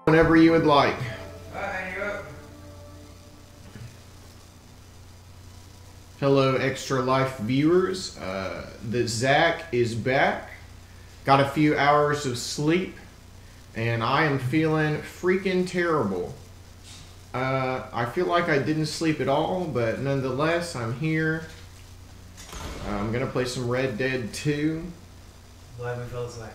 Whenever you would like. Hello, Extra Life viewers. The Zach is back. Got a few hours of sleep, and I am feeling freaking terrible. I feel like I didn't sleep at all, but nonetheless, I'm here. I'm gonna play some Red Dead 2. Glad we felt like.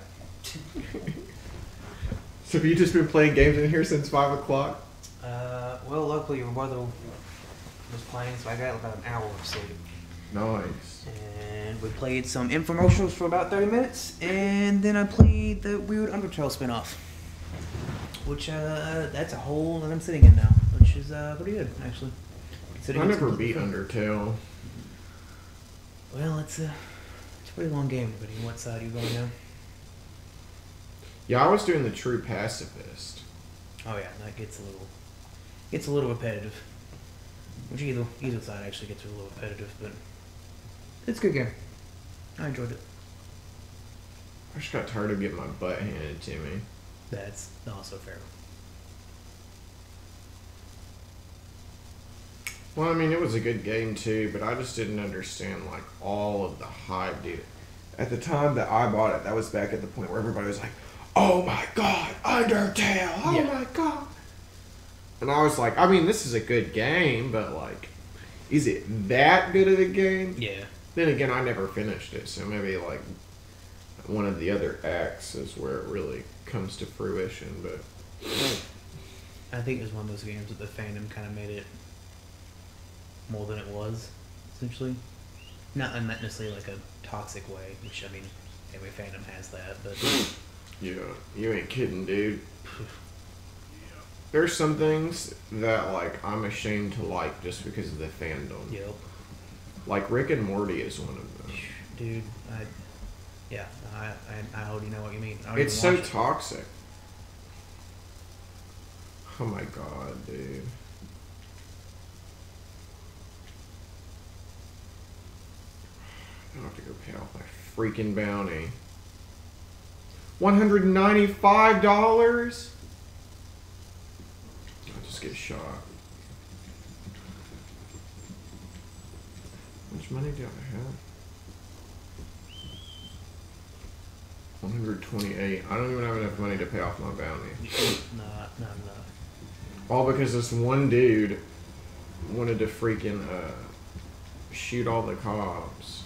So have you just been playing games in here since 5 o'clock? Well, luckily your brother was playing, so I got about an hour of sleep. Nice. And we played some infomercials for about 30 minutes, and then I played the weird Undertale spinoff. Which, that's a hole that I'm sitting in now, which is, pretty good, actually. I never beat Undertale. Well, it's a pretty long game, buddy. What side are you going now? Yeah, I was doing the True Pacifist. Oh yeah, that gets a little repetitive. Which either side actually gets a little repetitive, but it's a good game. I enjoyed it. I just got tired of getting my butt handed to me. That's also fair. Well, I mean, it was a good game too, but I just didn't understand like all of the hype, dude. At the time that I bought it, that was back at the point where everybody was like, "Oh my god, Undertale! Oh my god!" And I was like, I mean, this is a good game, but like, is it that good of a game? Yeah. Then again, I never finished it, so maybe like one of the other acts is where it really comes to fruition. But I think it was one of those games that the fandom kind of made it more than it was, essentially. Not necessarily like a toxic way, which I mean, every fandom has that, but yeah, you ain't kidding, dude. There's some things that like I'm ashamed to like just because of the fandom. Yep. Like Rick and Morty is one of them. Dude, I already know what you mean. It's so toxic. Oh my god, dude. I have to go pay off my freaking bounty. $195? I'll just get shot. How much money do I have? 128. I don't even have enough money to pay off my bounty. Not. All because this one dude wanted to freaking shoot all the cops.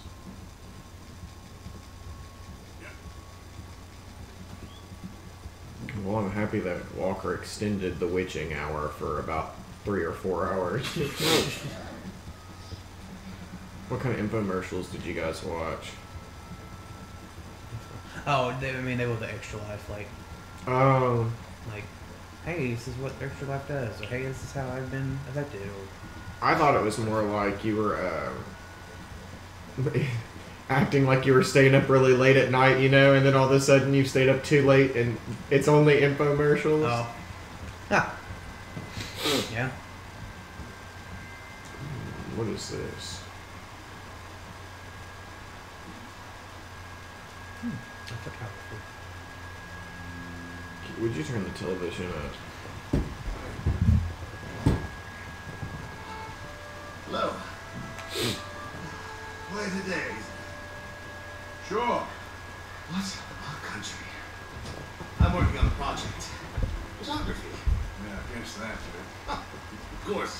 Well, I'm happy that Walker extended the witching hour for about 3 or 4 hours. What kind of infomercials did you guys watch? Oh, they were the Extra Life, like, like, hey, this is what Extra Life does, or hey, this is how I've been affected, or... I thought it was more like you were, acting like you were staying up really late at night, you know, and then all of a sudden you stayed up too late and it's only infomercials. Oh. Ah. Yeah. What is this? Photography. Would you turn the television up? Hello. Play today. Sure. What a country. I'm working on a project. Photography. Yeah, against that, dude. Of course.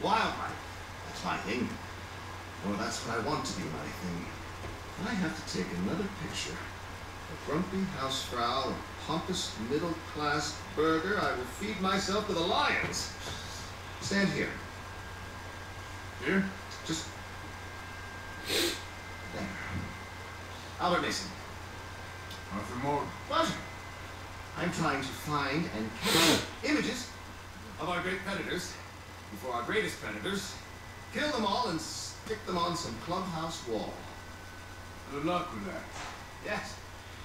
Wildlife. That's my thing. Or that's what I want to be my thing. I have to take another picture. A grumpy housefrau, a pompous middle-class burger. I will feed myself to the lions. Stand here. Here? Just... there. Albert Mason. Nothing more. Pleasure. I'm trying to find and capture images of our great predators before our greatest predators kill them all and stick them on some clubhouse wall. Good luck with that. Yes,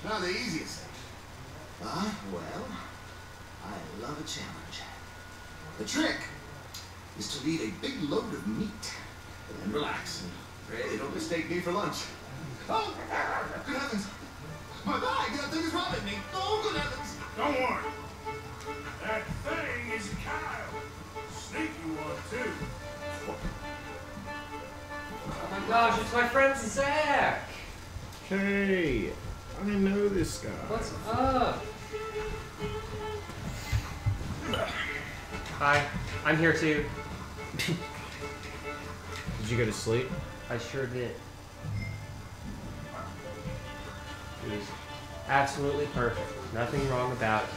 not the easiest thing. But, well, I love a challenge. The trick is to eat a big load of meat and then relax and pray they don't mistake me for lunch. Oh, good heavens! My bag, that thing is robbing me! Oh, good heavens! Don't worry. That thing is Kyle. Sneaky one, too. Oh my gosh, it's my friend Zach! Hey, I know this guy. What's up? Hi, I'm here too. Did you go to sleep? I sure did. It was absolutely perfect. Nothing wrong about it.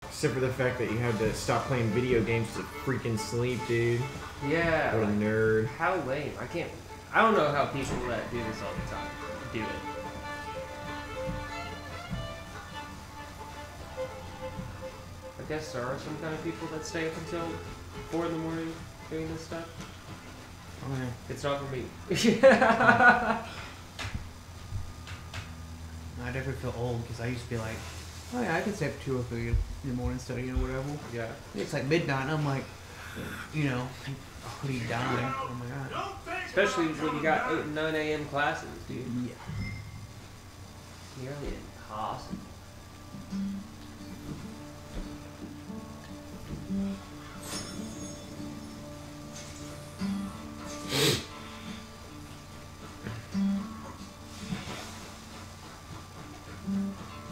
Except for the fact that you had to stop playing video games to freaking sleep, dude. Yeah. What a like, nerd. how lame. I don't know how people that do this all the time do it. I guess there are some kind of people that stay up until 4 in the morning doing this stuff. Oh, yeah. It's not for me. I definitely feel old because I used to be like, oh yeah, I can stay up 2 or 3 in the morning studying or whatever. Yeah. It's like midnight and I'm like, you know, what are you dying? Oh my god. Especially when you got 8 and 9 a.m. classes, dude. Yeah. Nearly impossible.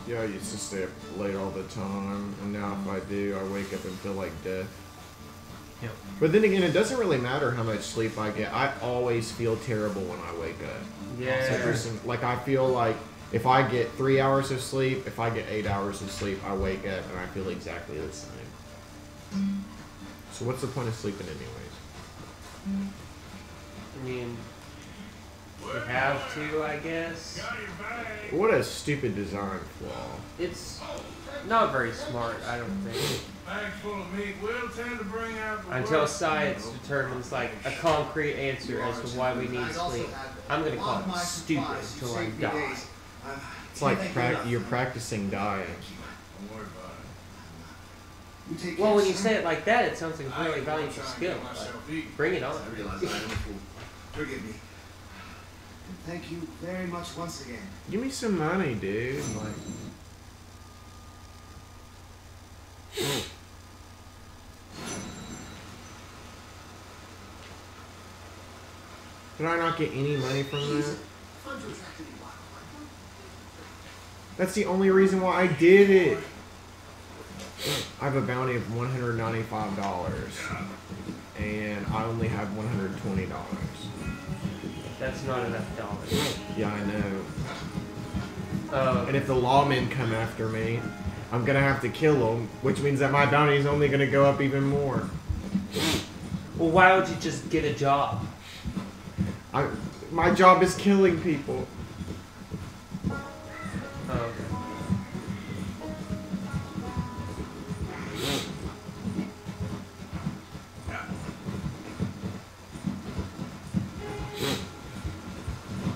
Yeah, I used to stay up late all the time, and now if I do, I wake up and feel like death. Yep. But then again, it doesn't really matter how much sleep I get. I always feel terrible when I wake up. Yeah. Like, I feel like if I get 3 hours of sleep, if I get 8 hours of sleep, I wake up and I feel exactly the same. So what's the point of sleeping anyways? I mean, you have to, I guess. What a stupid design flaw. It's not very smart, I don't think. Bags full of meat will tend to bring out the Until worst, science you know. determines like a concrete answer as to why we need sleep. I'm gonna call it stupid until I die. It's like you're practicing dying. Don't worry about it. Well, when you say it like that, it sounds like a really valuable Trying to skill. get myself But eaten. bring it on. I realize I am a fool. Forgive me. And thank you very much once again. Give me some money, dude. Like, did I not get any money from that? That's the only reason why I did it. I have a bounty of $195, and I only have $120. That's not enough dollars. Yeah, I know. And Uh, if the lawmen come after me, I'm gonna have to kill them, which means that my bounty is only gonna go up even more. well, why would you just get a job? My job is killing people. Okay.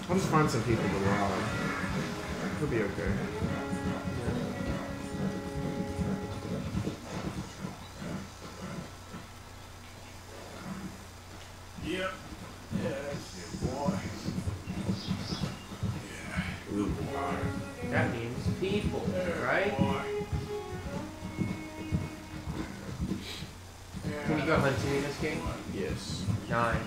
I'll just find some people to rob. It'll be okay. Yep. Yeah, that's it, boy. Yeah, good boy. That means people, right? Boy. Can you go hunting in this game? Yes. Nice.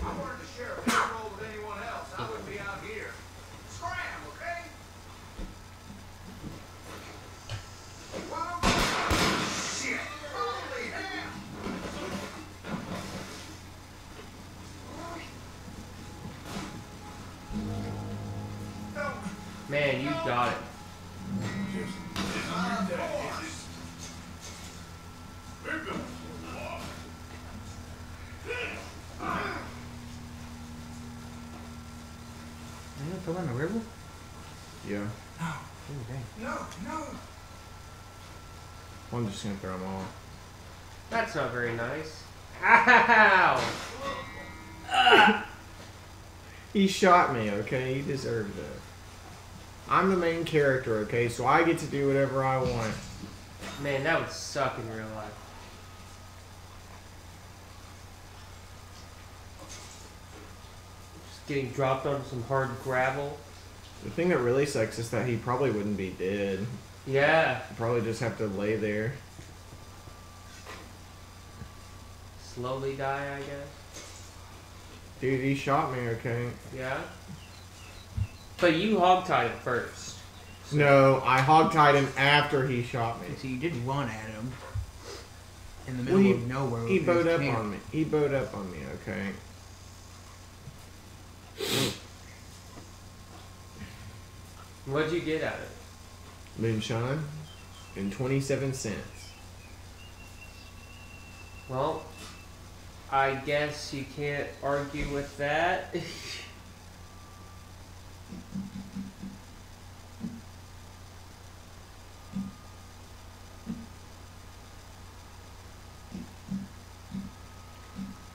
I wanted to share a payroll with anyone else. I wouldn't be out here. Scram, okay? Wow. Shit. Holy hell. Man, you got it. Just isn't your day, is it? We're going for a walk. Are you gonna throw in the river? Yeah. Oh, dang. No. I'm just gonna throw them all. That's not very nice. Ow! He shot me, okay? He deserved it. I'm the main character, okay? So I get to do whatever I want. Man, that would suck in real life. getting dropped onto some hard gravel. The thing that really sucks is that he probably wouldn't be dead. Yeah. He'd probably just have to lay there. Slowly die, I guess. Dude, he shot me, okay? Yeah? But you hogtied it first. So. No, I hogtied him after he shot me. So you did run at him in the middle of nowhere. He bowed up on me. He bowed up on me, okay? What'd you get out of it? Moonshine and 27 cents. Well, I guess you can't argue with that.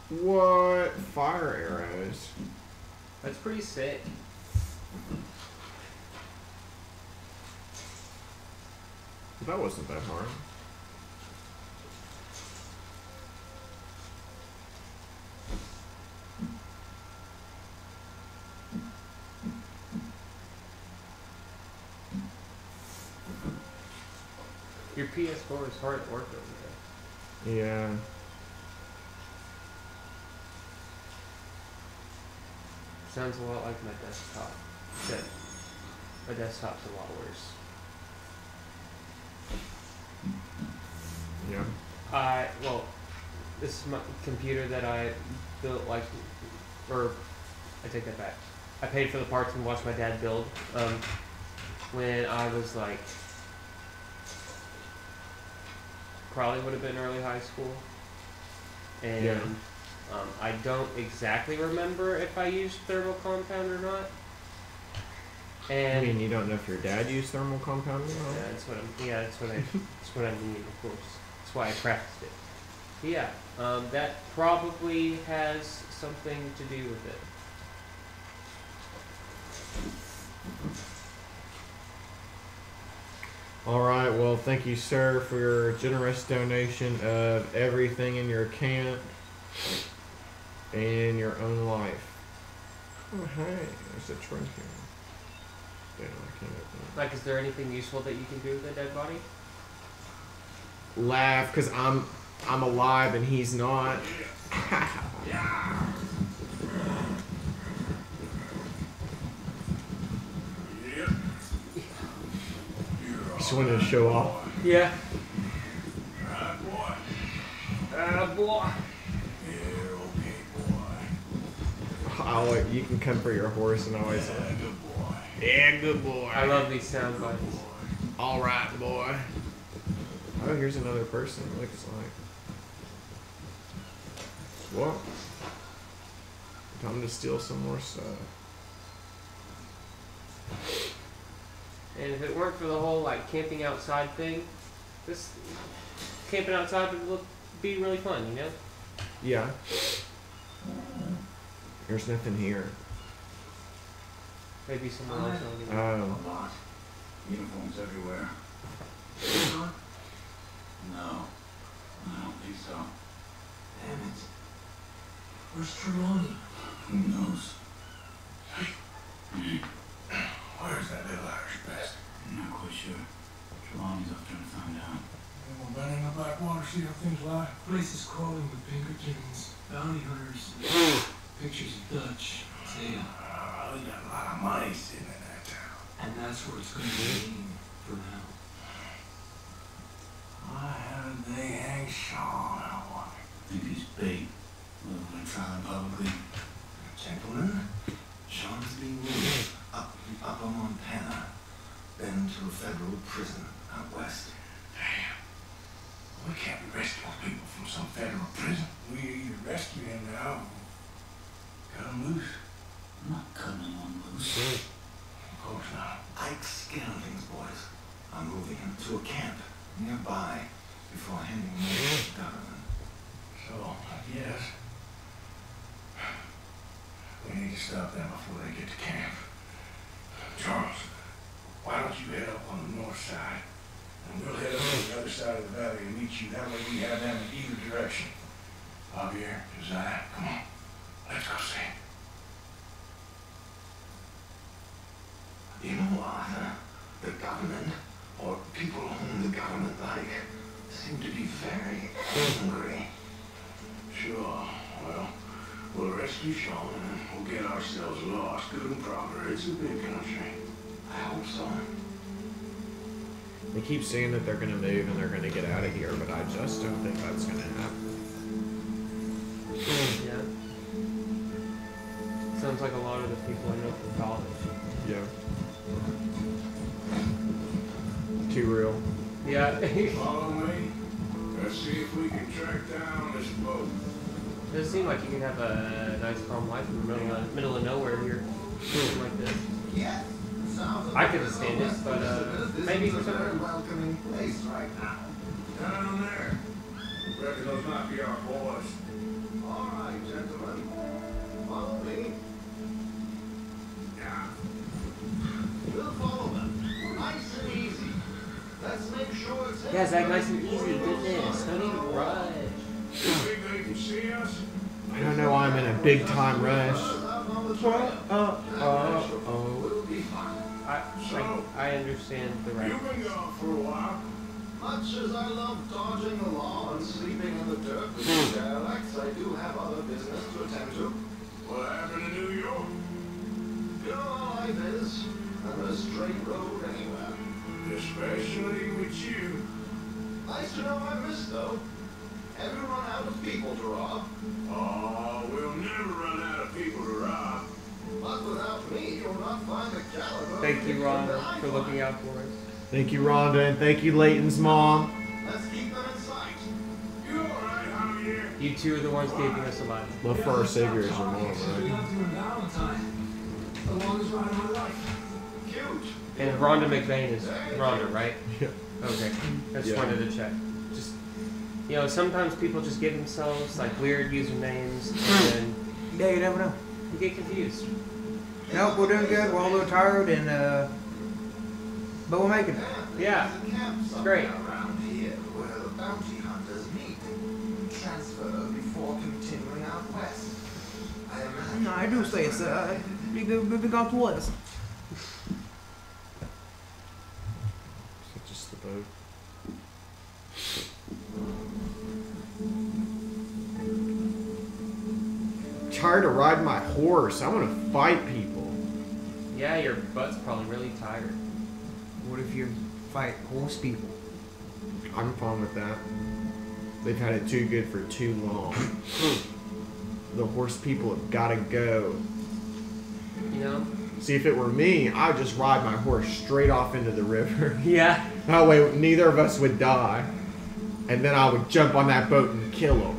What? Fire arrows. That's pretty sick. That wasn't that hard. Your PS4 is hard at work over there. Yeah. Sounds a lot like my desktop. Except my desktop's a lot worse. Yeah. Well, this is my computer that I built, or I take that back. I paid for the parts and watched my dad build when I was probably would have been early high school. And yeah. I don't exactly remember if I used thermal compound or not. And I mean, you don't know if your dad used thermal compound or not? Yeah, that's what I mean, of course. That's why I practiced it. Yeah, that probably has something to do with it. Alright, well, thank you, sir, for your generous donation of everything in your camp and your own life. Oh, hey, there's a trunk here. Yeah, I can't open it. Is there anything useful that you can do with a dead body? Laugh, because I'm alive and he's not. Just wanted to show off. Yeah. Right, boy. Boy. Yeah, okay, boy. You can come for your horse and always Yeah, good boy. yeah, good boy. I love these sound bites. All right, boy. Oh, here's another person. It looks like. What? Time to steal some more stuff. And if it weren't for the whole camping outside thing, this camping outside would be really fun, you know? Yeah. There's nothing here. Maybe somewhere else. A lot. Uniforms everywhere. No. I don't think so. Damn it. Where's Trelawney? Who knows? Where's that little Irish bastard? I'm not quite sure. Trelawney's up trying to find out. Anyone been in the Blackwater, see how things lie? Place is crawling with Pinkertons, bounty hunters, pictures of Dutch. See ya. They got a lot of money sitting in that town. And that's where it's going to be for now. Why haven't they hanged Sean, I wonder? Think he's bait. Well, we're gonna try him publicly. Gentlemen, Sean is being moved up from Upper Montana, then to a federal prison out west. damn. We can't be rescuing people from some federal prison. We either rescue him now or cut him loose. I'm not cutting him on loose. Of course not. Ike's getting things, boys. I'm moving him to a camp nearby before handing him over to the government. So, I guess we need to stop them before they get to camp. Charles, why don't you head up on the north side, and we'll head up on the other side of the valley and meet you. That way we have them in either direction. Javier, Josiah, come on. Let's go see. The government, or people whom the government like, seem to be very angry. Sure, well, we'll rescue Sean and we'll get ourselves lost good and proper. It's a big country. I hope so. They keep saying that they're gonna move and they're gonna get out of here, but I just don't think that's gonna happen. Yeah. Sounds like a lot of the people I know from college. Yeah. Too real. Yeah. Follow me. Let's see if we can track down this boat. It does seem like you can have a nice calm life in the middle of nowhere here. Something like this. Yeah. Sounds I couldn't stand it, but maybe for some reason. welcoming place right now. Down there. Reckon those might be our boys. All right, gentlemen. Follow me. Yeah. We'll follow them. Nice and easy. Let's make sure it's Yeah, Zach, nice and easy. Goodness. No need to rush. You think they can see us? I don't know why I'm in a big time rush. We'll be fine. I understand the right. You've been gone for a while. Much as I love dodging the law and sleeping in the dirt with the dialects, I do have other business to attend to. What happened in New York? You know how life is. I'm a straight road anywhere. Especially with you. Nice to know I missed, though. Have you run out of people to rob? Oh, we'll never run out of people to rob. But without me, you'll not find the caliber. Thank you, of Ron, that I for looking find. out for us. Thank you, Rhonda, and thank you, Leighton's mom. Let's keep them in sight. You alright, Javier? You two are the ones keeping us alive. Love for our savior is your mom, We right? left you in Valentine. The longest ride of my life. Huge. And Rhonda McVeigh is Rhonda, right? Yeah. Okay. I just Yeah. wanted to check. Just, you know, sometimes people just give themselves like weird usernames and Yeah, you never know. you get confused. Nope, we're doing good. We're all a little tired, and but we're making it. Yeah. There's a camp somewhere Great. around here where the bounty hunters meet. Transfer before continuing out west. I imagine. No, I do say it's we've been gone to us. Is it just the boat? Tired of riding my horse. I want to fight people. Yeah, your butt's probably really tired. What if you fight horse people? I'm fine with that. They've had it too good for too long. The horse people have got to go. You know? See, if it were me, I would just ride my horse straight off into the river. Yeah. That way, neither of us would die. And then I would jump on that boat and kill him.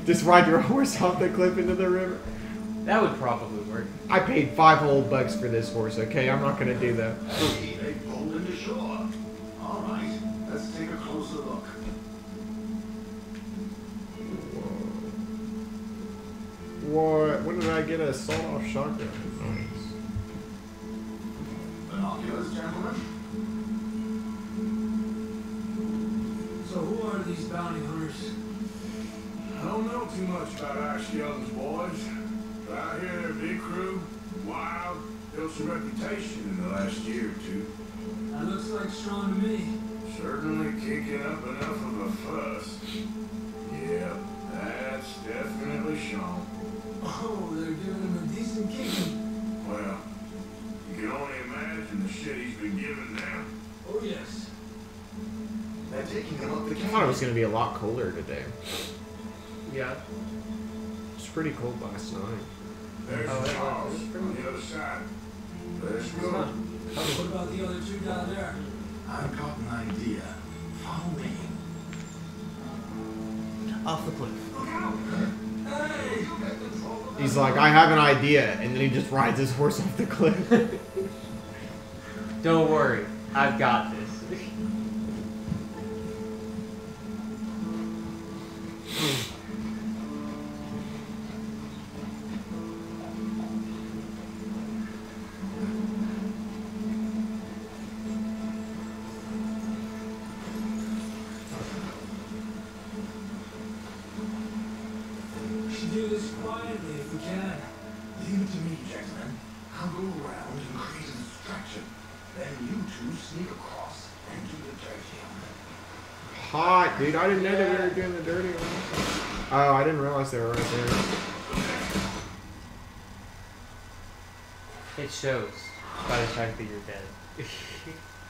Just ride your horse off the cliff into the river. That would probably work. I paid $5 for this horse, okay? I'm not gonna do that. Hey, they pulled into shore. All right, let's take a closer look. What? When did I get a sawed-off shotgun? Nice. Binoculars, gentlemen. So who are these bounty hunters? I don't know too much about Ash Young's boys. But out here they're a big crew, wild, built some reputation in the last year or two. That looks like Sean to me. Certainly kicking up enough of a fuss. Yep, that's definitely Sean. Oh, they're giving him a decent kicking. Well, you can only imagine the shit he's been given now. Oh, yes. They're taking him up the I thought it was gonna be a lot colder today. Yeah. It's pretty cold last night. There's Oh, Charles that's on the other side. Let's go. Huh. What about the other two down there? I've got an idea. Follow me. Off the cliff. Hey! He's like, I have an idea, and then he just rides his horse off the cliff. Don't worry. I've got this. We should do this quietly if we can. Leave it to me, gentlemen. I'll go around and create a distraction. Then you two sneak across and do the dirty on them. Hot, dude. I didn't know that we were doing the dirty one. Oh, I didn't realize they were right there. It shows by the fact that you're dead.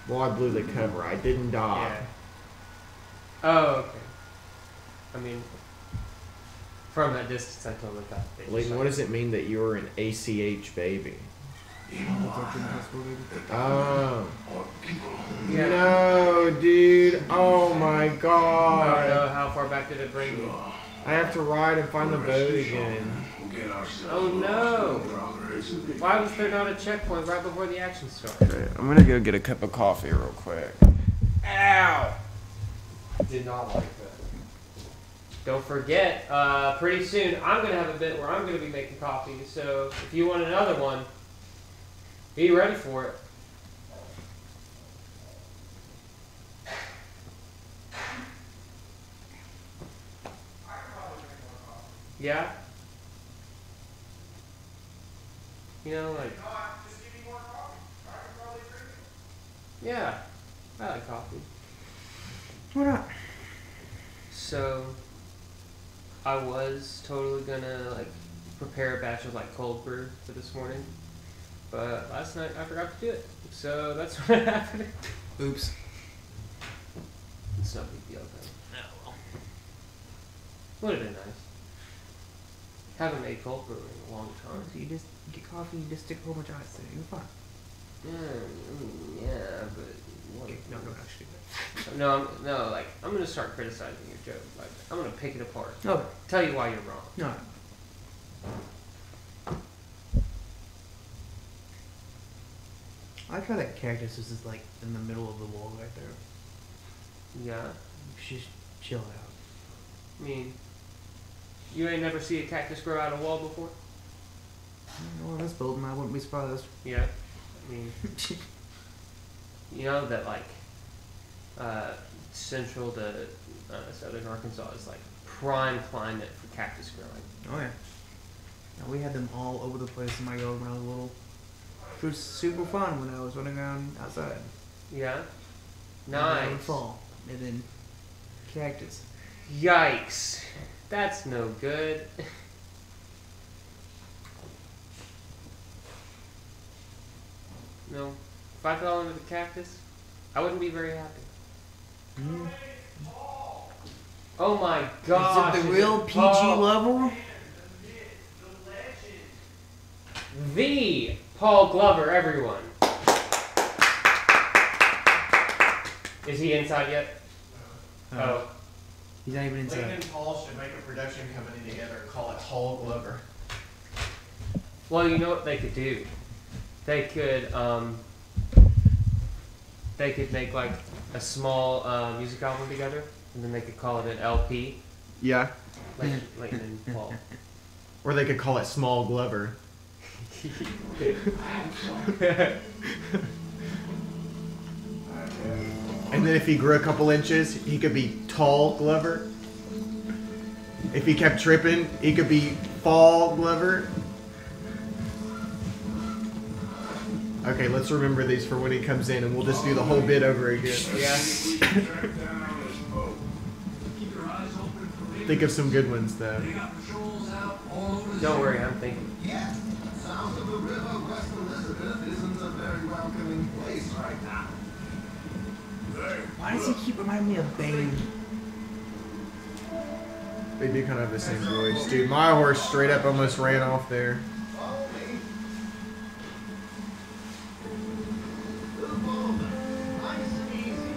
Well, I blew the cover. I didn't die. Yeah. Oh, okay. I mean, from that distance, I totally thought they Layton, what does it mean that you're an ACH baby? You are Oh. or people. Yeah. No, dude. Oh my I don't god. know how far back did it bring you. I have to ride and find the boat again. We'll get ourselves Oh no! progress. Why was there not a checkpoint right before the action started? Okay, I'm gonna go get a cup of coffee real quick. Ow! Did not like that. Don't forget, pretty soon I'm gonna have a bit where I'm gonna be making coffee. So if you want another one, be ready for it. Yeah. You know, like. Yeah, I like coffee. Why not? So, I was totally gonna like prepare a batch of like cold brew for this morning, but last night I forgot to do it. So that's what happened. Oops. It's no big deal though. Oh well. Would have been nice. Haven't made cold brew in a long time. So you just get coffee, you just stick a whole bunch of ice in it. You're fine. Yeah, but what? Okay, no, don't actually do No, like I'm gonna start criticizing your joke. Like I'm gonna pick it apart. that. Okay. Tell you why you're wrong. No. I like how that cactus is just like in the middle of the wall right there. Yeah. She's chilling out. I mean, you ain't never see a cactus grow out of a wall before? Well, this building, I wouldn't be surprised. Yeah. I mean, you know that like central to southern Arkansas is like prime climate for cactus growing. Oh yeah. Now, we had them all over the place in my yard when I was little. It was super fun when I was running around outside. Yeah. And then it would Nice. fall. And then cactus. Yikes. That's no good. No. If I fell into the cactus, I wouldn't be very happy. Mm. Oh my gosh. Is it the real PG Paul- level? The Paul Glover, everyone. Is he inside yet? Oh. He's not even inside. Layton and Paul should make a production company together and call it Paul Glover. Well, you know what they could do? They could make like a small music album together, and then they could call it an LP. Yeah. Layton and Paul. Or they could call it Small Glover. And then if he grew a couple inches, he could be Tall Glover. If he kept tripping, he could be Fall Glover. Okay, let's remember these for when he comes in, and we'll just do the whole bit over again. Yeah. Keep your eyes open for Think of some good ones, though. They got patrols out all over the Don't worry, I'm thinking. Yeah, south of the river, West Elizabeth isn't a very welcoming place right now. Why does he keep reminding me of Bane? They do kind of have the same voice. Dude, my horse straight up almost ran off there. Follow me. Little Bowman, nice and easy.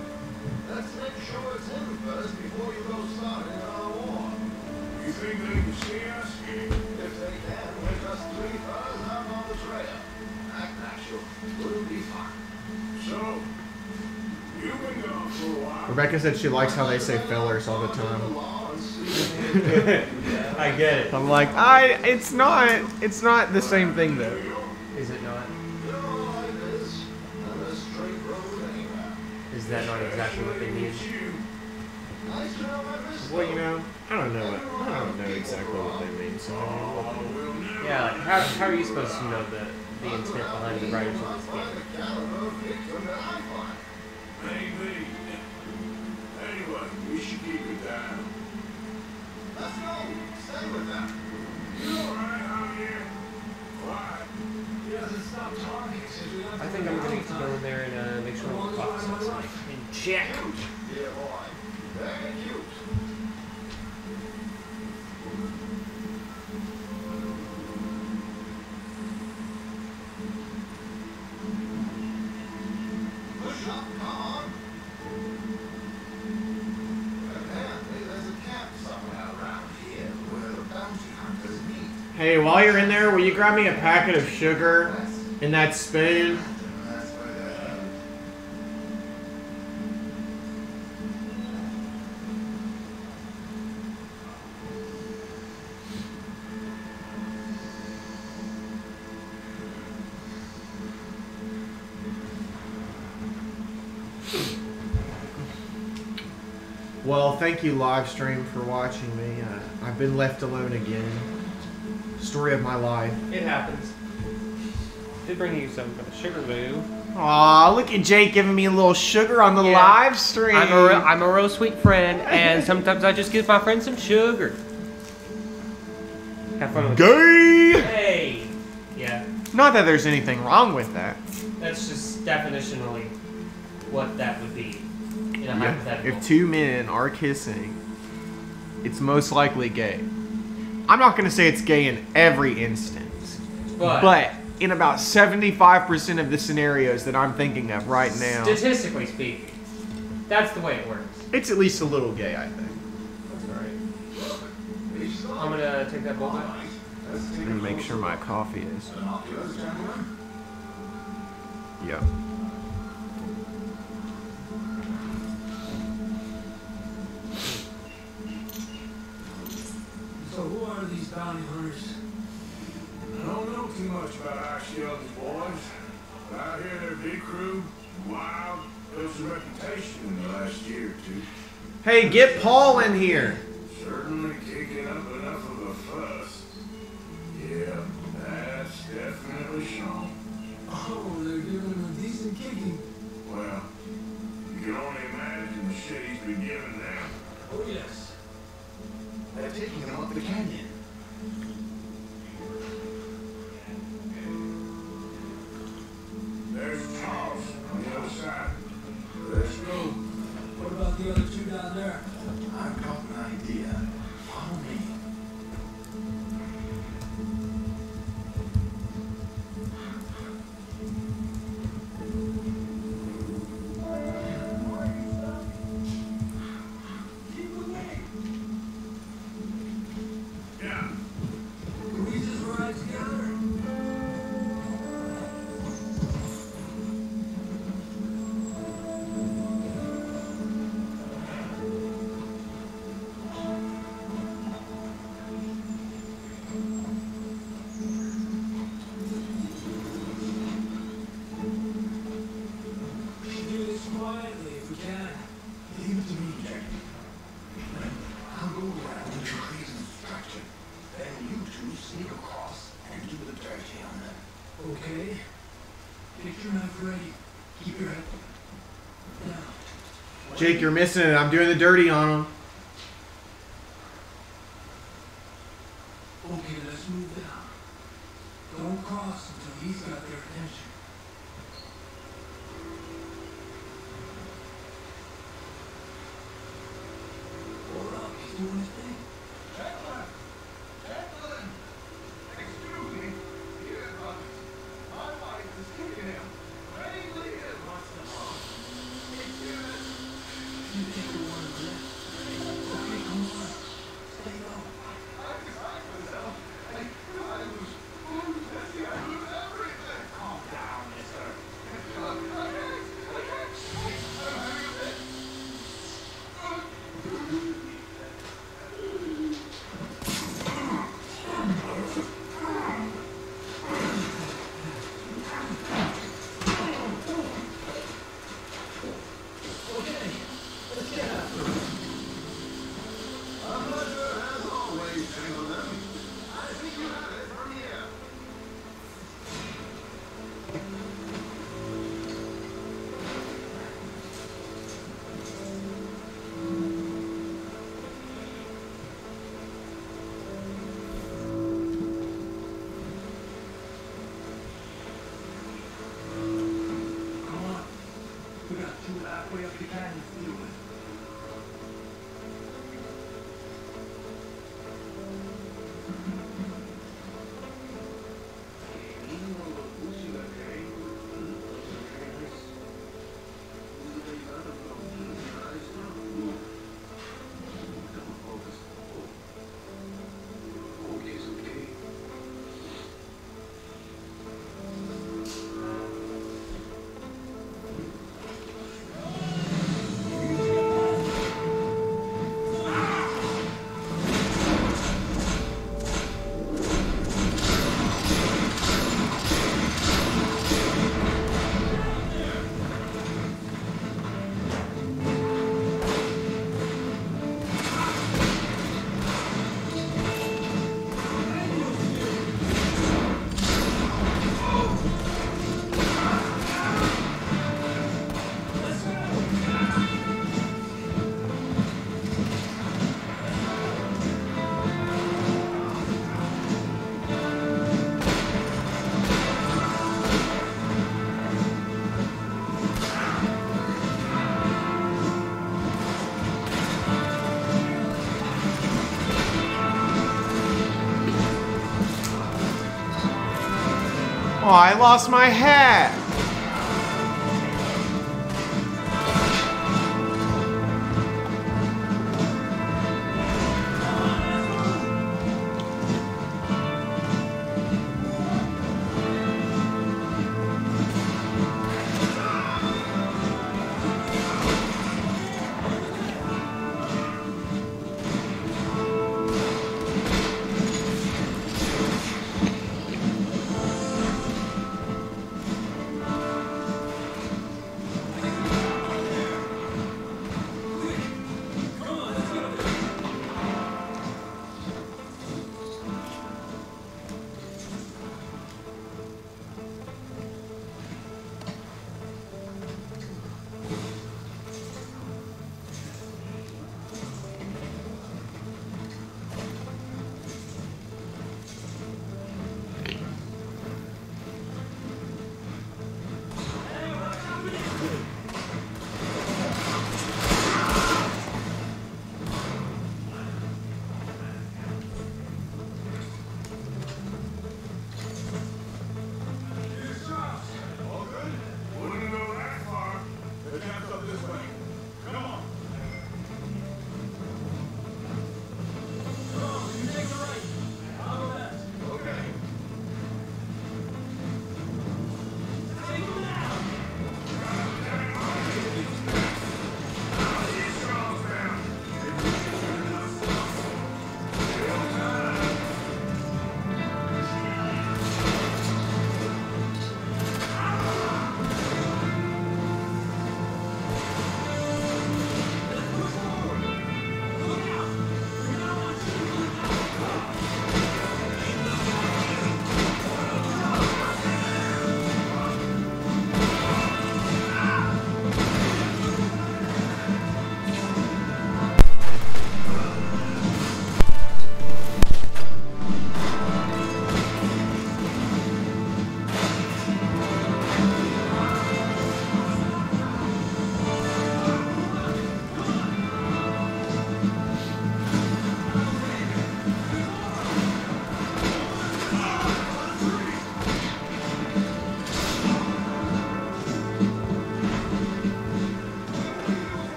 Let's make sure it's in first before you go starting our war. You think they can see us? If they can, we're just 3 furlongs out on the trail. Act natural. We'll be fine. So, you've been gone for a while. Rebecca said she likes how they say fellers all the time. I get it. I'm like, it's not the same thing though. Is it not? You know how it is. And a straight road anywhere. Is that not exactly what they mean? Nice job, I Well, you know, I don't know exactly what they mean. So Yeah, like how are you supposed to know the intent behind the writers of this game? check. Yeah, boy. Very cute. Push up, come on. Apparently there's a camp somewhere around here where the bounty hunters meet. Hey, while you're in there, will you grab me a packet of sugar in that spoon? That's where they're headed. Well, thank you, live stream, for watching me. I've been left alone again. Story of my life. It happens. Did bring you some for the sugar boo. Aw, look at Jake giving me a little sugar on the Yeah. live stream. I'm a real sweet friend, and sometimes I just give my friends some sugar. Have fun with it. Gay! Hey! Yeah, Not that there's anything wrong with that. that's just definitionally what that would be in a hypothetical. If two men are kissing, it's most likely gay. I'm not going to say it's gay in every instance, but in about 75% of the scenarios that I'm thinking of right now, statistically speaking, that's the way it works. it's at least a little gay, I think. I'm gonna take that bowl back. Let me make sure my coffee is. Yeah. So who are these bounty hunters? I don't know too much about our Sheldon's boys. But I hear they're a big crew, wild, built some reputation in the last year or two. Hey, get Paul in here. Certainly kicking up enough of a fuss. Yeah, that's definitely shown. Oh, they're giving him a decent kicking. Well, you can only imagine the shit he's been giving them. Oh, yes. They're taking him up the canyon. There's Charles on the other side. Let's go. What about the other two down there? I've got an idea. Follow me. Yeah. Can we just ride together? Do this quietly if we can. Leave it to me, Jack. I'll go around and create an distraction. Then you two sneak across and do the dirty on them. Okay. Get your knife ready. Keep your head down. Jake, you're missing it. I'm doing the dirty on him. Okay, let's move down. Don't cross until he's got their attention. Hold up, he's doing his thing. Gentlemen! Gentlemen! Excuse me. Here, my wife is kicking him. Mainly it must have. You think you're one of them? Shoot halfway up the canyon through it. Oh, I lost my hat.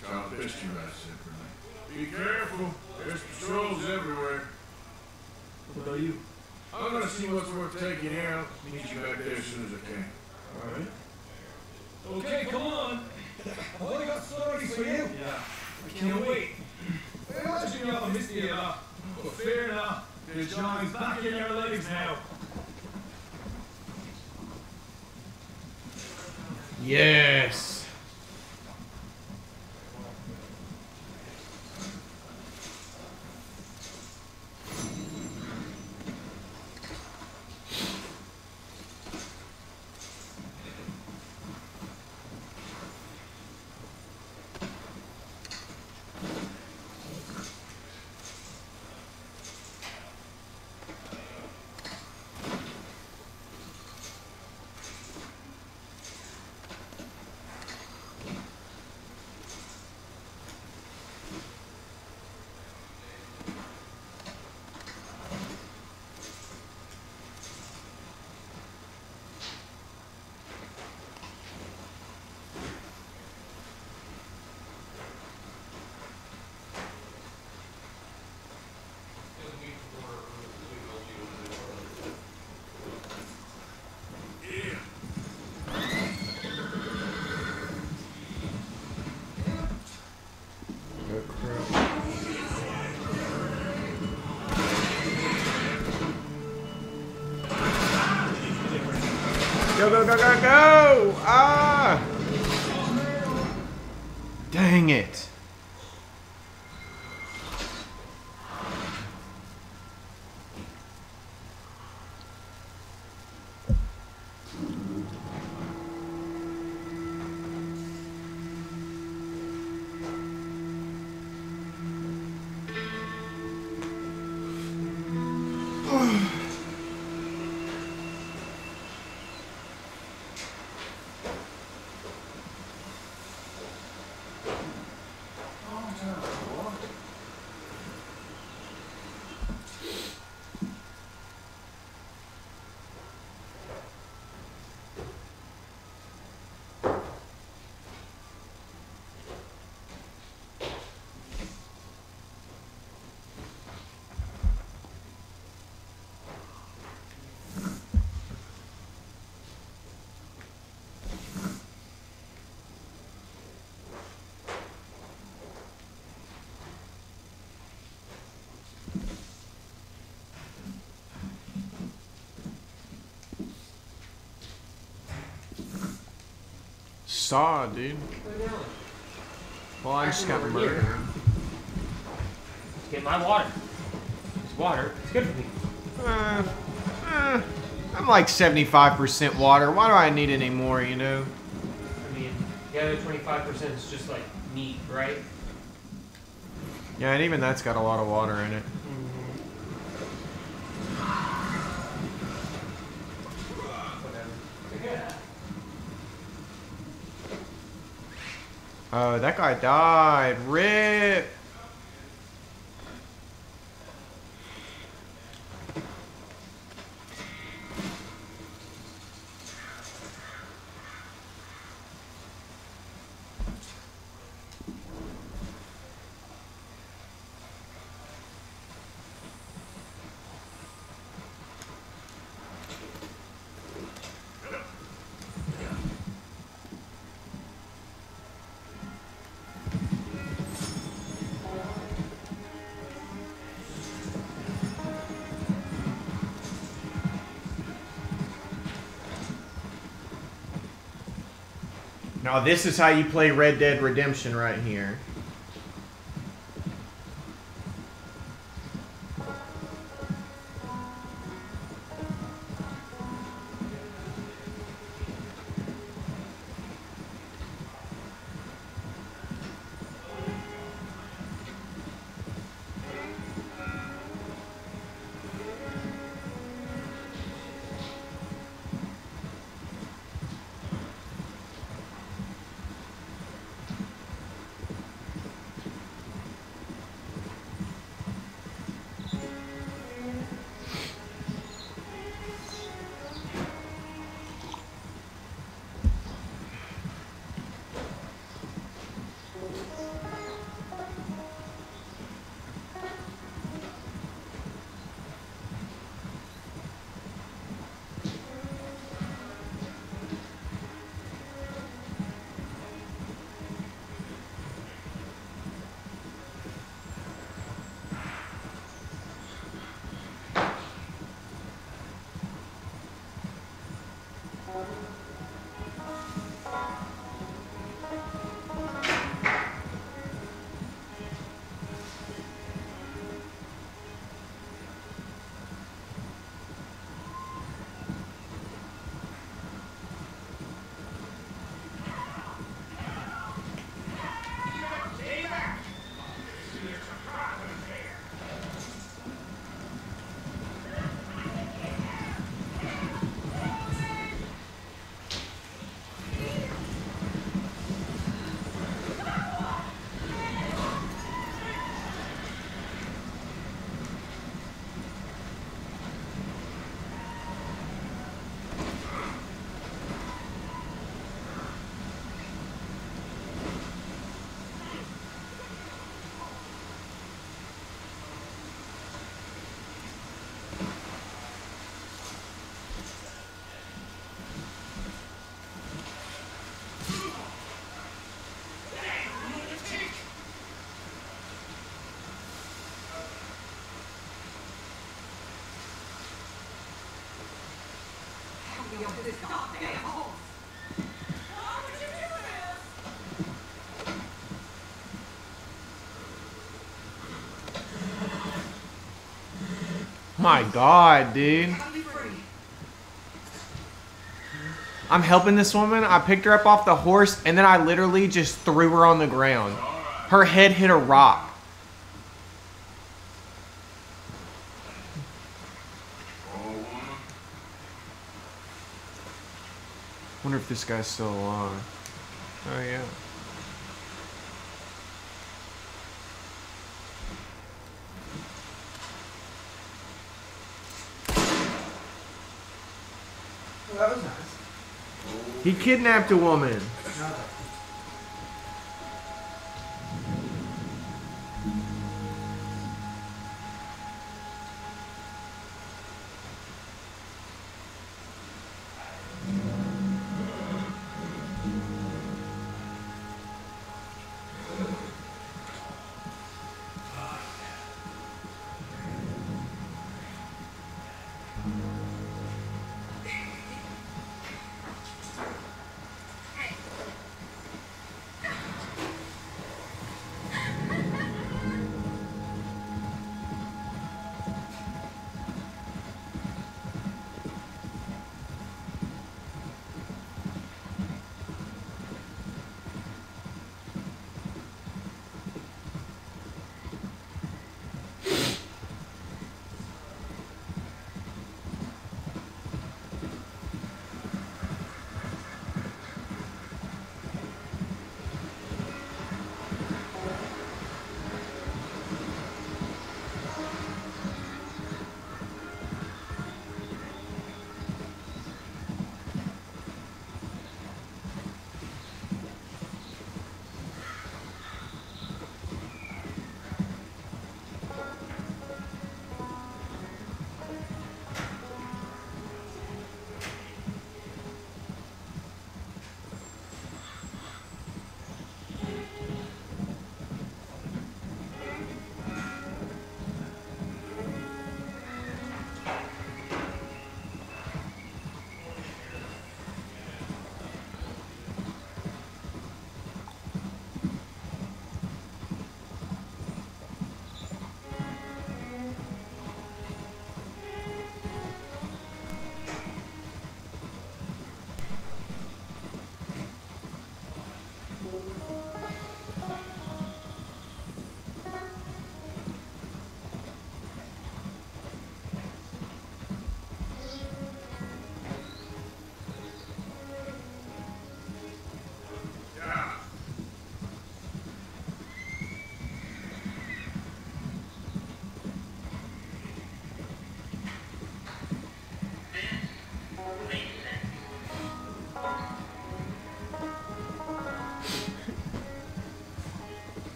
Charles pissed you right separately. Be careful. There's patrols everywhere. What about you? I'm gonna see what's worth taking out. Meet you back there as soon as I can. Alright. Okay, come on. I've only got stories for you. Yeah, I can't wait. Imagine y'all missed me a lot. But fair enough. There's Johnny's back in your legs now. Yes. Go, go, go, go, go! Ah! Dang it. Saw, dude. Well, I just got murdered. Get my water. It's water. It's good for me. I'm like 75% water. Why do I need any more, you know? I mean, the other 25% is just like meat, right? Yeah, and even that's got a lot of water in it. Oh, that guy died. RIP. Now this is how you play Red Dead Redemption right here. this goddamn home. Why would you do this? My God, dude. Gotta be free. I'm helping this woman. I picked her up off the horse, and then I literally just threw her on the ground. Her head hit a rock. Wonder if this guy's still alive. Oh, yeah. Well, that was nice. He kidnapped a woman.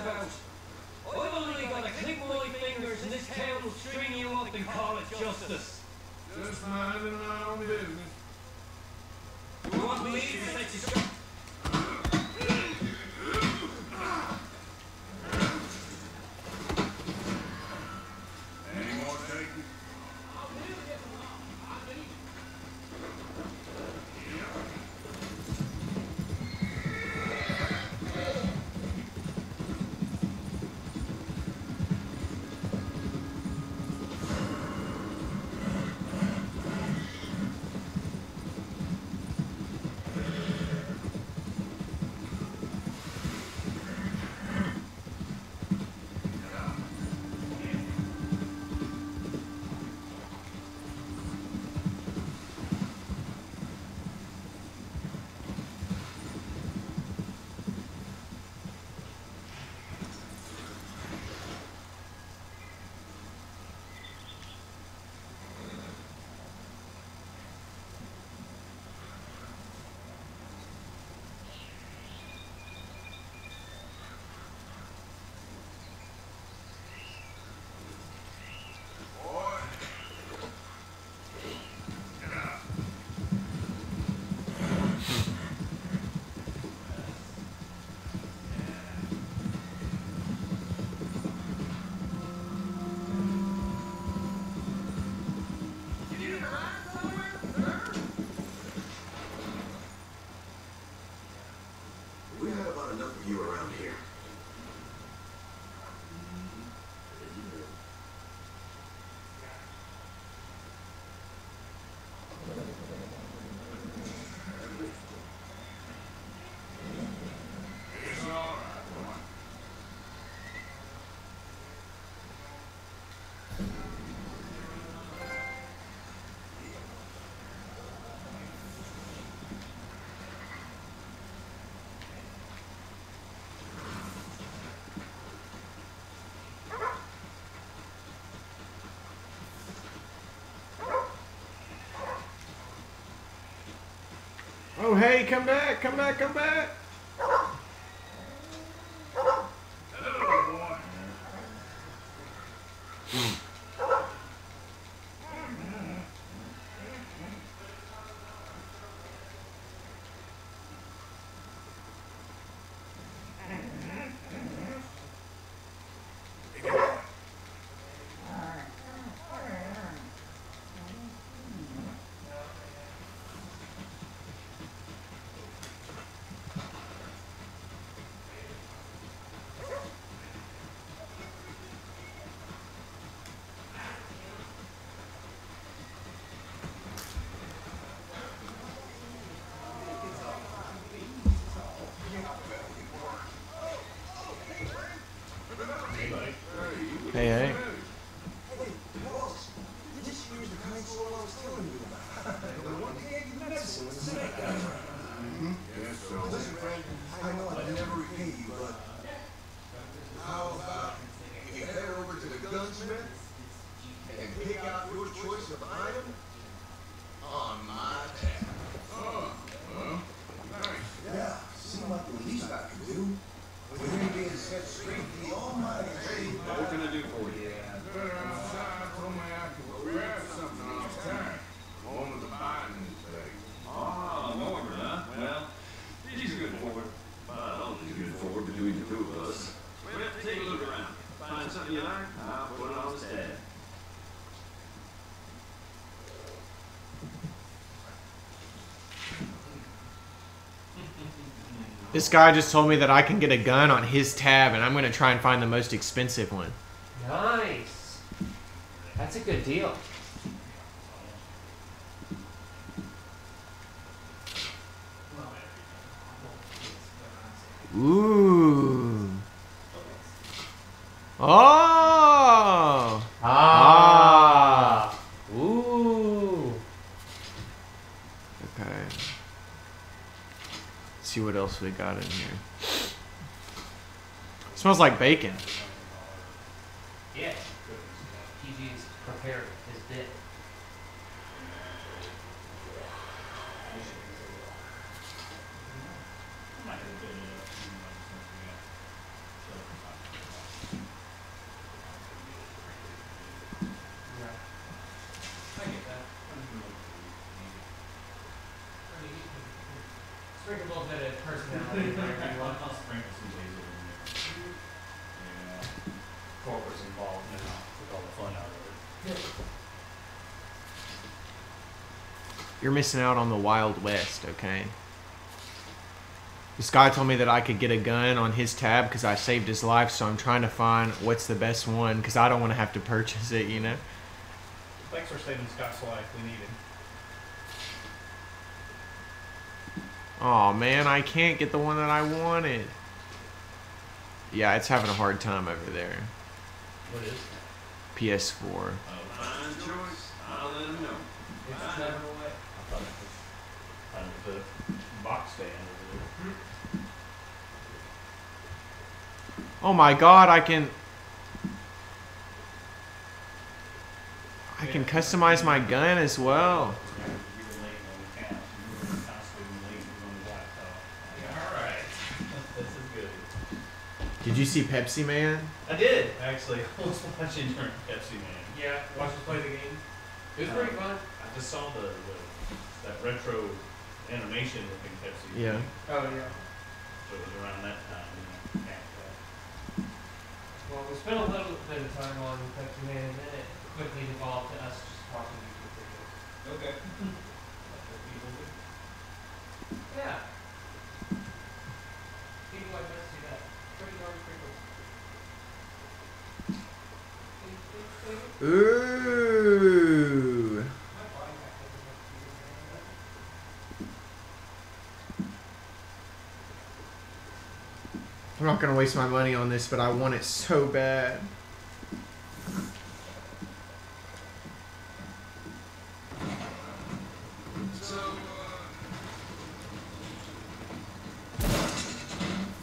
about? I've only got to click my fingers and this town will string you up and call it justice. Just minding my own business. You want me to set you straight? Any more takers? We had about enough of you around here. It's all right, boy. Oh, hey, come back, come back, come back. Hello, boy. Hey, hey. Yes, so. Listen, Frank, I know I'd never repay you, but how about you head over to the gunsmith and pick out your choice of item on my tab? Oh, well, thanks. Yeah, seemed like the least I could do. With him being set straight to the almighty. What can I do for you? Better outside told me I could grab something off time. One of the Biden's days. Ah, Morgan, huh? Well, he's a good forward. Well, he's a good forward between the two of us. Well, take a look around. Find something you like, I'll put it on the tab. This guy just told me that I can get a gun on his tab, and I'm going to try and find the most expensive one. Nice. That's a good deal. Ooh. Oh. Ah. Ooh. Okay. Let's see what else we got in here. Smells like bacon. Yeah. PG's prepared his bit. You're missing out on the Wild West, okay? This guy told me that I could get a gun on his tab because I saved his life, so I'm trying to find what's the best one because I don't want to have to purchase it, you know? Thanks for saving Scott's life. We need him. Oh man, I can't get the one that I wanted. Yeah, it's having a hard time over there. What is? PS4. Fine choice. I'll let him know. It's driving away. I thought it was a box stand over there. Oh my god, I can customize my gun as well. You were late on the couch. You were constantly late on the laptop. Yeah, all right. This is good. Did you see Pepsi Man? I did, actually. I was watching during Pepsi Man. Yeah, watch us play the game. It was pretty fun. I just saw that retro animation looking Pepsi Man. Yeah. Oh yeah. So it was around that time. You know, after that. Well, we spent a little bit of time on Pepsi Man, and then it quickly evolved to us just watching YouTube videos. Okay. Yeah. People like us do that pretty darn frequently. Ooh. I'm not gonna waste my money on this, but I want it so bad.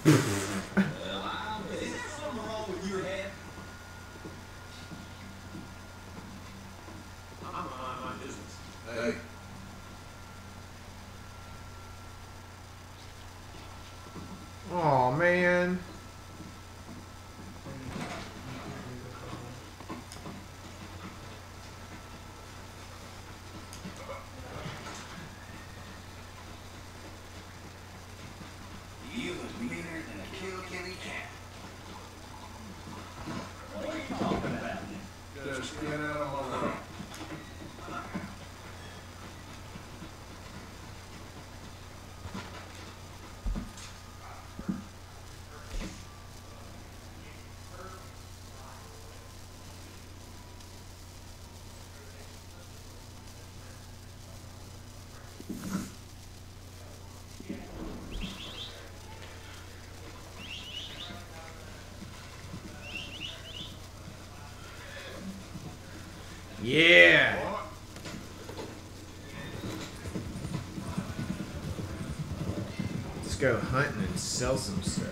Is there something wrong with your head? I'm on my business. Hey, Oh man. You look meaner than a kill kitty cat. What are you talking about? Just get out of my way. Yeah. Let's go hunting and sell some stuff.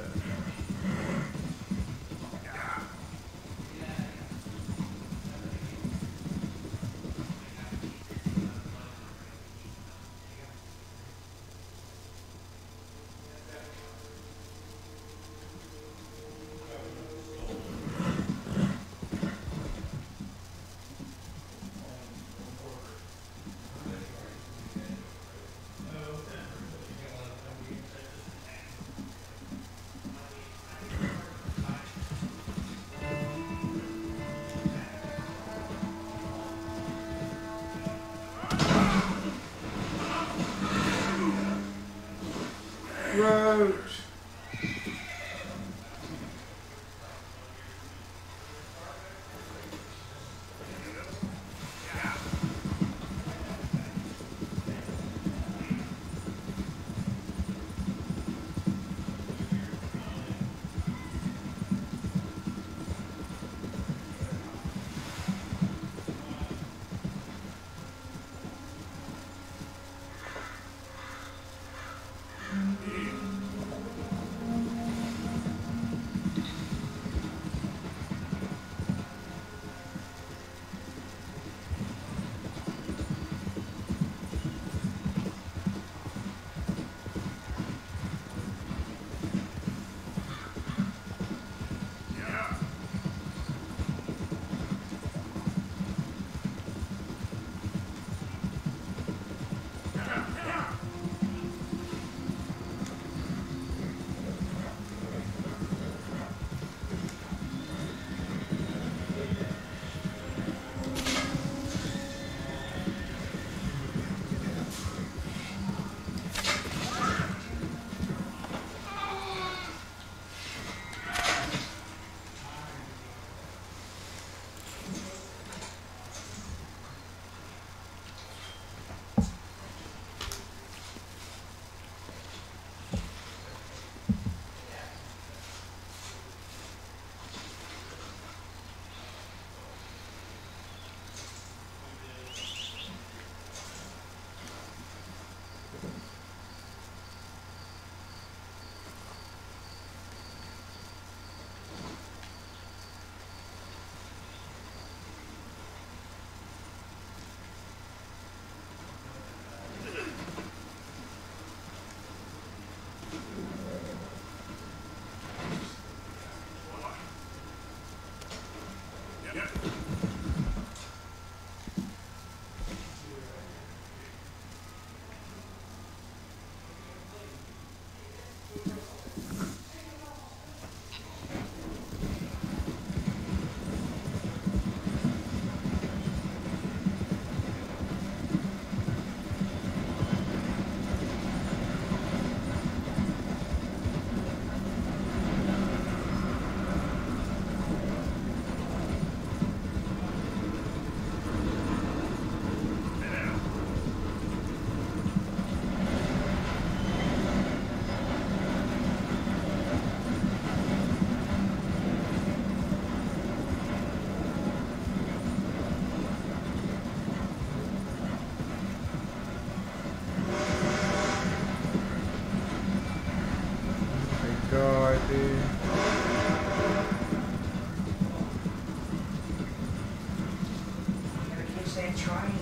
trying?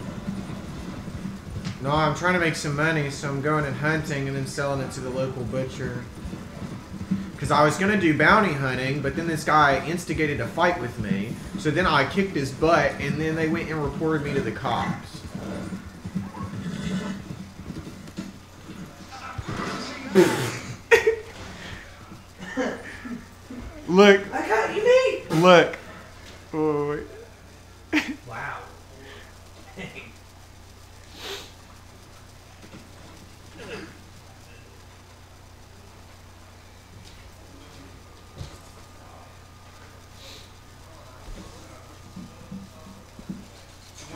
No, I'm trying to make some money, so I'm going and hunting and then selling it to the local butcher. Because I was going to do bounty hunting, but then this guy instigated a fight with me. So then I kicked his butt, and then they went and reported me to the cops. Look. I got you, mate. Look. Oh, wait. Wow.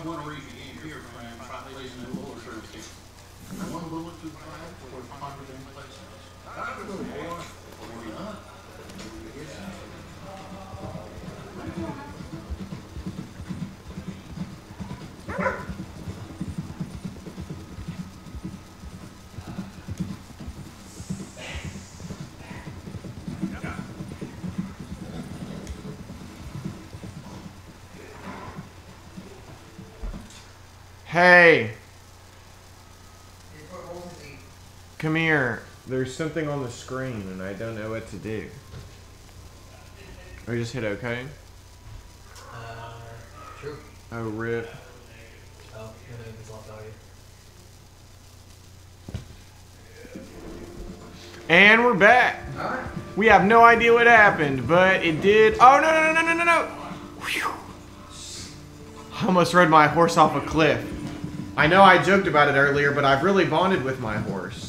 One reason you came here, friend, translation of Lord's service. One bullet to the flag for 100 places. That's good, boy. Or not. Hey. Come here. There's something on the screen and I don't know what to do. Or just hit OK? Sure. Oh, rip. Oh, you're gonna get lost audio. And we're back. Alright. We have no idea what happened, but it did. Oh, no, no, no, no, no, no. Whew. I almost rode my horse off a cliff. I know I joked about it earlier, but I've really bonded with my horse.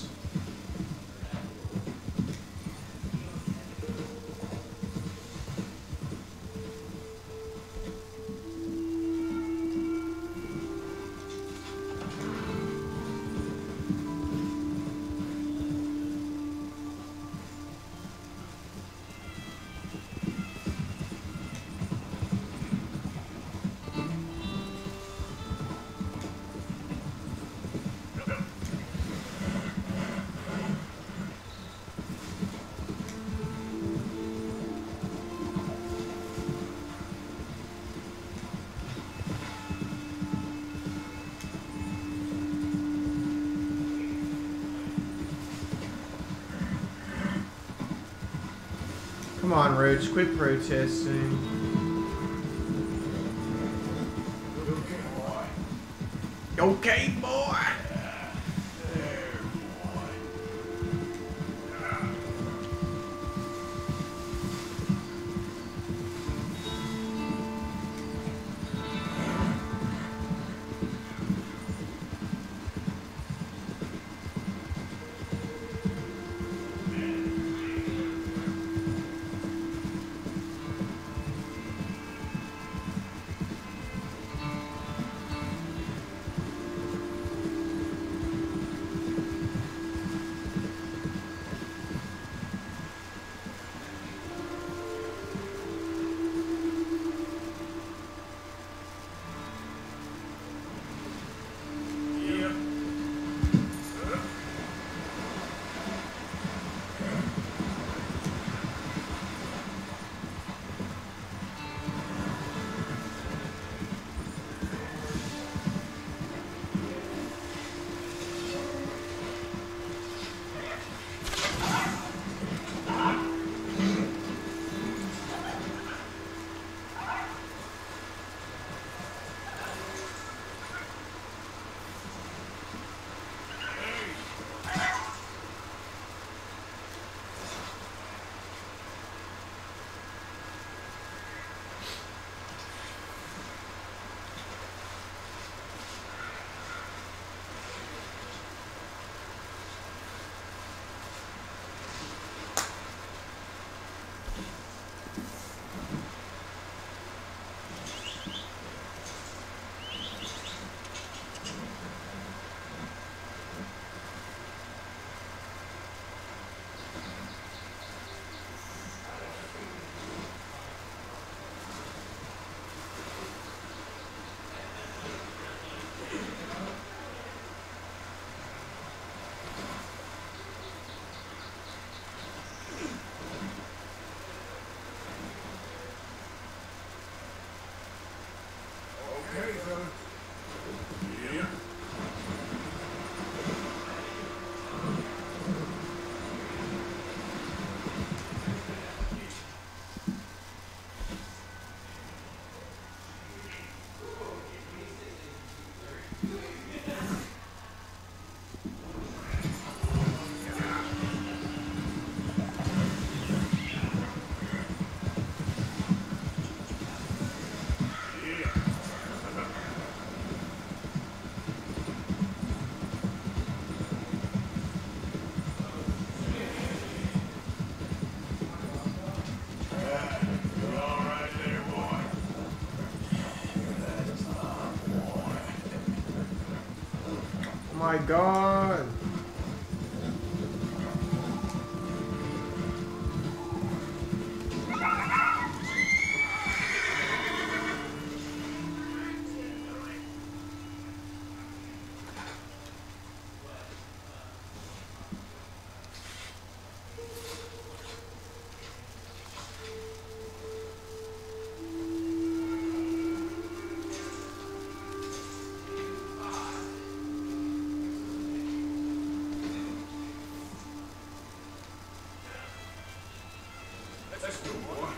Come on, Roach, quit protesting. Okay, boy. my god. Let's go, boy.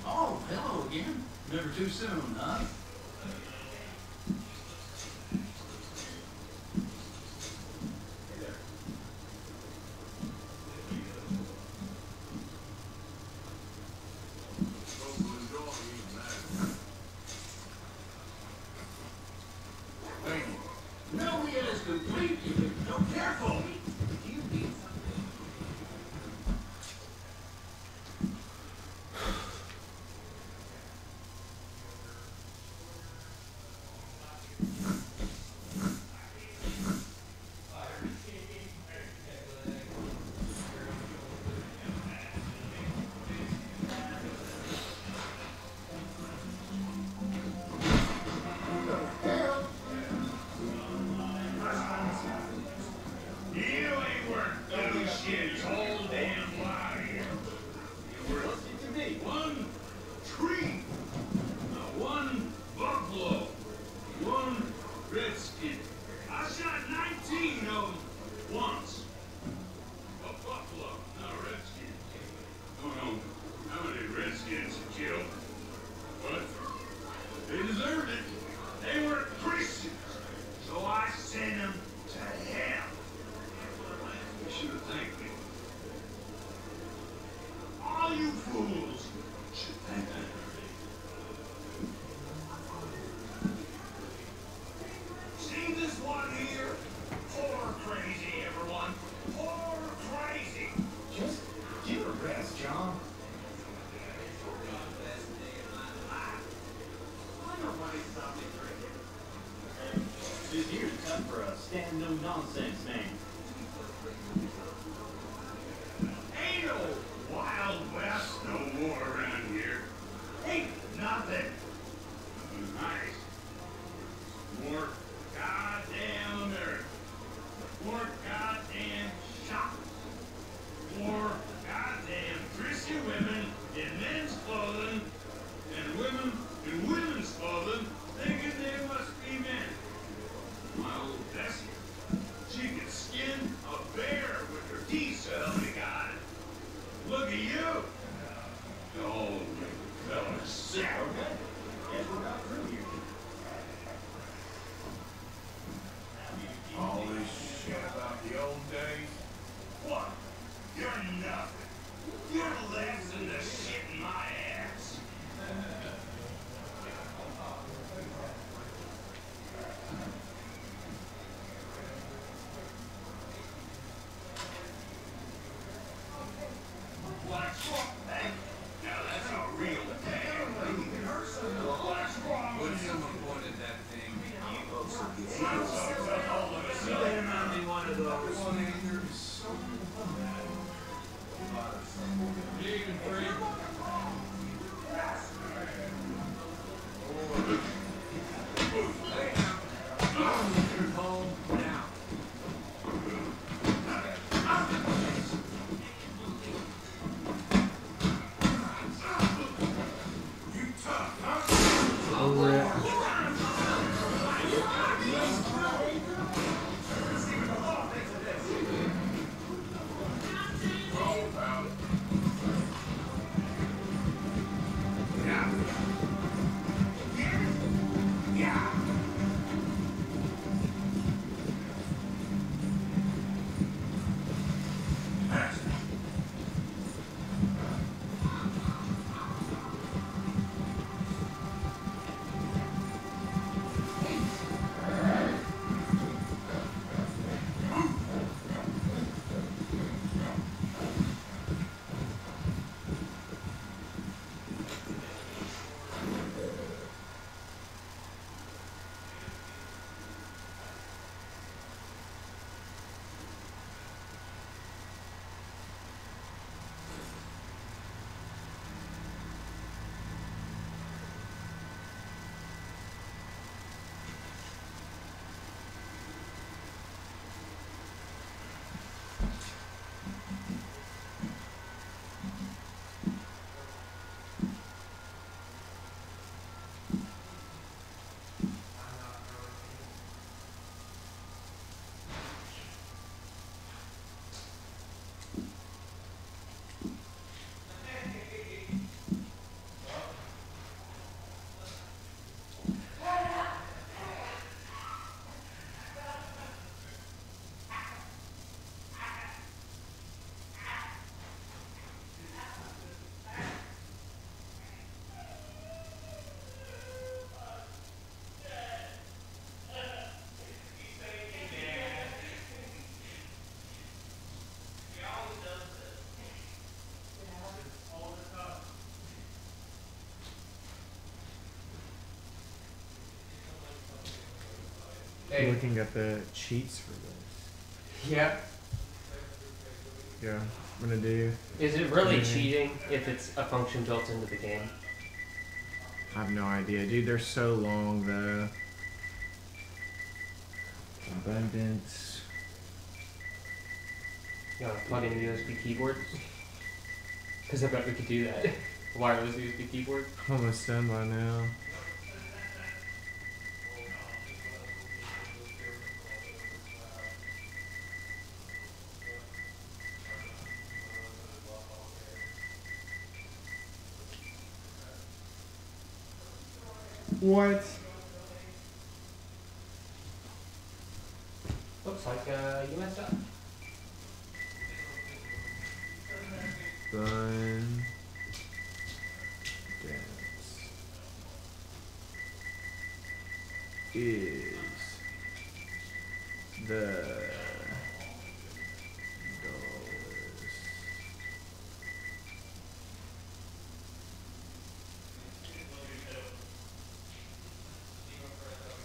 Oh, hello again. Never too soon, huh? No, it is complete. So careful. Stand no nonsense, man. Ain't no Wild West no more around here. Ain't nothing. Nice. More goddamn America. More goddamn shoppers. More goddamn Christian women in men's clothing and women in women's clothing thinking they must be men. My old Bessie, she could Hey. Looking at the cheats for this. Yeah. Yeah, I'm gonna do. Is it really cheating if it's a function built into the game? I have no idea, dude. They're so long though. Abundance. You want to plug in a USB keyboard? Because I bet we could do that. Wireless USB keyboard. Almost done by now. What? Looks like you messed up. Fun. Dance. Is the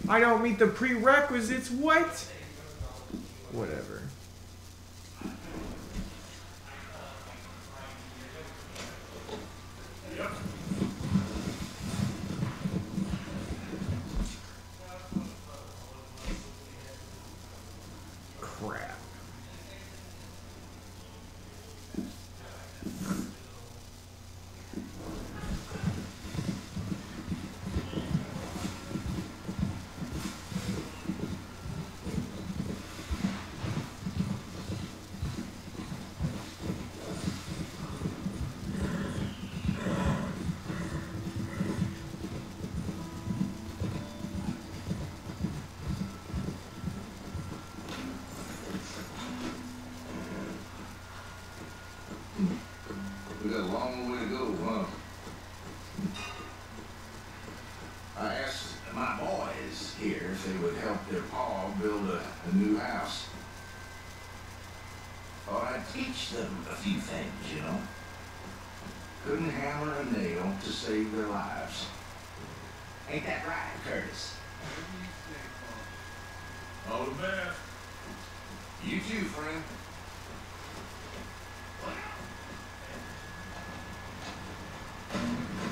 I don't meet the prerequisites, what? Whatever. Crap. We got a long way to go, huh? I asked my boys here if they would help their pa build a new house. Thought I'd teach them a few things, you know. Couldn't hammer a nail to save their lives. Ain't that right, Curtis? All the best. You too, friend.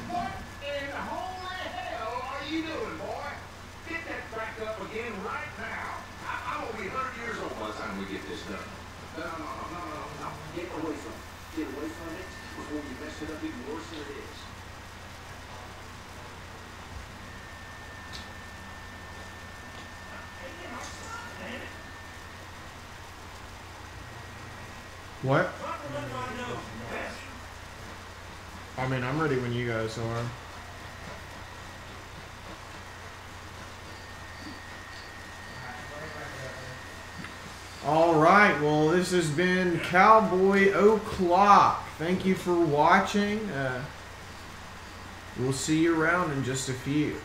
What in the holy hell are you doing, boy? Get that crack up again right now. I'm gonna be 100 years old by the time we get this done. No. Get away from it. Get away from it before you mess it up even worse than it is. What? I mean, I'm ready when you guys are. All right, well, this has been Cowboy O'Clock. Thank you for watching. We'll see you around in just a few.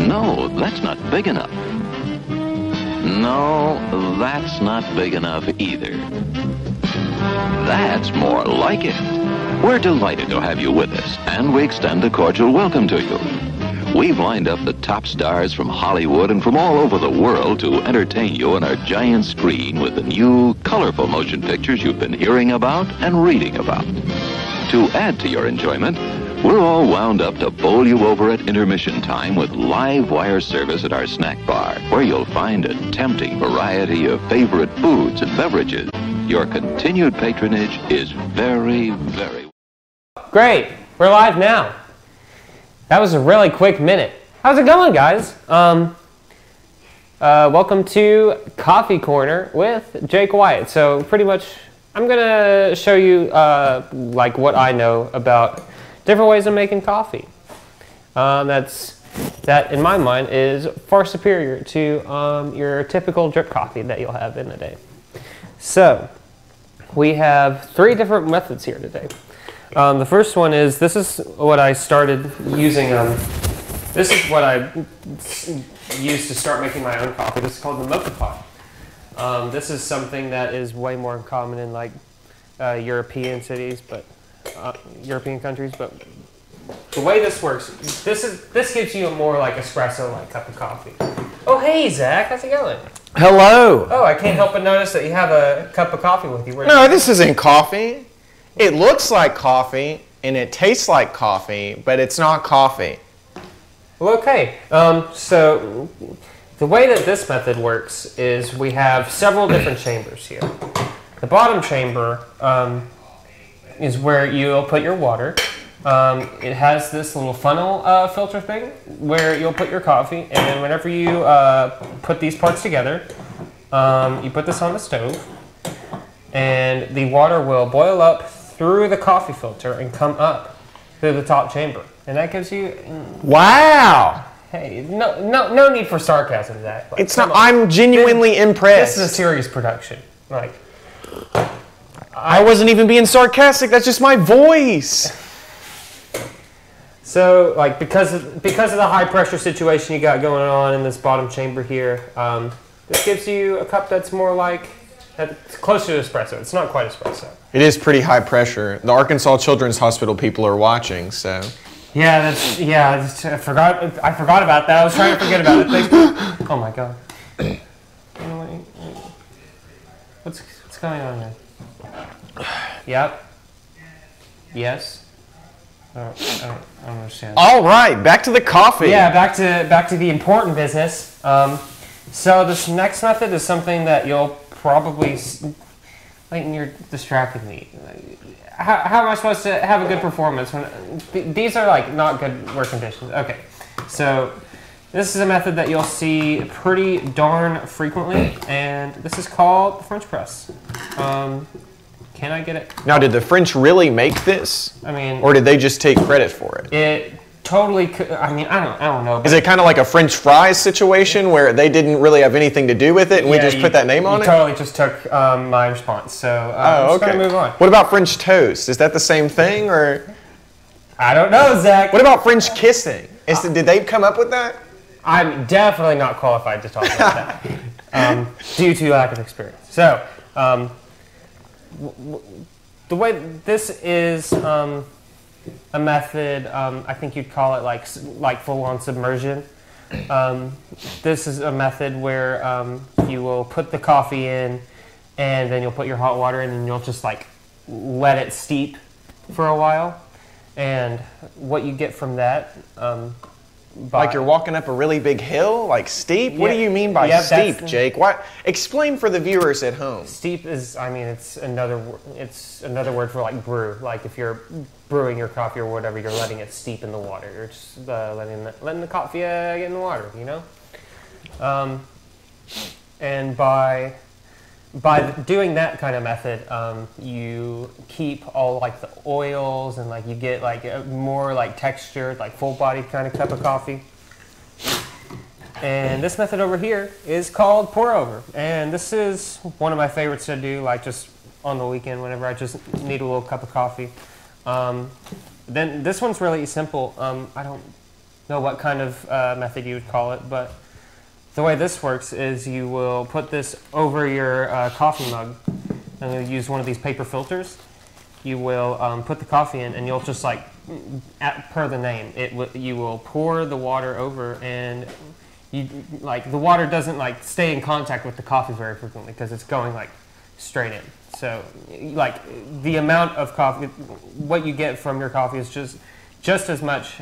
No, that's not big enough. No, that's not big enough either. That's more like it. We're delighted to have you with us, and we extend a cordial welcome to you. We've lined up the top stars from Hollywood and from all over the world to entertain you on our giant screen with the new, colorful motion pictures you've been hearing about and reading about. To add to your enjoyment, we're all wound up to bowl you over at intermission time with live wire service at our snack bar, where you'll find a tempting variety of favorite foods and beverages. Your continued patronage is very, very... Great, we're live now. That was a really quick minute. How's it going, guys? Welcome to Coffee Corner with Jake Wyatt. So pretty much, I'm gonna show you like what I know about different ways of making coffee. That in my mind is far superior to your typical drip coffee that you'll have in a day. So we have 3 different methods here today. The first one is, this is what I started using, this is what I used to start making my own coffee. This is called the mocha pot. This is something that is way more common in like European cities, but European countries, but the way this works, this gives you a more like espresso-like cup of coffee. Oh, hey, Zach, how's it going? Hello. Oh, I can't help but notice that you have a cup of coffee with you. No, this isn't coffee. It looks like coffee, and it tastes like coffee, but it's not coffee. Well, okay. So the way that this method works is we have several different chambers here. The bottom chamber is where you'll put your water. It has this little funnel filter thing where you'll put your coffee, and then whenever you put these parts together, you put this on the stove, and the water will boil up through the coffee filter and come up through the top chamber, and that gives you. Wow. Hey, no need for sarcasm, Zach. Like, it's not. I'm genuinely impressed. This is a serious production. Like, I wasn't even being sarcastic. That's just my voice. So, like, because of the high pressure situation you got going on in this bottom chamber here, this gives you a cup that's more like It's closer to espresso. It's not quite espresso. It is pretty high pressure. The Arkansas Children's Hospital people are watching, so. I forgot about that. I was trying to forget about it. Oh my god. What's going on here? Yep. Yes. I don't understand. All right, back to the coffee. Yeah, back to the important business. So this next method is something that you'll probably, you're distracting me. How am I supposed to have a good performance when these are like not good work conditions? Okay, so this is a method that you'll see pretty darn frequently, and this is called the French press. Can I get it? Now, did the French really make this? I mean, or did they just take credit for it? It totally could. I mean, I don't know. Is it kind of like a French fries situation where they didn't really have anything to do with it, and we just put that name on it? You totally just took my response. So I'm just gonna move on. What about French toast? Is that the same thing, or? I don't know, Zach. What about French kissing? Did they come up with that? I'm definitely not qualified to talk about that due to lack of experience. So. The way this is a method, I think you'd call it like full-on submersion. This is a method where you will put the coffee in, and then you'll put your hot water in, and you'll just let it steep for a while. And what you get from that, like you're walking up a really big hill, like steep? What do you mean by steep, Jake? Explain for the viewers at home. Steep is, it's another word for like brew. Like if you're brewing your coffee or whatever, you're letting it steep in the water. You're just letting the coffee get in the water, you know? And by doing that kind of method, you keep all like the oils and you get a more textured, full-bodied kind of cup of coffee. And this method over here is called pour over, and this is one of my favorites to do, just on the weekend whenever I just need a little cup of coffee. Then this one's really simple. I don't know what kind of method you would call it, but the way this works is you will put this over your coffee mug. I'm going to use one of these paper filters. You will put the coffee in, and you'll just per the name, you will pour the water over, and the water doesn't stay in contact with the coffee very frequently because it's going straight in. So the amount of coffee, what you get from your coffee is just as much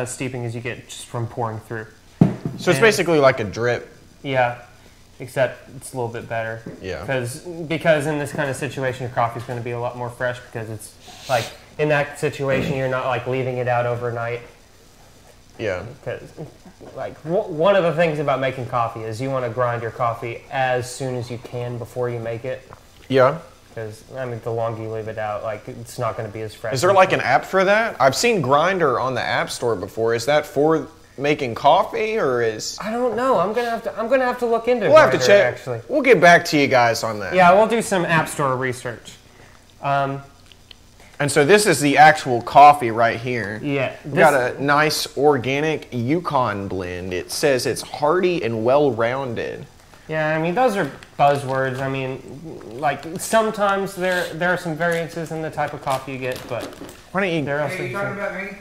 steeping as you get just from pouring through. So it's basically like a drip. Yeah, except it's a little bit better. Yeah. Because in this kind of situation, your coffee is going to be a lot more fresh because it's in that situation you're not leaving it out overnight. Yeah. Because one of the things about making coffee is you want to grind your coffee as soon as you can before you make it. Yeah. Because, the longer you leave it out, it's not going to be as fresh. Is there an app for that? I've seen Grindr on the App Store before. Is that for making coffee, or is? I don't know. I'm gonna have to look into. We'll have to Grindr, check. Actually, we'll get back to you guys on that. Yeah, we'll do some App Store research. And so this is the actual coffee right here. Yeah. We've got a nice organic Yukon blend. It says it's hearty and well-rounded. Yeah, those are buzzwords. Sometimes there are some variances in the type of coffee you get, but why don't you? Hey, you talking about me?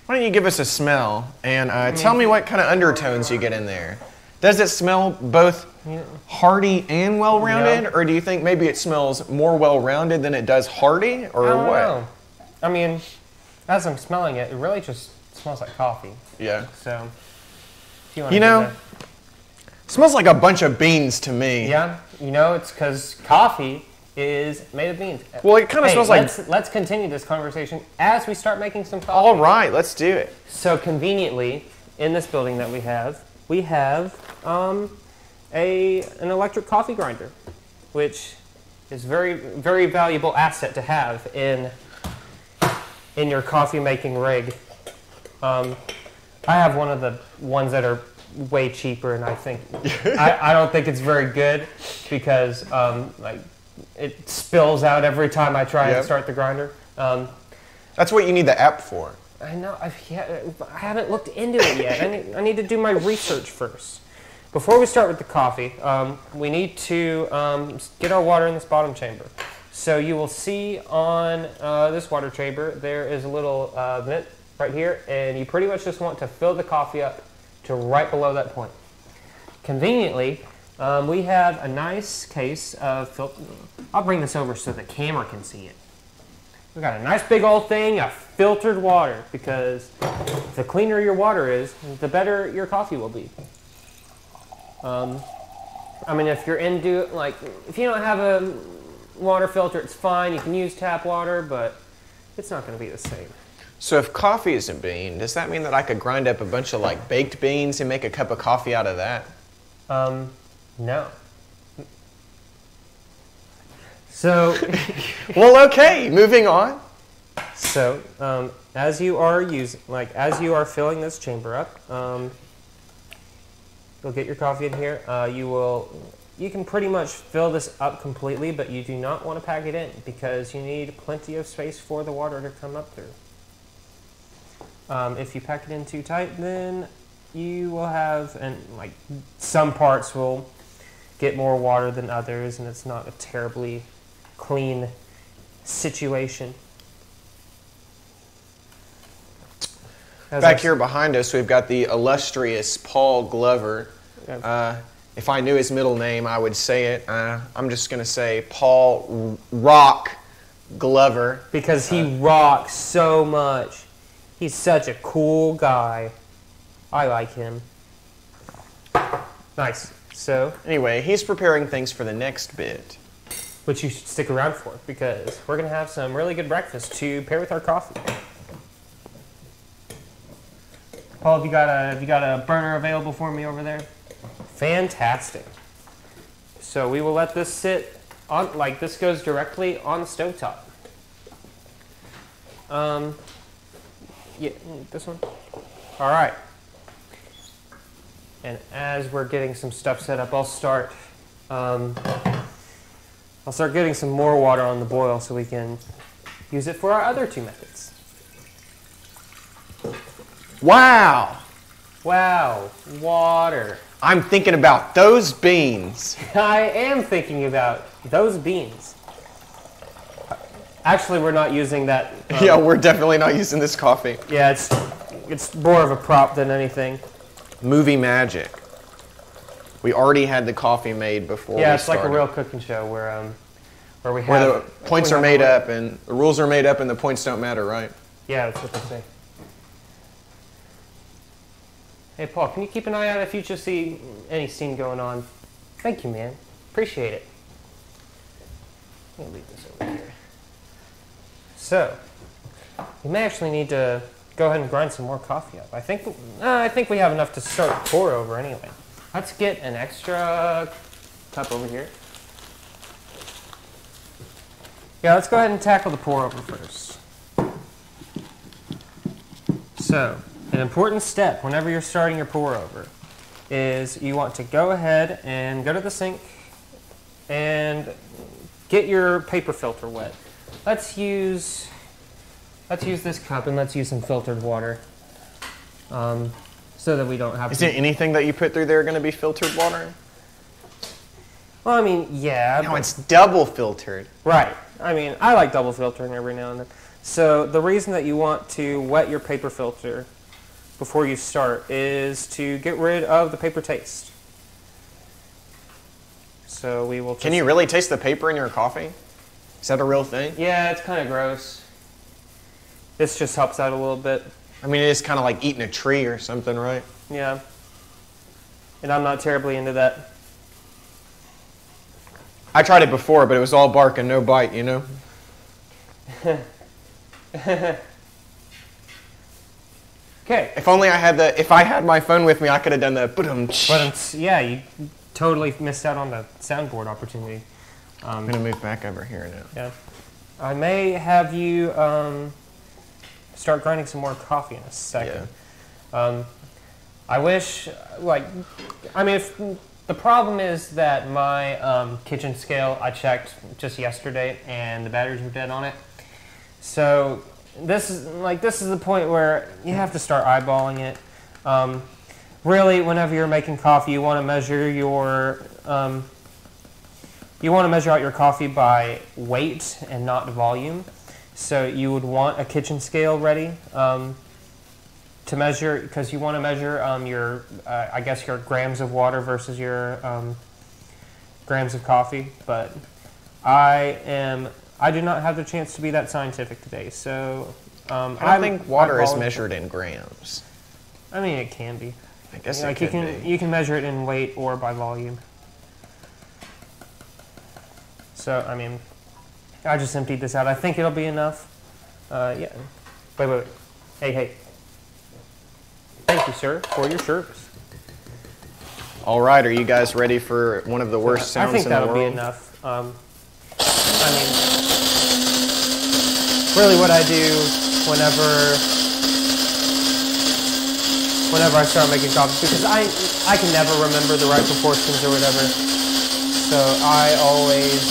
Why don't you give us a smell and tell me what kind of undertones you get in there? Does it smell both hearty and well-rounded, or do you think maybe it smells more well-rounded than it does hearty, or I don't what? know. As I'm smelling it, it really just smells like coffee. Yeah. So, if you want to smells like a bunch of beans to me. Yeah, it's because coffee is made of beans. Well, it kind of smells like... Let's continue this conversation as we start making some coffee. All right, let's do it. So conveniently, in this building that we have an electric coffee grinder, which is very, very valuable asset to have in your coffee making rig. I have one of the ones that are way cheaper, and I think I don't think it's very good because it spills out every time I try and start the grinder. That's what you need the app for. I know. I haven't looked into it yet. I need to do my research first. before we start with the coffee, we need to get our water in this bottom chamber. So you will see on this water chamber, there is a little vent right here, and you pretty much just want to fill the coffee up to right below that point. Conveniently, we have a nice case of I'll bring this over so the camera can see it. We got a nice big old thing of filtered water, because the cleaner your water is, the better your coffee will be. I mean, if you're into, like, if you don't have a water filter, it's fine. You can use tap water, but it's not going to be the same. So if coffee is a bean, does that mean that I could grind up a bunch of like baked beans and make a cup of coffee out of that? No. So, well, okay, moving on. So, as you are filling this chamber up, you'll get your coffee in here. You can pretty much fill this up completely, but you do not want to pack it in because you need plenty of space for the water to come up through. If you pack it in too tight, then you will have, and like some parts will get more water than others, and it's not a terribly clean situation. Back here behind us, we've got the illustrious Paul Glover. If I knew his middle name, I would say it. I'm just going to say Paul Rock Glover. Because he rocks so much. He's such a cool guy. I like him. Nice. So, anyway, he's preparing things for the next bit. Which you should stick around for, because we're going to have some really good breakfast to pair with our coffee. Paul, have you got a burner available for me over there? Fantastic. So we will let this sit on, like this goes directly on the stovetop. Yeah, this one? All right. And as we're getting some stuff set up, I'll start getting some more water on the boil so we can use it for our other two methods. Wow! Wow, water. I'm thinking about those beans. I am thinking about those beans. Actually, we're not using that. Yeah, we're definitely not using this coffee. Yeah, it's more of a prop than anything. Movie magic. We already had the coffee made before. Yeah, it's like a real cooking show where the points are made up and the rules are made up and the points don't matter, right? Yeah, that's what they say. Hey, Paul, can you keep an eye out if you just see any scene going on? Thank you, man. Appreciate it. Let me leave this over here. So, we may actually need to go ahead and grind some more coffee up. I think we have enough to start the pour over anyway. Let's get an extra cup over here. Yeah, let's go ahead and tackle the pour over first. So, an important step whenever you're starting your pour over is you want to go ahead and go to the sink and get your paper filter wet. Let's use this cup and let's use some filtered water so that we don't have to... Is anything that you put through there going to be filtered water? Well, I mean, yeah. No, it's double filtered. Right. I mean, I like double filtering every now and then. So the reason that you want to wet your paper filter before you start is to get rid of the paper taste. So we will... Can you really taste the paper in your coffee? Is that a real thing? Yeah, it's kind of gross. This just helps out a little bit. I mean, it is kind of like eating a tree or something, right? Yeah. And I'm not terribly into that. I tried it before, but it was all bark and no bite, you know? Okay. If only I had my phone with me, I could have done the ba-dum-tsh. But yeah, you totally missed out on the soundboard opportunity. I'm going to move back over here now. Yeah. I may have you start grinding some more coffee in a second. Yeah. I wish, if the problem is that my kitchen scale, I checked just yesterday, and the batteries were dead on it. So this is the point where you have to start eyeballing it. really, whenever you're making coffee, you want to measure out your coffee by weight and not volume. So you would want a kitchen scale ready to measure, because you want to measure your grams of water versus your grams of coffee. But I do not have the chance to be that scientific today, so I don't think water is measured in grams. I mean, it can be. I guess like it could be. You can measure it in weight or by volume. So I mean, I just emptied this out. I think it'll be enough. Yeah. Wait. Hey. Thank you, sir, for your service. All right, are you guys ready for one of the worst sounds in the world? I think that'll be enough. I mean, really what I do whenever I start making coffee, because I can never remember the right proportions or whatever, so I always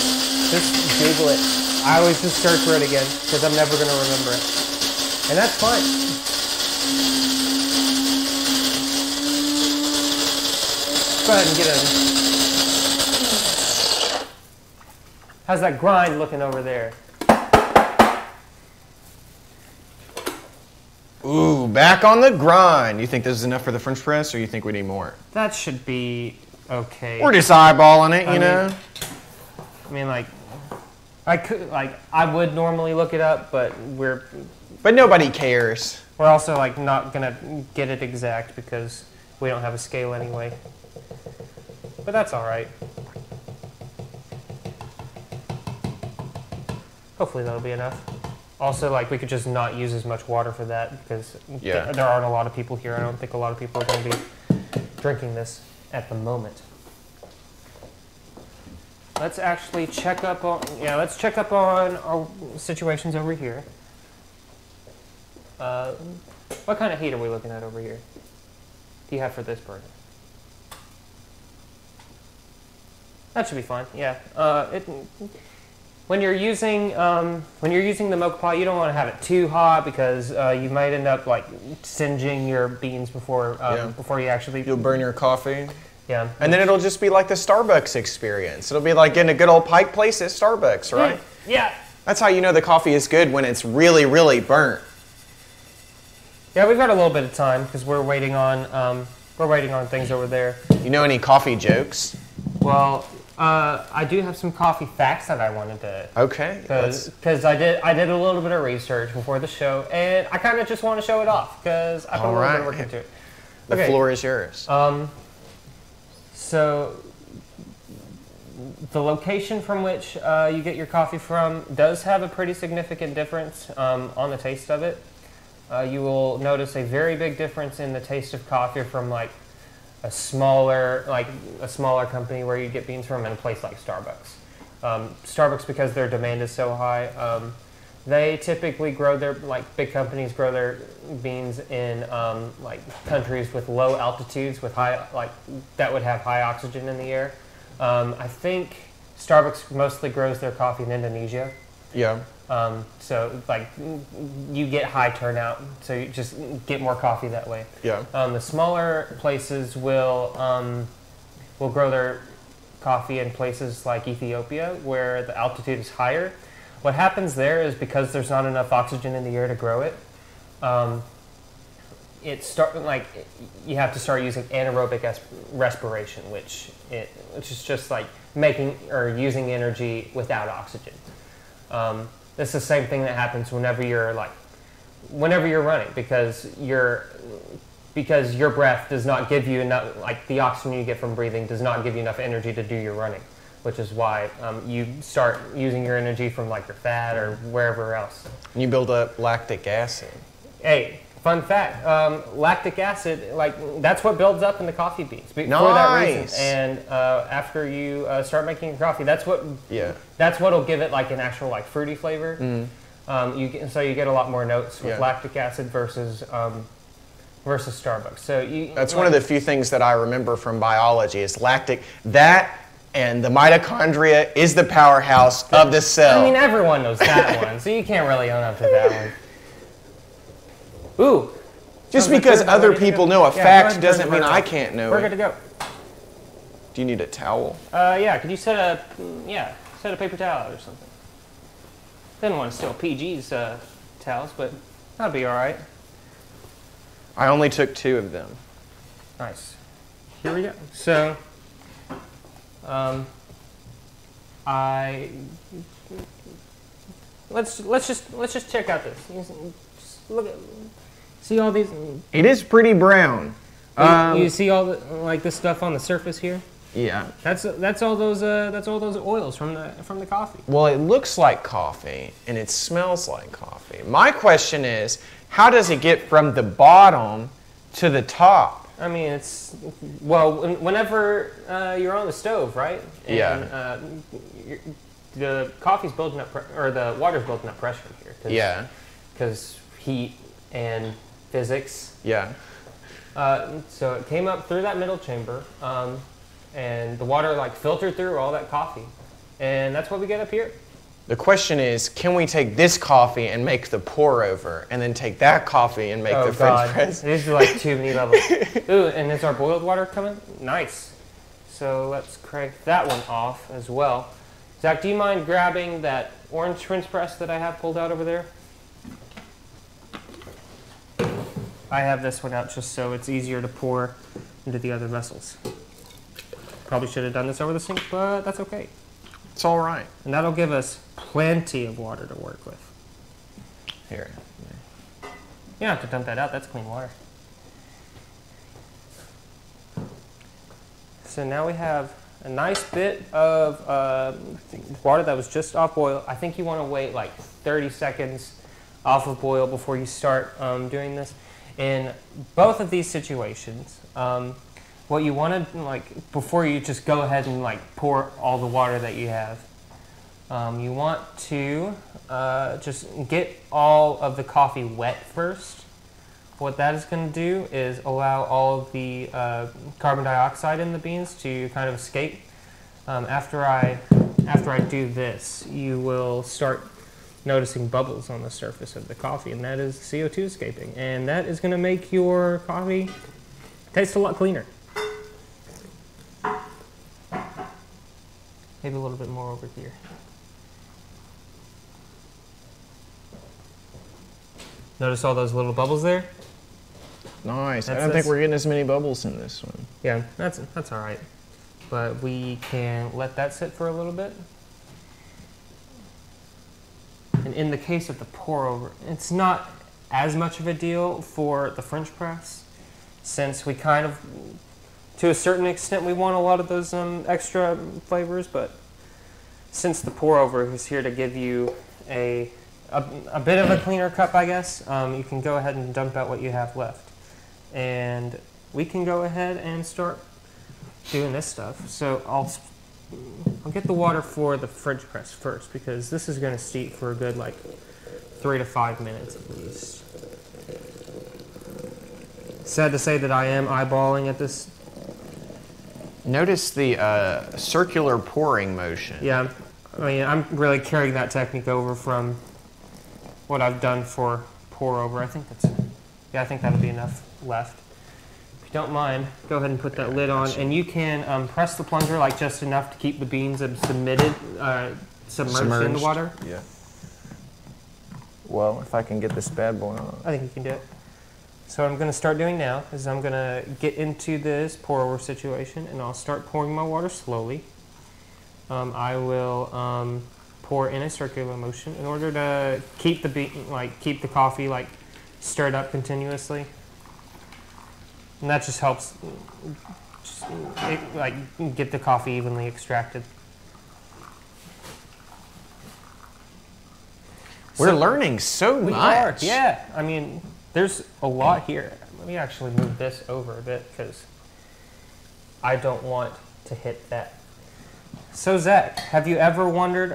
just Google it. I always just search for it again, because I'm never going to remember it. And that's fine. Go ahead and get in. How's that grind looking over there? Ooh, back on the grind. You think this is enough for the French press, or you think we need more? That should be okay. We're just eyeballing it, you know? I mean, I would normally look it up, but But nobody cares. We're also not gonna get it exact because we don't have a scale anyway. But that's all right. Hopefully that'll be enough. Also, we could just not use as much water for that because there aren't a lot of people here. I don't think a lot of people are going to be drinking this at the moment. Let's actually check up on our situations over here. What kind of heat are we looking at over here? Do you have for this burner? That should be fine. Yeah. When you're using the mocha pot, you don't want to have it too hot because you might end up singeing your beans before you actually. You'll burn your coffee. Yeah. And then it'll just be like the Starbucks experience. It'll be like getting a good old pike place at Starbucks, right? Yeah. That's how you know the coffee is good, when it's really, really burnt. Yeah, we've got a little bit of time because we're waiting on things over there. You know any coffee jokes? Well, I do have some coffee facts that I wanted to. Okay. Because I did a little bit of research before the show, and I kind of just want to show it off because I put a little bit of work into it. The floor is yours. So the location from which you get your coffee from does have a pretty significant difference on the taste of it. You will notice a very big difference in the taste of coffee from a smaller company where you get beans from, in a place like Starbucks. Starbucks, because their demand is so high, they typically grow their big companies grow their beans in countries with low altitudes with high that would have high oxygen in the air. I think Starbucks mostly grows their coffee in Indonesia. Yeah. So you get high turnout, so you just get more coffee that way. Yeah. The smaller places will grow their coffee in places like Ethiopia, where the altitude is higher. What happens there is because there's not enough oxygen in the air to grow it, you have to start using anaerobic respiration, which is just making or using energy without oxygen. This is the same thing that happens whenever you're running, because your breath does not give you enough, the oxygen you get from breathing does not give you enough energy to do your running, which is why you start using your energy from your fat or wherever else. You build up lactic acid. Hey, fun fact, lactic acid, that's what builds up in the coffee beans for that reason. And after you start making your coffee, that's what'll give it an actual fruity flavor. Mm. So you get a lot more notes with lactic acid versus Starbucks. So that's one of the few things that I remember from biology is lactic. That and the mitochondria is the powerhouse of the cell. I mean, everyone knows that one, so you can't really own up to that one. Ooh, Just Sounds like because we're other ready to people go. know a Yeah, go ahead fact and doesn't turn mean the I burner can't know We're it. good to go. Do you need a towel? Yeah, could you set a paper towel or something? Didn't want to steal PG's towels, but that'll be all right. I only took 2 of them. Nice. Here we go. So, let's just check out this. Just look at, see all these. It is pretty brown. You see all the this stuff on the surface here. Yeah. That's all those oils from the coffee. Well, it looks like coffee and it smells like coffee. My question is, how does it get from the bottom to the top? I mean, whenever you're on the stove, right? And, Yeah. The coffee's building up, or the water's building up pressure here. Yeah. Because heat and physics. Yeah. So it came up through that middle chamber, and the water filtered through all that coffee, and that's what we get up here. The question is, can we take this coffee and make the pour over, and then take that coffee and make the French press? These are like too many levels. Ooh, and is our boiled water coming? Nice. So let's crank that one off as well. Zach, do you mind grabbing that orange French press that I have pulled out over there? I have this one out just so it's easier to pour into the other vessels. Probably should have done this over the sink, but that's okay. It's all right. And that'll give us plenty of water to work with. Here. You don't have to dump that out, that's clean water. So now we have a nice bit of water that was just off boil. I think you want to wait 30 seconds off of boil before you start doing this. In both of these situations, what you want to, before you just go ahead and pour all the water that you have, you want to just get all of the coffee wet first. What that is going to do is allow all of the carbon dioxide in the beans to kind of escape. After I do this, you will start noticing bubbles on the surface of the coffee, and that is CO2 escaping, and that is going to make your coffee taste a lot cleaner. Maybe a little bit more over here. Notice all those little bubbles there? Nice. I don't think we're getting as many bubbles in this one. Yeah, that's all right. But we can let that sit for a little bit. And in the case of the pour over, it's not as much of a deal for the French press, since we kind of, to a certain extent, we want a lot of those extra flavors, but since the pour over is here to give you a bit of a cleaner cup, I guess, you can go ahead and dump out what you have left. And we can go ahead and start doing this stuff. So I'll get the water for the French press first, because this is going to steep for a good 3 to 5 minutes at least. Sad to say that I am eyeballing at this. Notice the circular pouring motion. Yeah, I mean, I'm really carrying that technique over from what I've done for pour over. I think that'll be enough left. If you don't mind, go ahead and put that lid on, and you can press the plunger just enough to keep the beans submerged in the water. Yeah. Well, if I can get this bad boy on. I think you can do it. So what I'm going to start doing now is I'm going to get into this pour over situation, and I'll start pouring my water slowly. I will pour in a circular motion in order to keep the coffee stirred up continuously, and that just helps get the coffee evenly extracted. We're learning so much. We are, yeah. I mean, there's a lot here. Let me actually move this over a bit because I don't want to hit that. So Zach, have you ever wondered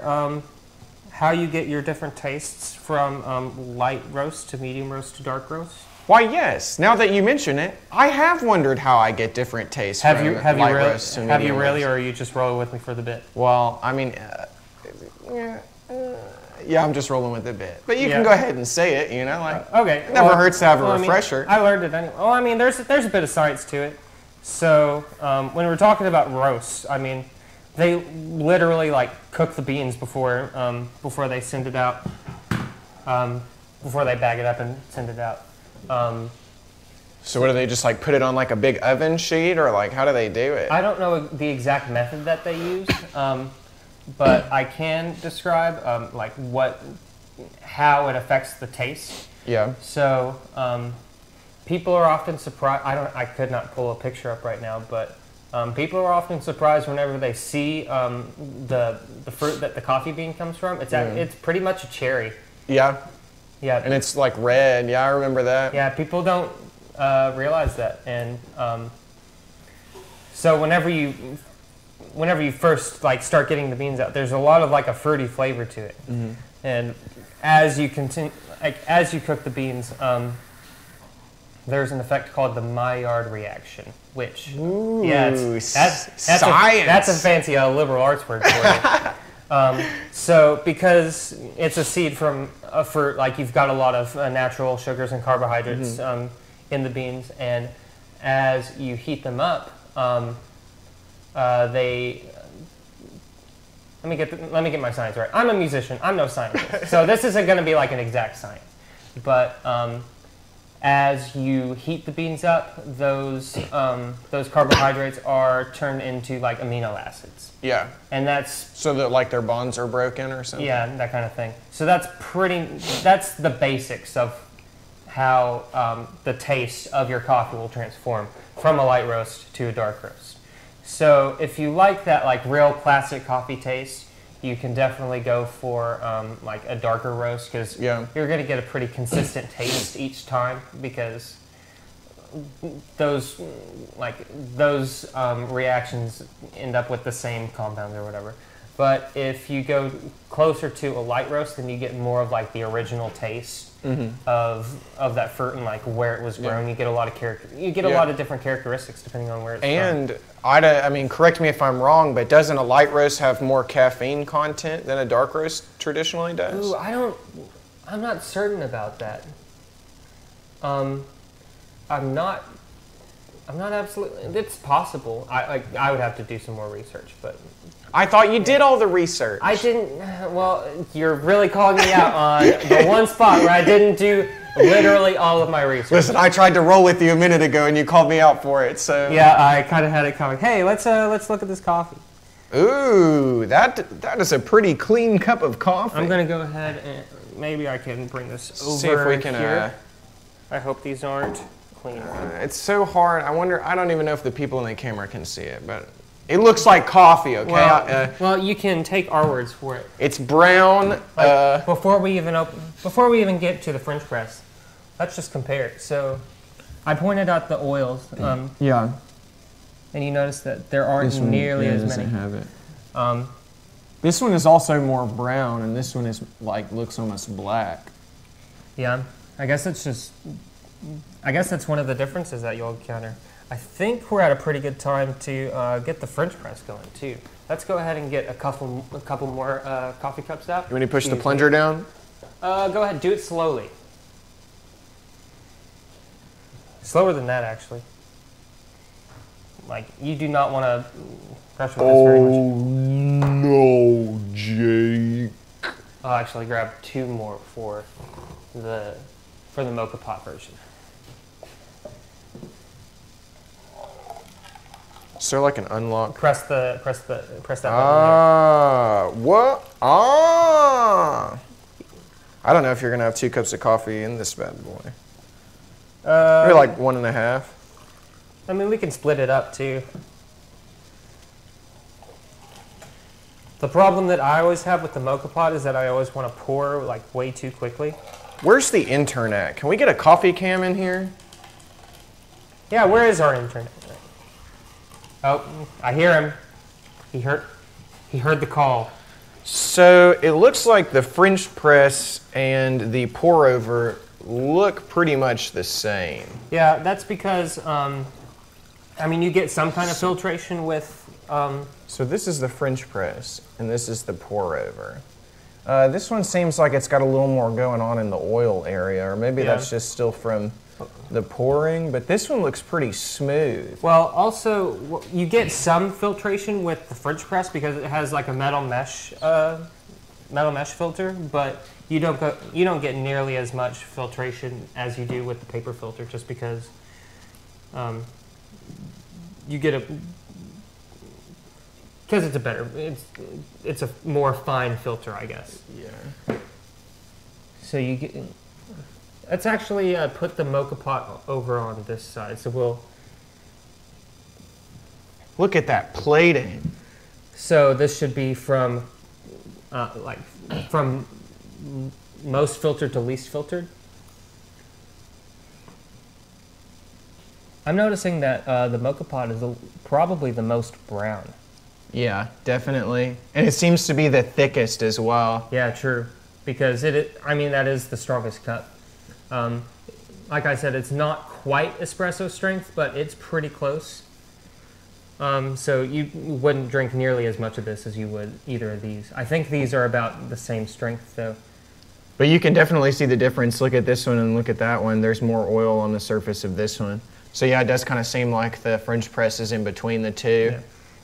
how you get your different tastes from light roast to medium roast to dark roast? Why, yes. Now that you mention it, I have wondered how I get different tastes from light roast to medium roast. Have you really, or are you just rolling with me for the bit? Well, I mean, Yeah, I'm just rolling with it a bit. But you can go ahead and say it, you know, like, okay. it never hurts to have a refresher. I learned it anyway. Well, I mean, there's a bit of science to it. So when we're talking about roasts, I mean, they literally like cook the beans before they send it out, before they bag it up and send it out. So what do they just like put it on like a big oven sheet, or like how do they do it? I don't know the exact method that they use, but I can describe like how it affects the taste. Yeah. So people are often surprised. I could not pull a picture up right now, but people are often surprised whenever they see the fruit that the coffee bean comes from. It's pretty much a cherry. Yeah. Yeah. And it's like red. Yeah, I remember that. Yeah, people don't realize that, and so whenever you first like start getting the beans out, there's a lot of like a fruity flavor to it, and as you continue, like as you cook the beans, there's an effect called the Maillard reaction, which that's a fancy liberal arts word for you. So because it's a seed from a fruit, like you've got a lot of natural sugars and carbohydrates in the beans, and as you heat them up, they. Let me get my science right. I'm a musician. I'm no scientist, so this isn't going to be like an exact science. But as you heat the beans up, those carbohydrates are turned into like amino acids. Yeah. And that's so that like their bonds are broken or something. Yeah, that kind of thing. So that's the basics of how the taste of your coffee will transform from a light roast to a dark roast. So if you like that like real classic coffee taste, you can definitely go for like a darker roast, because you're going to get a pretty consistent taste each time, because those reactions end up with the same compounds or whatever. But if you go closer to a light roast, then you get more of like the original taste of that fruit and like where it was grown. You get a lot of a lot of different characteristics depending on where it's from. And I mean, correct me if I'm wrong, but doesn't a light roast have more caffeine content than a dark roast traditionally does? Ooh, I'm not certain about that. I'm not absolutely. It's possible. I would have to do some more research, but I thought you did all the research. I didn't. Well, you're really calling me out on the one spot where I didn't do literally all of my research. Listen, I tried to roll with you a minute ago, and you called me out for it. So yeah, I kind of had it coming. Hey, let's look at this coffee. Ooh, that is a pretty clean cup of coffee. I'm gonna go ahead and maybe I can bring this over. See if we can. Here. I hope these aren't clean. It's so hard. I wonder. I don't even know if the people in the camera can see it, but it looks like coffee. Okay. Well, you can take our words for it. It's brown. Before we even get to the French press, let's just compare it. So, I pointed out the oils. Yeah. And you notice that there aren't nearly as many. Have it. This one is also more brown, and this one is like looks almost black. Yeah. I guess that's one of the differences that you'll encounter. I think we're at a pretty good time to get the French press going too. Let's go ahead and get a couple more coffee cups out. You want to push the plunger down? Go ahead, do it slowly. Slower than that, actually. Like, you do not want to pressure this very much. Oh no, Jake! I'll actually grab two more for the mocha pot version. Is there like an unlock? Press that button there. What? Ah! I don't know if you're gonna have 2 cups of coffee in this bad boy. Maybe like 1.5. I mean, we can split it up too. The problem that I always have with the mocha pot is that I always want to pour like way too quickly. Where's the intern at? Can we get a coffee cam in here? Yeah, where is our intern? Oh, I hear him. He heard the call. So it looks like the French press and the pour over look pretty much the same. Yeah, that's because I mean, you get some kind of filtration with. So this is the French press, and this is the pour over. This one seems like it's got a little more going on in the oil area, or maybe that's just still from the pouring, but this one looks pretty smooth. Well, also, you get some filtration with the French press because it has like a metal mesh filter, but you don't get nearly as much filtration as you do with the paper filter, just because you get because it's a more fine filter, I guess. Yeah. So you get. Let's actually put the mocha pot over on this side. So we'll look at that plating. So this should be from from most filtered to least filtered. I'm noticing that the mocha pot is probably the most brown. Yeah, definitely. And it seems to be the thickest as well. Yeah, true. Because I mean, that is the strongest cup. Like I said, it's not quite espresso strength, but it's pretty close. So you wouldn't drink nearly as much of this as you would either of these. I think these are about the same strength, though. But you can definitely see the difference. Look at this one and look at that one. There's more oil on the surface of this one. So yeah, it does kind of seem like the French press is in between the two. Yeah.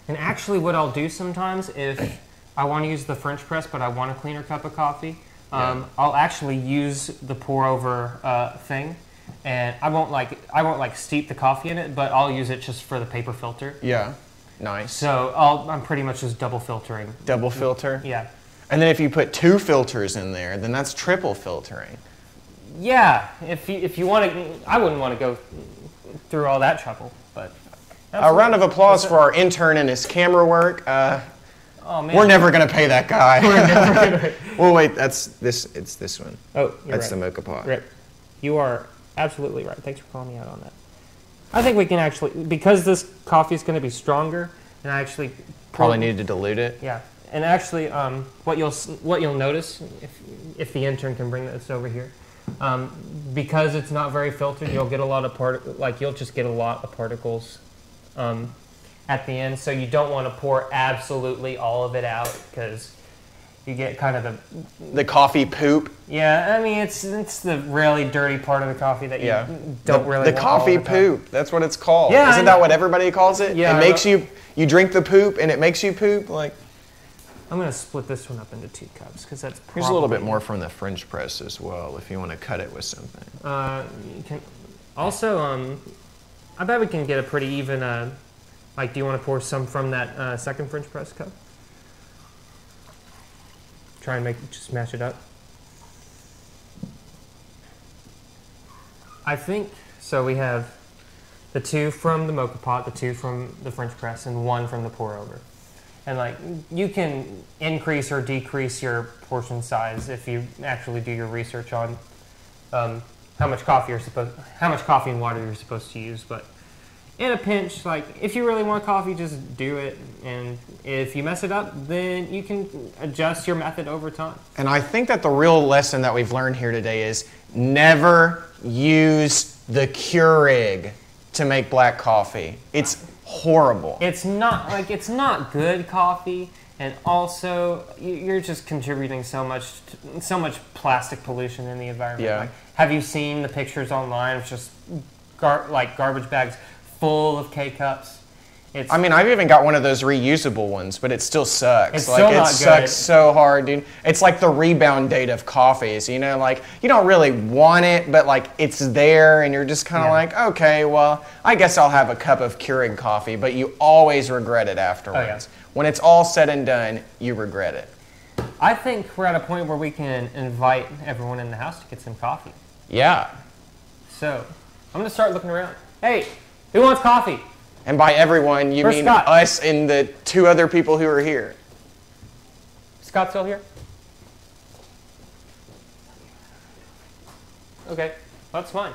And actually what I'll do sometimes, if I want to use the French press, but I want a cleaner cup of coffee, I'll actually use the pour over thing, and I won't like steep the coffee in it, but I'll use it just for the paper filter. Yeah, nice. So I'm pretty much just double filtering. Double filter? Yeah. And then if you put 2 filters in there, then that's triple filtering. Yeah, if you want to, I wouldn't want to go through all that trouble, but. A round of applause for our intern and his camera work. Oh, man. We're never going to pay that guy. Well, wait, it's this one. Oh, that's right. the mocha pot. Right. You are absolutely right. Thanks for calling me out on that. I think we can actually, because this coffee is going to be stronger, and I actually probably need to dilute it. Yeah, and actually, what you'll notice if the intern can bring this over here, because it's not very filtered, you'll get a lot of you'll just get a lot of particles. At the end, so you don't want to pour absolutely all of it out because you get kind of the coffee poop. Yeah, I mean it's the really dirty part of the coffee that you don't really want coffee all the poop. That's what it's called. Yeah, isn't that what everybody calls it? Yeah, it makes you drink the poop and it makes you poop. Like I'm gonna split this one up into 2 cups because that's here's a little bit more from the French press as well if you want to cut it with something. You can also I bet we can get a pretty even, do you want to pour some from that second French press cup? Try and just mash it up. I think, so we have the 2 from the mocha pot, the 2 from the French press, and 1 from the pour over. And you can increase or decrease your portion size if you actually do your research on how much coffee and water you're supposed to use, but in a pinch, if you really want coffee, just do it, and if you mess it up, then you can adjust your method over time. And I think that the real lesson that we've learned here today is never use the Keurig to make black coffee. It's horrible. It's not good coffee. And also, you're just contributing so much plastic pollution in the environment. Yeah. Have you seen the pictures online of just garbage bags full of K-cups? I mean, I've even got one of those reusable ones, but it still sucks. It's still not it sucks so hard, dude. It's like the rebound date of coffees, you don't really want it, but it's there, and you're just kind of okay, well, I guess I'll have a cup of Keurig coffee, but you always regret it afterwards. Oh, yeah. When it's all said and done, you regret it. I think we're at a point where we can invite everyone in the house to get some coffee. Yeah. So, I'm going to start looking around. Hey, who wants coffee? And by everyone, you mean Scott? Us and the 2 other people who are here. Scott still here? Okay, that's fine.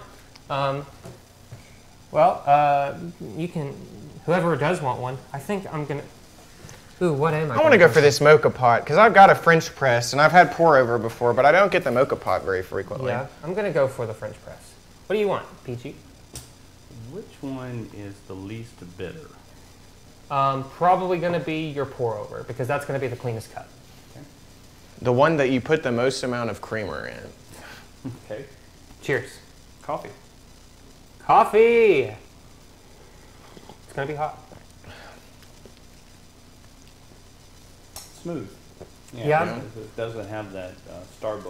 You can, whoever does want one, I think I'm going to, ooh, what am I? I want to go for this mocha pot because I've got a French press and I've had pour over before, but I don't get the mocha pot very frequently. Yeah, I'm going to go for the French press. What do you want, Peachy? Which one is the least bitter? Probably going to be your pour over because that's going to be the cleanest cut. Okay. The one that you put the most amount of creamer in. Okay. Cheers. Coffee. Coffee! It's gonna be hot. Smooth. Yeah. It doesn't have that Starbucks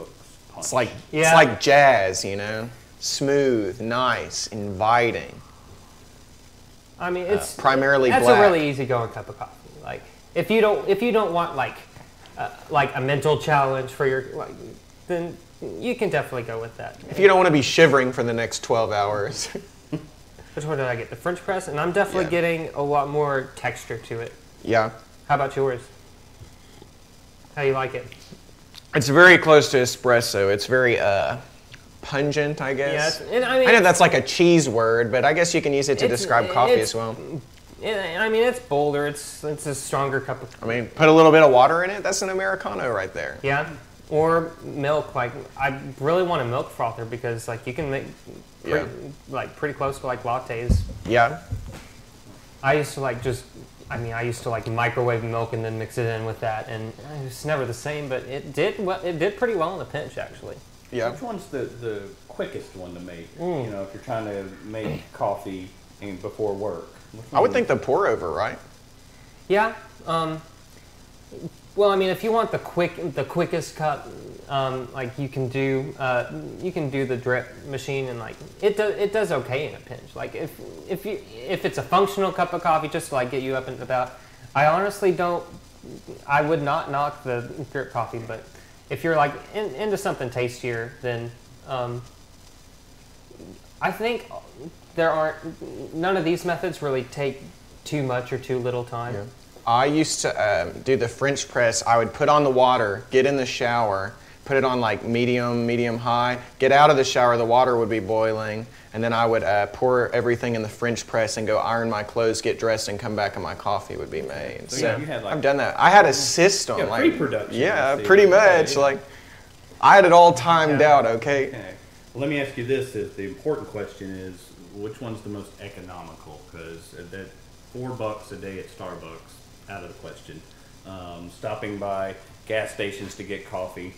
punch. It's like Yeah. it's like jazz, you know, smooth, nice, inviting. I mean, it's primarily that's black. a really easy going cup of coffee. Like if you don't want like a mental challenge for your then you can definitely go with that. If you don't want to be shivering for the next 12 hours. Which one did I get? The French press, and I'm definitely getting a lot more texture to it. Yeah. How about yours? How do you like it? It's very close to espresso. It's very pungent, I guess. Yeah, and I mean, I know that's like a cheese word, but I guess you can use it to describe coffee as well. I mean, it's bolder. It's a stronger cup of. I mean, put a little bit of water in it. That's an Americano right there. Yeah, or milk. Like I really want a milk frother because like you can make pretty close to like lattes. Yeah. I used to like microwave milk and then mix it in with that, and it's never the same. But it did well. It did pretty well in a pinch, actually. Yeah. Which one's the quickest one to make? You know, if you're trying to make coffee before work. I would think the pour over, right? Yeah. Well, I mean, if you want the quickest cup, like you can do the drip machine, and like it does okay in a pinch. Like if it's a functional cup of coffee, just to like get you up and about. I would not knock the drip coffee, but if you're like into something tastier, then I think none of these methods really take too much or too little time. Yeah. I used to do the French press. I would put on the water, get in the shower, put it on like medium high, get out of the shower, the water would be boiling, and then I would pour everything in the French press and go iron my clothes, get dressed, and come back and my coffee would be made. So you had, like, I've done that. I had a system. Yeah, like pre-production. Yeah, I see. pretty much. Okay, yeah. Like I had it all timed out, okay? Okay. Well, let me ask you this: the important question is, which one's the most economical? Because that $4 a day at Starbucks, out of the question. Stopping by gas stations to get coffee,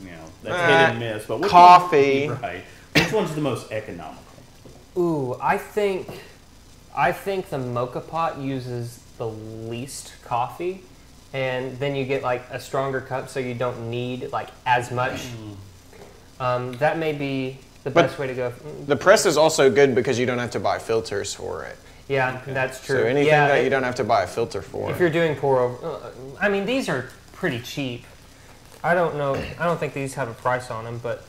you know, that's hit and miss. But coffee. Right. Which one's the most economical? Ooh, I think the mocha pot uses the least coffee, and then you get like a stronger cup, so you don't need like as much. That may be the best way to go. The press is also good because you don't have to buy filters for it. Yeah, that's true. So anything that you don't have to buy a filter for. If you're doing pour over, I mean, these are pretty cheap. I don't know. I don't think these have a price on them, but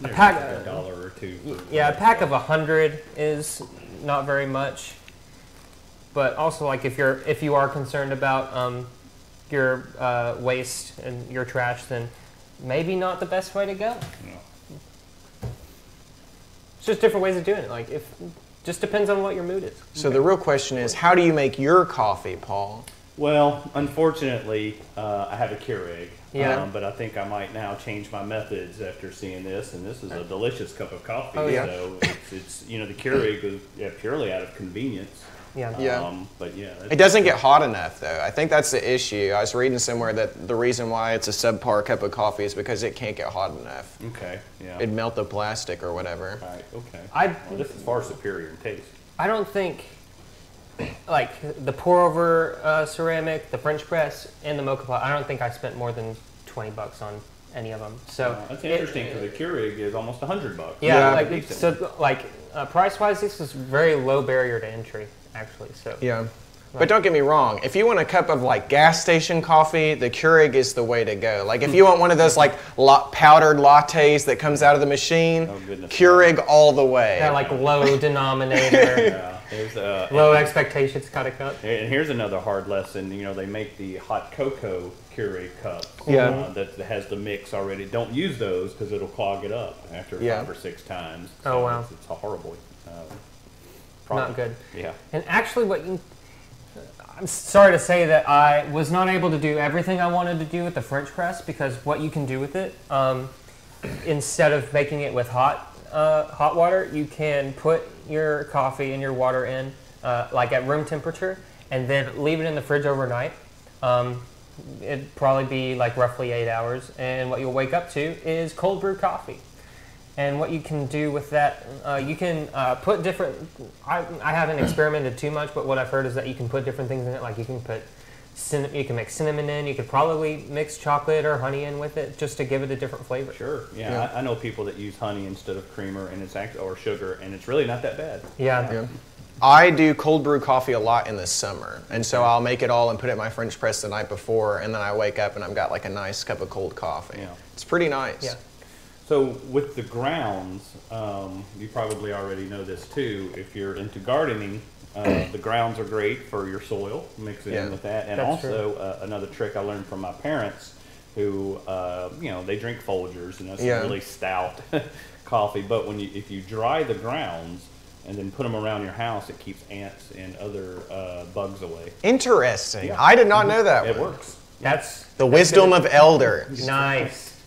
a pack, like $1 or $2. Yeah, a pack of 100 is not very much. But also, like if you are concerned about your waste and your trash, then maybe not the best way to go. No. It's just different ways of doing it. Like just depends on what your mood is. So the real question is, how do you make your coffee, Paul? Well, unfortunately, I have a Keurig. Yeah. But I think I might now change my methods after seeing this, and this is a delicious cup of coffee. Oh, yeah. So it's the Keurig is purely out of convenience. Yeah. But yeah. It doesn't get hot enough, though. I think that's the issue. I was reading somewhere that the reason why it's a subpar cup of coffee is because it can't get hot enough. Okay. Yeah. It'd melt the plastic or whatever. Right. Okay. Well, this is far superior in taste. I don't think, like, the pour-over ceramic, the French press, and the mocha pot, I don't think I spent more than $20 on any of them. So That's interesting because the Keurig is almost $100. Yeah, Yeah. price-wise, this is very low barrier to entry, actually. So Yeah. But don't get me wrong, if you want a cup of like gas station coffee, the Keurig is the way to go. Like if you want one of those like powdered lattes that comes out of the machine, Keurig all the way. that like low denominator, low expectations kind of cup. And here's another hard lesson. They make the hot cocoa Keurig cup that has the mix already. Don't use those because it'll clog it up after 5 or 6 times. So Oh, wow. It's a horrible problem. Not good. Yeah. And actually, I'm sorry to say that I was not able to do everything I wanted to do with the French press, because what you can do with it, instead of making it with hot water, you can put your coffee and your water in like at room temperature, and then leave it in the fridge overnight. it'd probably be like roughly 8 hours. And what you'll wake up to is cold brew coffee. And what you can do with that, you can put different. I haven't experimented too much, but what I've heard is that you can put different things in it. Like you can put, you can mix cinnamon in. You could probably mix chocolate or honey in with it, just to give it a different flavor. Sure. Yeah. I know people that use honey instead of creamer, and it's actually or sugar, and it's really not that bad. Yeah. I do cold brew coffee a lot in the summer, and so I'll make it all and put it in my French press the night before, and then I wake up and I've got like a nice cup of cold coffee. Yeah. It's pretty nice. Yeah. So with the grounds, you probably already know this too. If you're into gardening, the grounds are great for your soil. Mix it in with that. And That's also another trick I learned from my parents, who they drink Folgers, and that's some really stout coffee. But if you dry the grounds and then put them around your house, it keeps ants and other bugs away. Interesting. Yeah. I did not know that. It works. That's the wisdom of elders. Nice.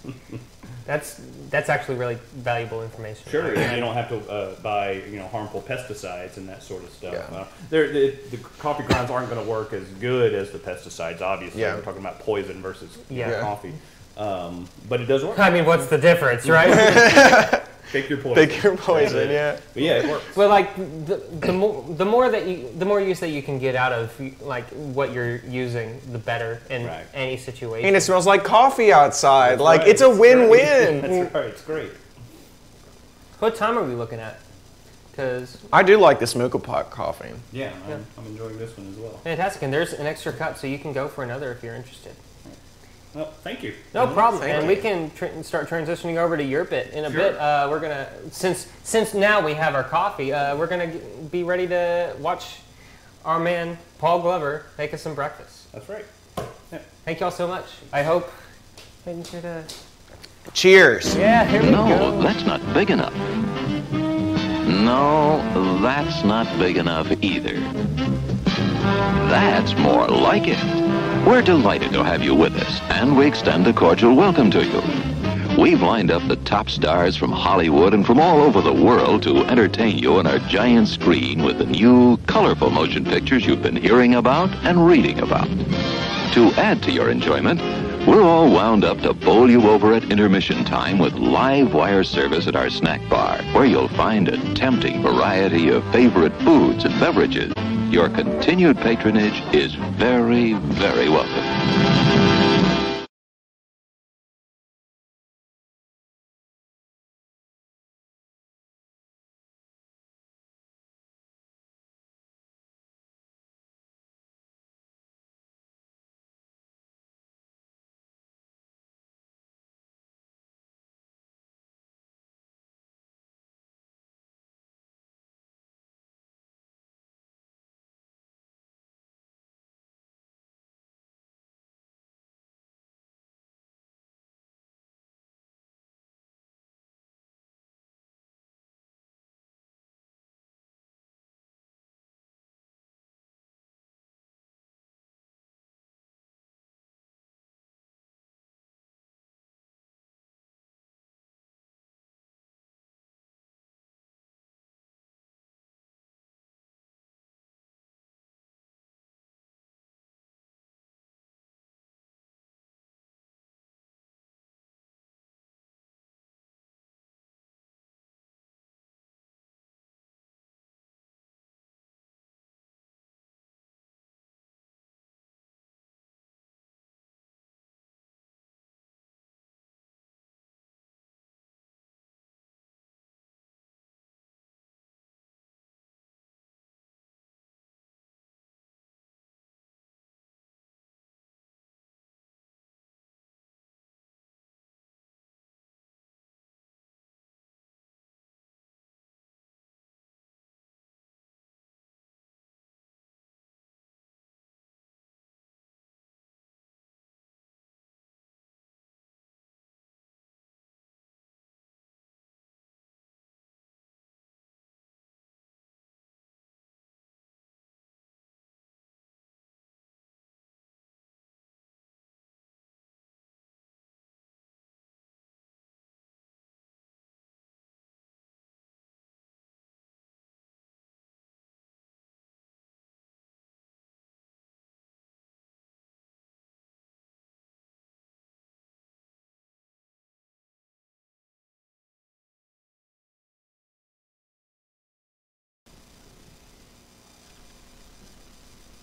That's actually really valuable information. Sure, and you don't have to buy harmful pesticides and that sort of stuff. The coffee grounds aren't going to work as good as the pesticides. Obviously, we're talking about poison versus coffee, but it does work. I mean, what's the difference, right? Pick your poison. Pick your poison. Yeah. But yeah, it works. Well, like the more use that you can get out of like what you're using, the better in any situation. And it smells like coffee outside. That's like right. it's a win-win. That's right. It's great. What time are we looking at? Because I do like the smoker pot coffee. Yeah, I'm enjoying this one as well. Fantastic, and there's an extra cut, so you can go for another if you're interested. Well, thank you. No problem, and we can start transitioning over to your bit in a bit. We're gonna since now we have our coffee, we're gonna be ready to watch our man Paul Glover make us some breakfast. That's right. Yeah. Thank you all so much. I hope. Cheers. Yeah, here we go. No, that's not big enough. No, that's not big enough either. That's more like it. We're delighted to have you with us, and we extend a cordial welcome to you. We've lined up the top stars from Hollywood and from all over the world to entertain you on our giant screen with the new, colorful motion pictures you've been hearing about and reading about. To add to your enjoyment, we're all wound up to bowl you over at intermission time with live wire service at our snack bar, where you'll find a tempting variety of favorite foods and beverages. Your continued patronage is very, very welcome.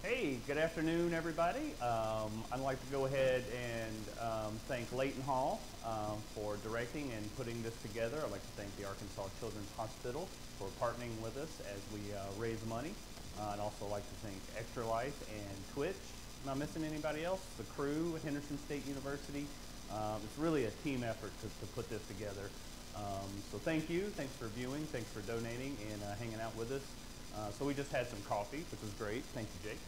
Hey, good afternoon, everybody. I'd like to go ahead and thank Leighton Hall for directing and putting this together. I'd like to thank the Arkansas Children's Hospital for partnering with us as we raise money. I'd also like to thank Extra Life and Twitch. Am I missing anybody else? The crew at Henderson State University. It's really a team effort to put this together. So thank you. Thanks for viewing. Thanks for donating and hanging out with us. So we just had some coffee, which was great. Thank you, Jake.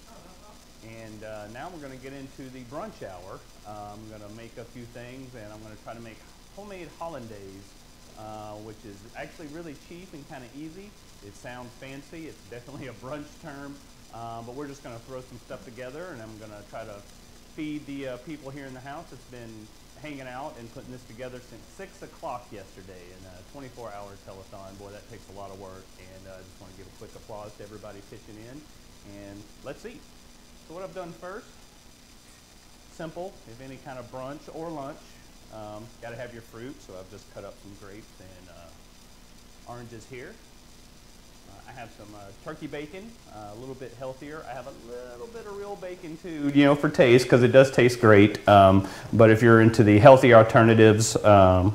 And now we're going to get into the brunch hour. I'm going to make a few things, and I'm going to try to make homemade hollandaise, which is actually really cheap and kind of easy. It sounds fancy. It's definitely a brunch term, but we're just going to throw some stuff together, and I'm going to try to feed the people here in the house. It's been hanging out and putting this together since 6 o'clock yesterday in a 24-hour telethon. Boy, that takes a lot of work, and I just want to give a quick applause to everybody pitching in, and let's eat. So what I've done first, simple, if any kind of brunch or lunch, got to have your fruit, so I've just cut up some grapes and oranges here. I have some turkey bacon, a little bit healthier. I have a little bit of real bacon too, you know, for taste, because it does taste great. But if you're into the healthy alternatives, I've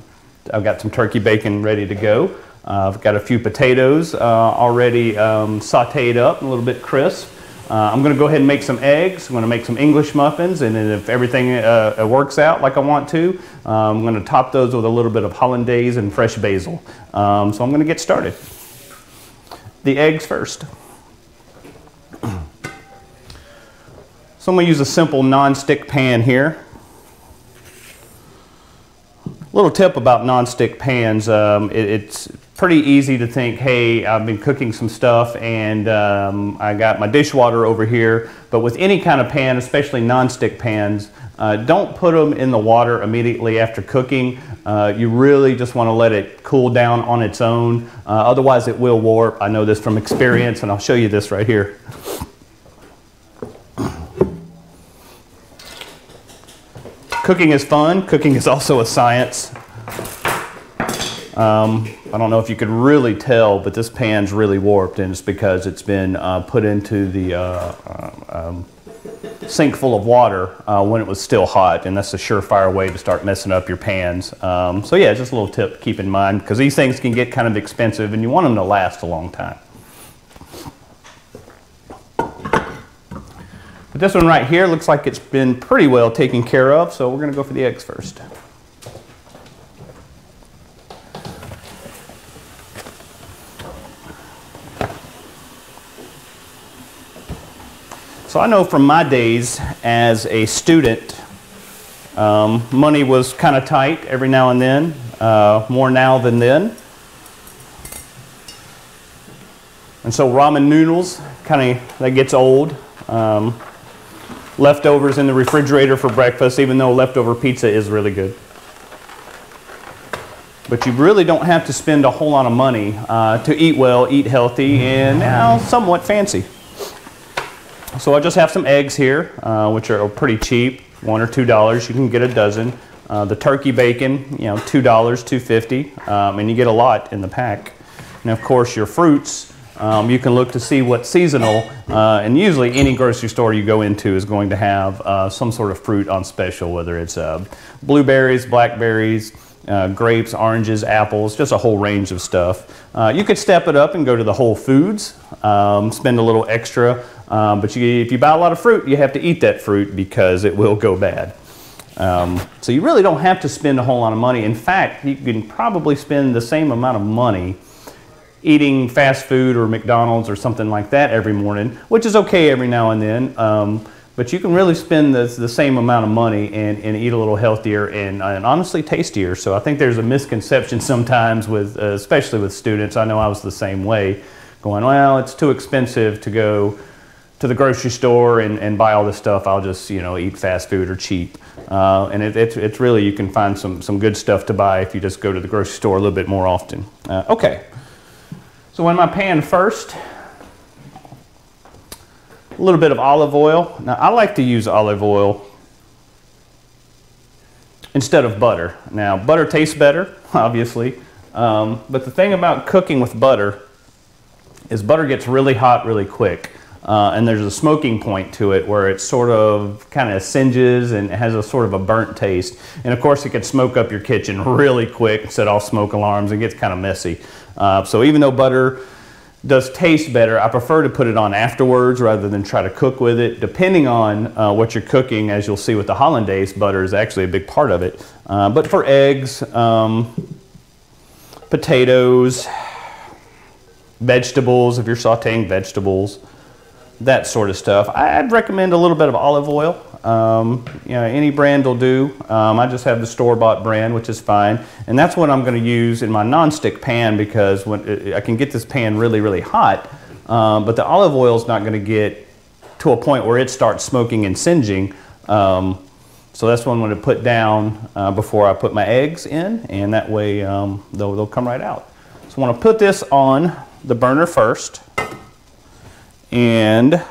got some turkey bacon ready to go. I've got a few potatoes already sauteed up, a little bit crisp. I'm going to go ahead and make some eggs. I'm going to make some English muffins, and then if everything works out like I want to, I'm going to top those with a little bit of hollandaise and fresh basil. So I'm going to get started. The eggs first. So I'm going to use a simple non-stick pan here. Little tip about non-stick pans, it's pretty easy to think, hey, I've been cooking some stuff and I got my dishwater over here, but with any kind of pan, especially non-stick pans, don't put them in the water immediately after cooking. You really just want to let it cool down on its own, otherwise it will warp. I know this from experience, and I'll show you this right here. Cooking is fun. Cooking is also a science. I don't know if you could really tell, but this pan's really warped, and it's because it's been put into the sink full of water when it was still hot, and that's a surefire way to start messing up your pans. So yeah, just a little tip to keep in mind, because these things can get kind of expensive, and you want them to last a long time. But this one right here looks like it's been pretty well taken care of, so we're going to go for the eggs first. So I know from my days as a student, money was kind of tight every now and then, more now than then. And so ramen noodles, that gets old. Leftovers in the refrigerator for breakfast, even though leftover pizza is really good. But you really don't have to spend a whole lot of money to eat well, eat healthy, and now somewhat fancy. So I just have some eggs here, which are pretty cheap, $1 or $2. You can get a dozen. The turkey bacon, $2, $2.50, and you get a lot in the pack. And of course, your fruits. You can look to see what's seasonal, and usually any grocery store you go into is going to have some sort of fruit on special, whether it's blueberries, blackberries, grapes, oranges, apples, just a whole range of stuff. You could step it up and go to the Whole Foods, spend a little extra, but if you buy a lot of fruit, you have to eat that fruit because it will go bad. So you really don't have to spend a whole lot of money. In fact, you can probably spend the same amount of money eating fast food or McDonald's or something like that every morning, which is okay every now and then, but you can really spend the same amount of money and eat a little healthier and honestly tastier. So I think there's a misconception sometimes with, especially with students. I know I was the same way, going, well, it's too expensive to go to the grocery store and buy all this stuff. I'll just, eat fast food or cheap. And it's really, you can find some good stuff to buy if you just go to the grocery store a little bit more often. Okay. So in my pan first, a little bit of olive oil. Now I like to use olive oil instead of butter. Now butter tastes better, obviously, but the thing about cooking with butter is butter gets really hot really quick. and there's a smoking point to it where it sort of kind of singes and it has a sort of a burnt taste. And of course it could smoke up your kitchen really quick, set off smoke alarms, and gets kind of messy. So even though butter does taste better, I prefer to put it on afterwards rather than try to cook with it. Depending on what you're cooking, as you'll see with the hollandaise, butter is actually a big part of it. But for eggs, potatoes, vegetables, if you're sauteing vegetables, that sort of stuff, I'd recommend a little bit of olive oil. You know, any brand will do. I just have the store-bought brand, which is fine, and that's what I'm going to use in my non-stick pan, because when I can get this pan really, really hot, but the olive oil is not going to get to a point where it starts smoking and singeing. So that's what I'm going to put down before I put my eggs in, and that way they'll come right out. So I want to put this on the burner first, and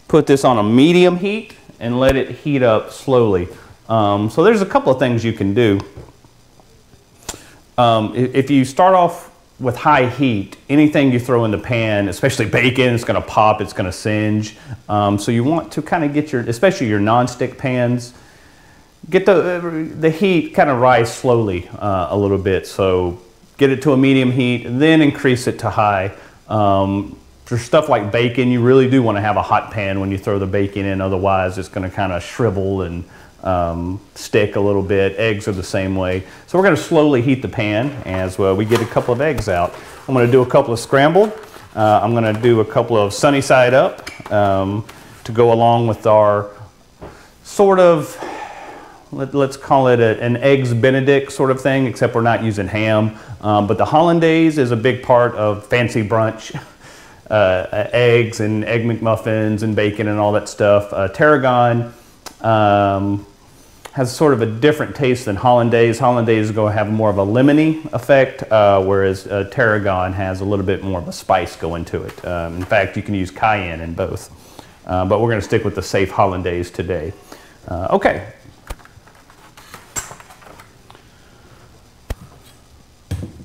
put this on a medium heat and let it heat up slowly. So there's a couple of things you can do. If you start off with high heat, anything you throw in the pan, especially bacon, it's going to pop, it's going to singe. So you want to kind of get your, especially your non-stick pans, get the heat kind of rise slowly a little bit. So get it to a medium heat, then increase it to high. For stuff like bacon, you really do want to have a hot pan when you throw the bacon in, otherwise it's going to kind of shrivel and stick a little bit. Eggs are the same way. So we're going to slowly heat the pan as well. We get a couple of eggs out. I'm going to do a couple of scrambled. I'm going to do a couple of sunny side up to go along with our sort of, let's call it an eggs Benedict sort of thing, except we're not using ham. But the hollandaise is a big part of fancy brunch. Eggs and egg McMuffins and bacon and all that stuff. Tarragon has sort of a different taste than hollandaise. Hollandaise is going to have more of a lemony effect, whereas tarragon has a little bit more of a spice going to it. In fact, you can use cayenne in both. But we're going to stick with the safe hollandaise today. Okay.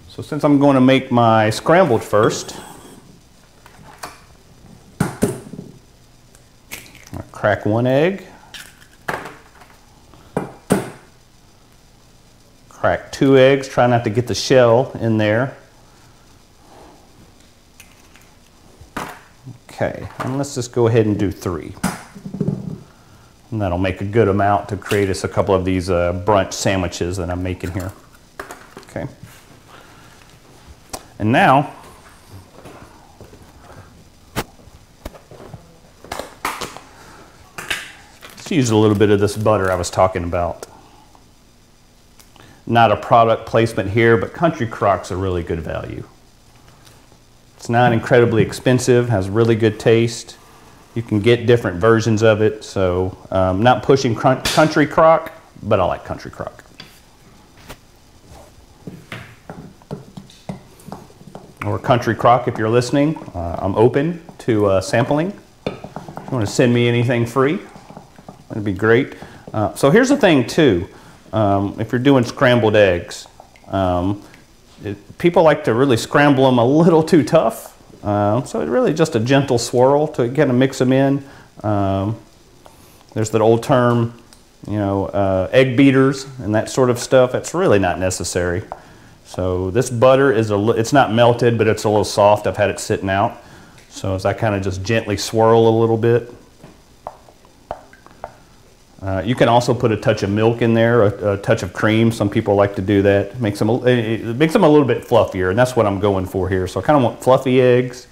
So since I'm going to make my scrambled first, crack one egg, crack 2 eggs, try not to get the shell in there. Okay, and let's just go ahead and do 3. And that'll make a good amount to create us a couple of these brunch sandwiches that I'm making here. Okay. And now, let's use a little bit of this butter I was talking about. Not a product placement here, but Country Croc's a really good value. It's not incredibly expensive, has really good taste. You can get different versions of it, so not pushing Country Croc, but I like Country Croc. Or Country Croc, if you're listening, I'm open to sampling. If you want to send me anything free, that'd be great. So here's the thing too, if you're doing scrambled eggs, people like to really scramble them a little too tough. So it's really just a gentle swirl to kind of mix them in. There's that old term, you know, egg beaters and that sort of stuff. It's really not necessary. So this butter is it's not melted, but it's a little soft. I've had it sitting out. So as I kind of just gently swirl a little bit. You can also put a touch of milk in there, a touch of cream. Some people like to do that. It makes them a little bit fluffier, and that's what I'm going for here. So I kind of want fluffy eggs.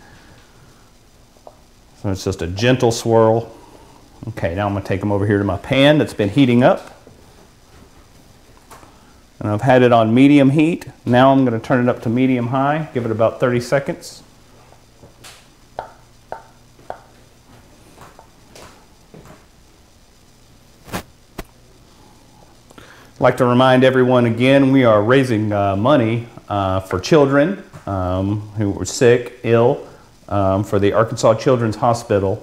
So it's just a gentle swirl. Okay, now I'm going to take them over here to my pan that's been heating up. And I've had it on medium heat. Now I'm going to turn it up to medium high, give it about 30 seconds. I'd like to remind everyone again, we are raising money for children who were sick, ill, for the Arkansas Children's Hospital.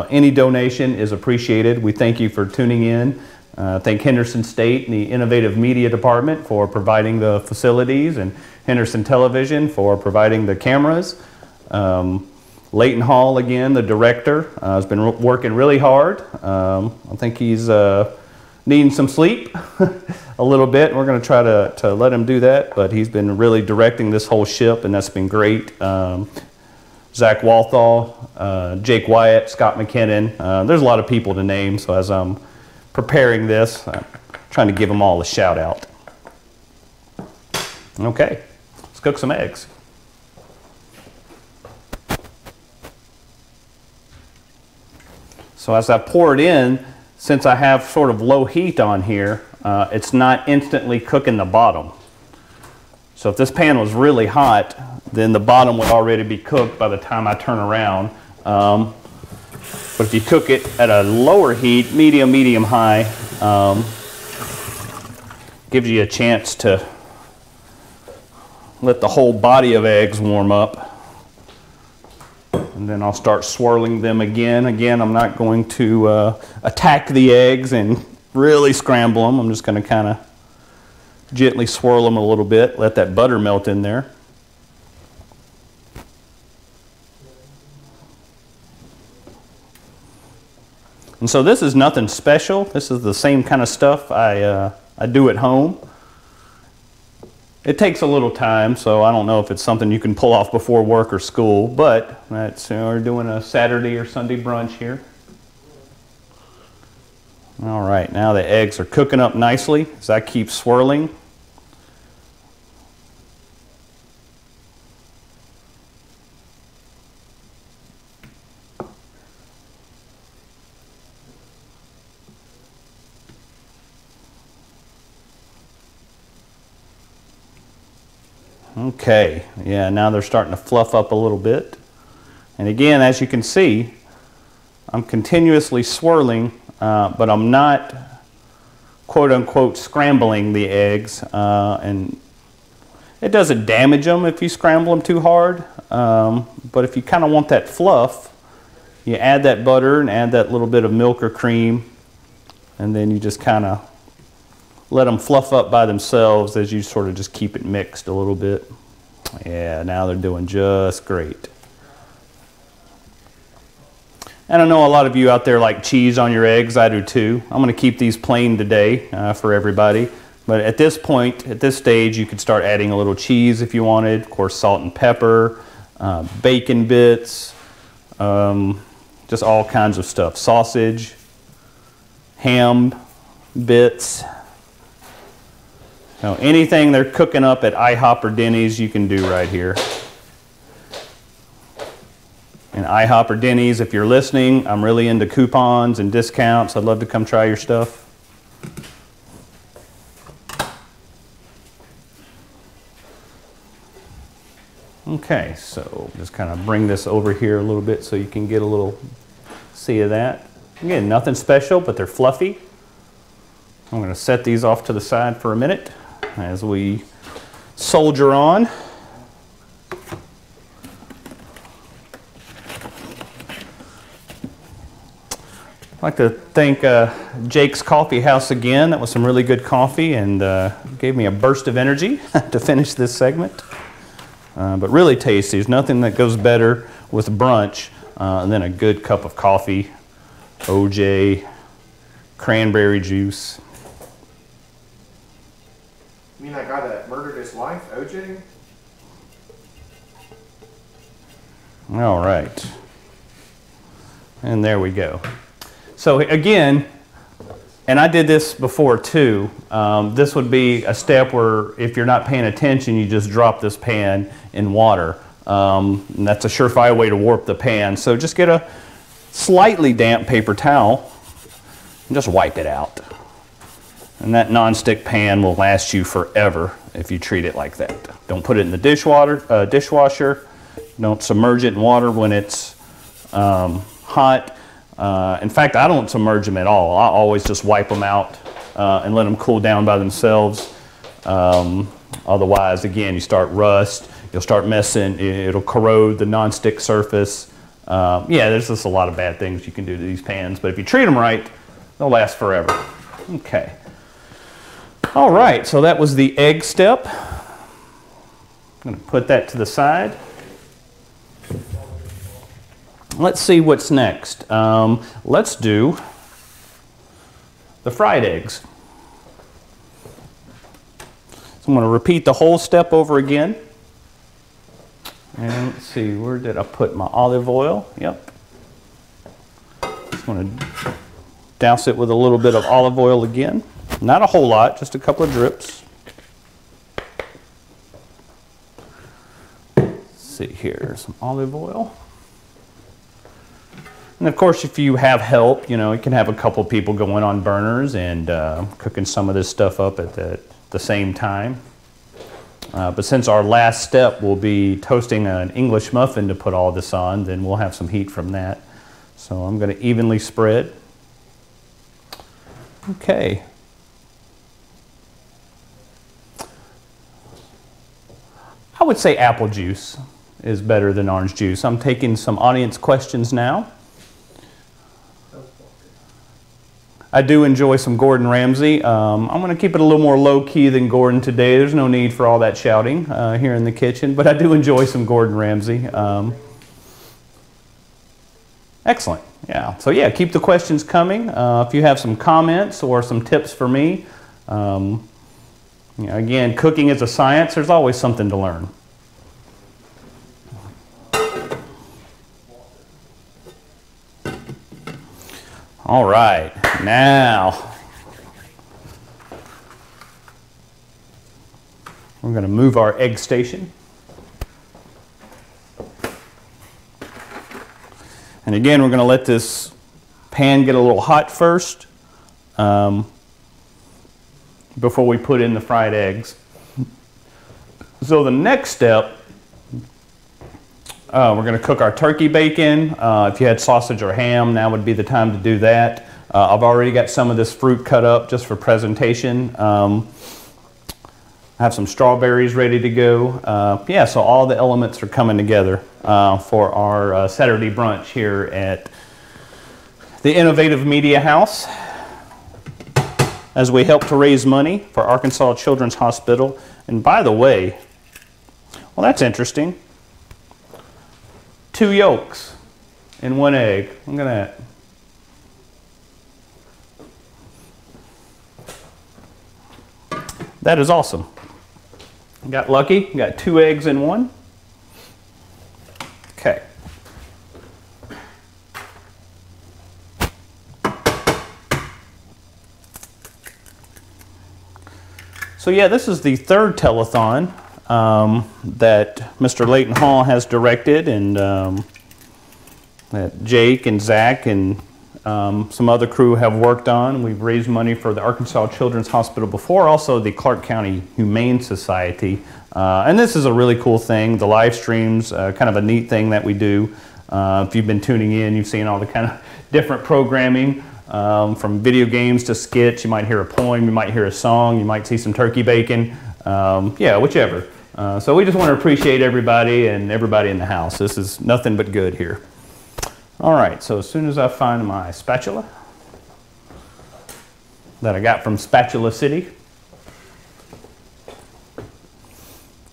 Any donation is appreciated. We thank you for tuning in. Thank Henderson State and the Innovative Media Department for providing the facilities, and Henderson Television for providing the cameras. Leighton Hall, again, the director, has been working really hard. I think he's needing some sleep a little bit. We're going to try to let him do that, but he's been really directing this whole ship, and that's been great. Zach Walthall, Jake Wyatt, Scott McKinnon. There's a lot of people to name, so as I'm preparing this, I'm trying to give them all a shout out. Okay, let's cook some eggs. So as I pour it in, since I have sort of low heat on here, it's not instantly cooking the bottom. So if this pan was really hot, then the bottom would already be cooked by the time I turn around. But if you cook it at a lower heat, medium high, gives you a chance to let the whole body of eggs warm up. And then I'll start swirling them again. Again, I'm not going to attack the eggs and really scramble them. I'm just going to kind of gently swirl them a little bit, let that butter melt in there. And so this is nothing special. This is the same kind of stuff I do at home. It takes a little time, so I don't know if it's something you can pull off before work or school, but that's, we're doing a Saturday or Sunday brunch here. All right, now the eggs are cooking up nicely as I keep swirling. Okay, yeah, now they're starting to fluff up a little bit. And again, as you can see, I'm continuously swirling, but I'm not quote-unquote scrambling the eggs. And it doesn't damage them if you scramble them too hard. But if you kind of want that fluff, you add that butter and add that little bit of milk or cream, and then you just kind of let them fluff up by themselves as you sort of just keep it mixed a little bit. Yeah, now they're doing just great. And I know a lot of you out there like cheese on your eggs. I do too. I'm going to keep these plain today for everybody. But at this point, at this stage, you could start adding a little cheese if you wanted. Of course, salt and pepper, bacon bits, just all kinds of stuff. Sausage, ham bits. Now, anything they're cooking up at IHOP or Denny's, you can do right here. And IHOP or Denny's, if you're listening, I'm really into coupons and discounts. I'd love to come try your stuff. Okay, so just kind of bring this over here a little bit so you can get a little see of that. Again, nothing special, but they're fluffy. I'm going to set these off to the side for a minute as we soldier on. I'd like to thank Jake's Coffee House again. That was some really good coffee and gave me a burst of energy to finish this segment. But really tasty. There's nothing that goes better with brunch than a good cup of coffee, OJ, cranberry juice. You mean that guy that murdered his wife, OJ? All right. And there we go. So again, and I did this before too, this would be a step where if you're not paying attention, you just drop this pan in water. And that's a surefire way to warp the pan. So just get a slightly damp paper towel and just wipe it out. And that nonstick pan will last you forever if you treat it like that. Don't put it in the dishwasher. Don't submerge it in water when it's hot. In fact, I don't submerge them at all. I always just wipe them out and let them cool down by themselves. Otherwise, again, you start rust. You'll start messing. It'll corrode the nonstick surface. Yeah, there's just a lot of bad things you can do to these pans. But if you treat them right, they'll last forever. Okay. All right, so that was the egg step. I'm going to put that to the side. let's see what's next. Let's do the fried eggs. So I'm going to repeat the whole step over again. And let's see, where did I put my olive oil? Yep. Just going to douse it with a little bit of olive oil again. Not a whole lot, just a couple of drips. Let's see here, some olive oil. And of course, if you have help, you know, you can have a couple people going on burners and cooking some of this stuff up at the same time. But since our last step will be toasting an English muffin to put all this on, then we'll have some heat from that. So I'm going to evenly spread. Okay. I would say apple juice is better than orange juice. I'm taking some audience questions now. I do enjoy some Gordon Ramsay. I'm going to keep it a little more low-key than Gordon today. There's no need for all that shouting here in the kitchen, but I do enjoy some Gordon Ramsay. Excellent. Yeah. So yeah, keep the questions coming. If you have some comments or some tips for me, you know, again, cooking is a science. There's always something to learn. All right, now we're going to move our egg station. And again, we're going to let this pan get a little hot first before we put in the fried eggs. So the next step, we're going to cook our turkey bacon. If you had sausage or ham, now would be the time to do that. I've already got some of this fruit cut up just for presentation. I have some strawberries ready to go. Yeah, so all the elements are coming together for our Saturday brunch here at the Innovative Media House as we help to raise money for Arkansas Children's Hospital. And by the way, well, that's interesting. 2 yolks in 1 egg. Look at that. That is awesome. Got lucky. Got 2 eggs in 1. Okay. So yeah, this is the 3rd telethon that Mr. Leighton Hall has directed, and that Jake and Zach and some other crew have worked on. We've raised money for the Arkansas Children's Hospital before, also the Clark County Humane Society. And this is a really cool thing. The live streams, kind of a neat thing that we do. If you've been tuning in, you've seen all the kind of different programming. From video games to skits. You might hear a poem, you might hear a song, you might see some turkey bacon. Yeah, whichever. So we just want to appreciate everybody and everybody in the house. This is nothing but good here. All right, so as soon as I find my spatula that I got from Spatula City,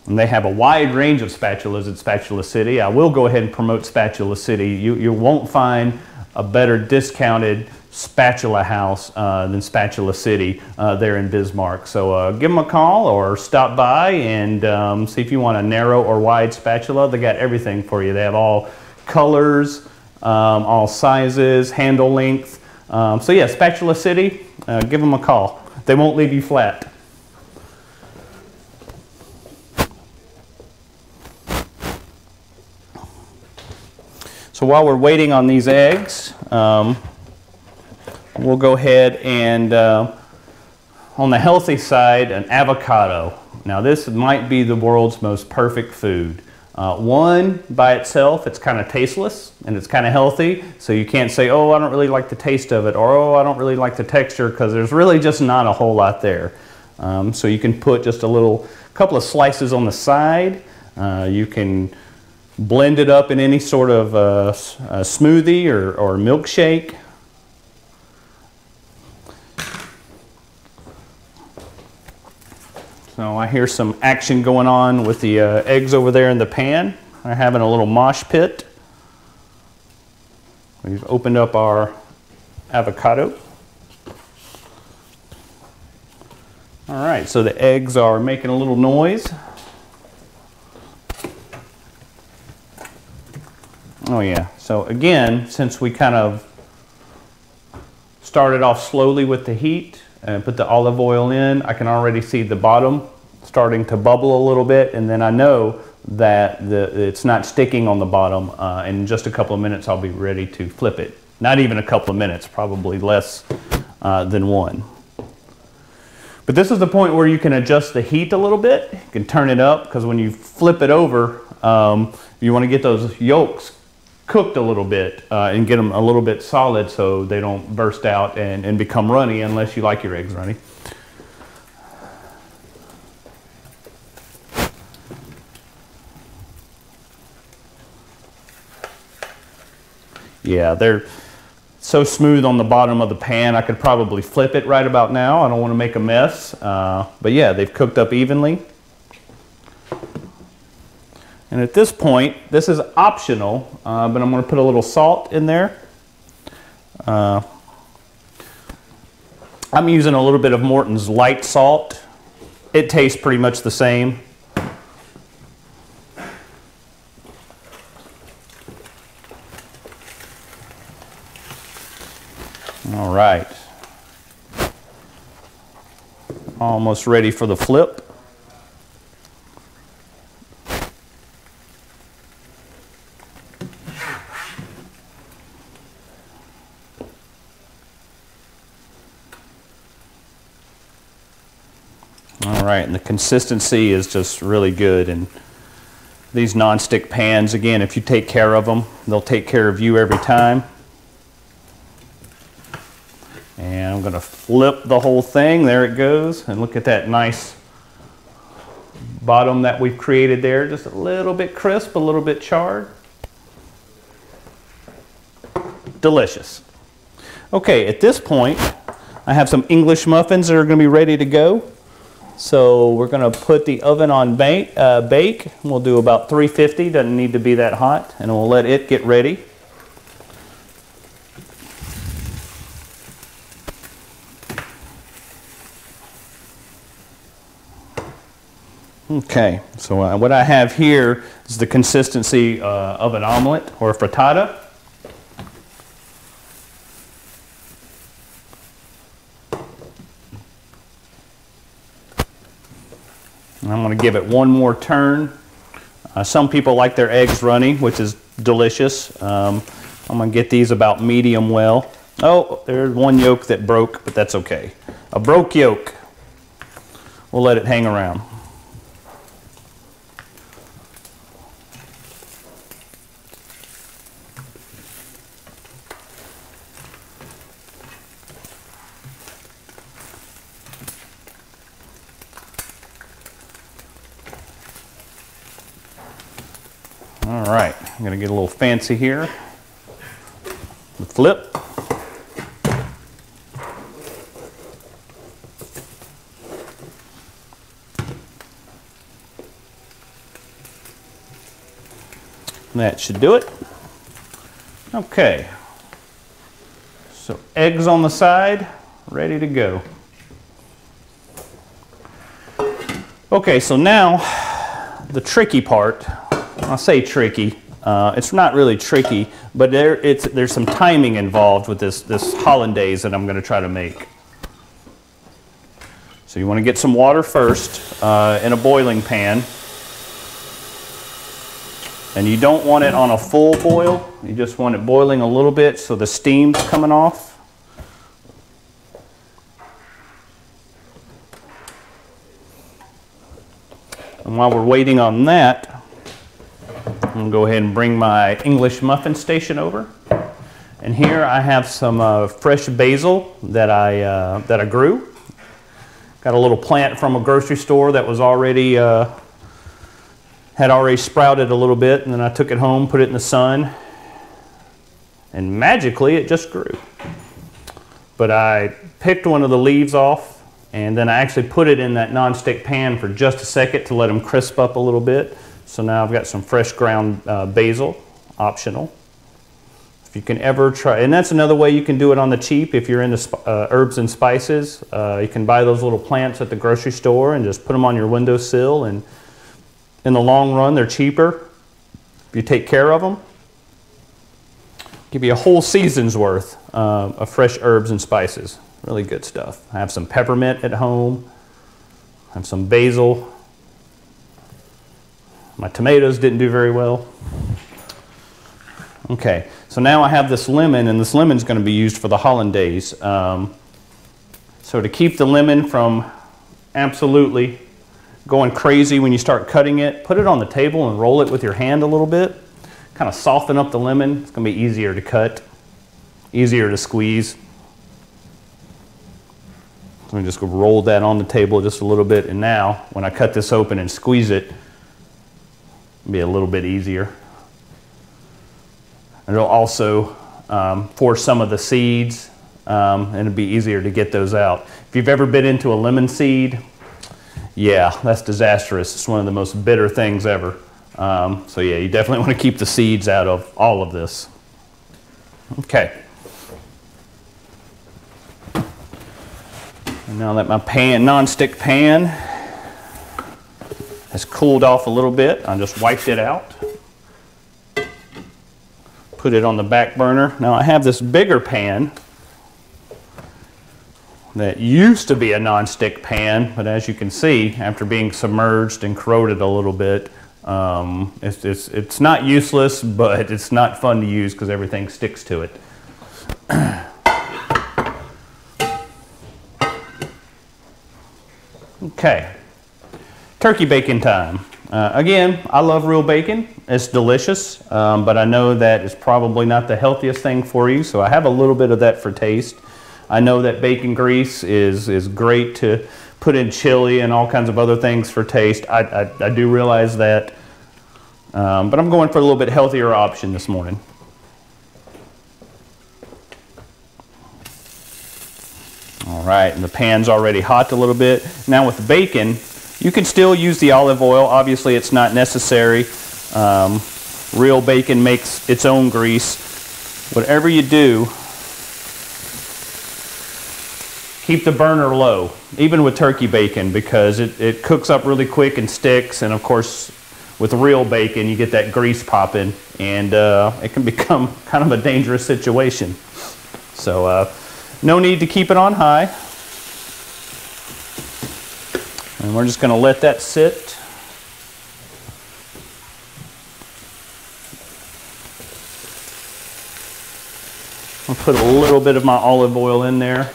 and they have a wide range of spatulas at Spatula City. I will go ahead and promote Spatula City. You won't find a better discounted spatula house than Spatula City there in Bismarck. So give them a call or stop by and see if you want a narrow or wide spatula. They got everything for you. They have all colors, all sizes, handle length. So yeah, Spatula City, give them a call. They won't leave you flat. So while we're waiting on these eggs, we'll go ahead and, on the healthy side, an avocado. Now this might be the world's most perfect food. One, by itself, it's kind of tasteless and it's kind of healthy, so you can't say, oh, I don't really like the taste of it, or oh, I don't really like the texture, because there's really just not a whole lot there. So you can put just a couple of slices on the side. You can blend it up in any sort of smoothie or milkshake. So I hear some action going on with the eggs over there in the pan. They're having a little mosh pit. We've opened up our avocado. All right, so the eggs are making a little noise. Oh yeah, so again, since we kind of started off slowly with the heat and put the olive oil in, I can already see the bottom starting to bubble a little bit, and then I know that it's not sticking on the bottom. In just a couple of minutes I'll be ready to flip it. Not even a couple of minutes, probably less than one. But this is the point where you can adjust the heat a little bit. You can turn it up, because when you flip it over, you want to get those yolks cooked a little bit and get them a little bit solid so they don't burst out and become runny, unless you like your eggs runny. Yeah, they're so smooth on the bottom of the pan, I could probably flip it right about now. I don't want to make a mess. But yeah, they've cooked up evenly. And at this point, this is optional, but I'm going to put a little salt in there. I'm using a little bit of Morton's light salt. It tastes pretty much the same. All right. Almost ready for the flip. All right, and the consistency is just really good. And these non-stick pans, again, if you take care of them, they'll take care of you every time. And I'm going to flip the whole thing. There it goes. And look at that nice bottom that we've created there. Just a little bit crisp, a little bit charred. Delicious. Okay, at this point, I have some English muffins that are going to be ready to go. So we're going to put the oven on bake. We'll do about 350. Doesn't need to be that hot. And we'll let it get ready. Okay, so what I have here is the consistency of an omelet or a frittata. And I'm going to give it one more turn. Some people like their eggs runny, which is delicious. I'm going to get these about medium well. Oh, there's one yolk that broke, but that's okay. A broke yolk. We'll let it hang around. All right, I'm going to get a little fancy here. The flip. That should do it. Okay. So eggs on the side, ready to go. Okay, so now the tricky part. I'll say tricky. It's not really tricky, but there's some timing involved with this hollandaise that I'm going to try to make. So you want to get some water first in a boiling pan. And you don't want it on a full boil. You just want it boiling a little bit so the steam's coming off. And while we're waiting on that, I'm going to go ahead and bring my English muffin station over. And here I have some fresh basil that I grew. Got a little plant from a grocery store that was already had already sprouted a little bit, and then I took it home, put it in the sun, and magically it just grew. But I picked one of the leaves off, and then I actually put it in that non-stick pan for just a second to let them crisp up a little bit. So now I've got some fresh ground basil, optional. If you can ever try, and that's another way you can do it on the cheap if you're into herbs and spices. You can buy those little plants at the grocery store and just put them on your windowsill, and in the long run they're cheaper if you take care of them. Give you a whole season's worth of fresh herbs and spices. Really good stuff. I have some peppermint at home. I have some basil. My tomatoes didn't do very well. Okay, so now I have this lemon, and this lemon's going to be used for the hollandaise. So to keep the lemon from absolutely going crazy when you start cutting it, put it on the table and roll it with your hand a little bit. Kind of soften up the lemon. It's going to be easier to cut, easier to squeeze. So I'm just going to roll that on the table just a little bit, and now when I cut this open and squeeze it, it'll be a little bit easier. And it'll also force some of the seeds, and it'll be easier to get those out. If you've ever bit into a lemon seed, yeah, that's disastrous. It's one of the most bitter things ever. So yeah, you definitely want to keep the seeds out of all of this. Okay. And now that my non-stick pan has cooled off a little bit, I just wiped it out. Put it on the back burner. Now I have this bigger pan that used to be a non-stick pan, but as you can see, after being submerged and corroded a little bit, it's not useless, but it's not fun to use because everything sticks to it. Okay, turkey bacon time. Again, I love real bacon. It's delicious, but I know that it's probably not the healthiest thing for you, so I have a little bit of that for taste. I know that bacon grease is great to put in chili and all kinds of other things for taste. I do realize that, but I'm going for a little bit healthier option this morning. All right, and the pan's already hot a little bit. Now with the bacon, you can still use the olive oil. Obviously, it's not necessary. Real bacon makes its own grease. Whatever you do, keep the burner low, even with turkey bacon, because it cooks up really quick and sticks. And of course, with real bacon, you get that grease popping, and it can become kind of a dangerous situation. So no need to keep it on high. And we're just going to let that sit. I'll put a little bit of my olive oil in there.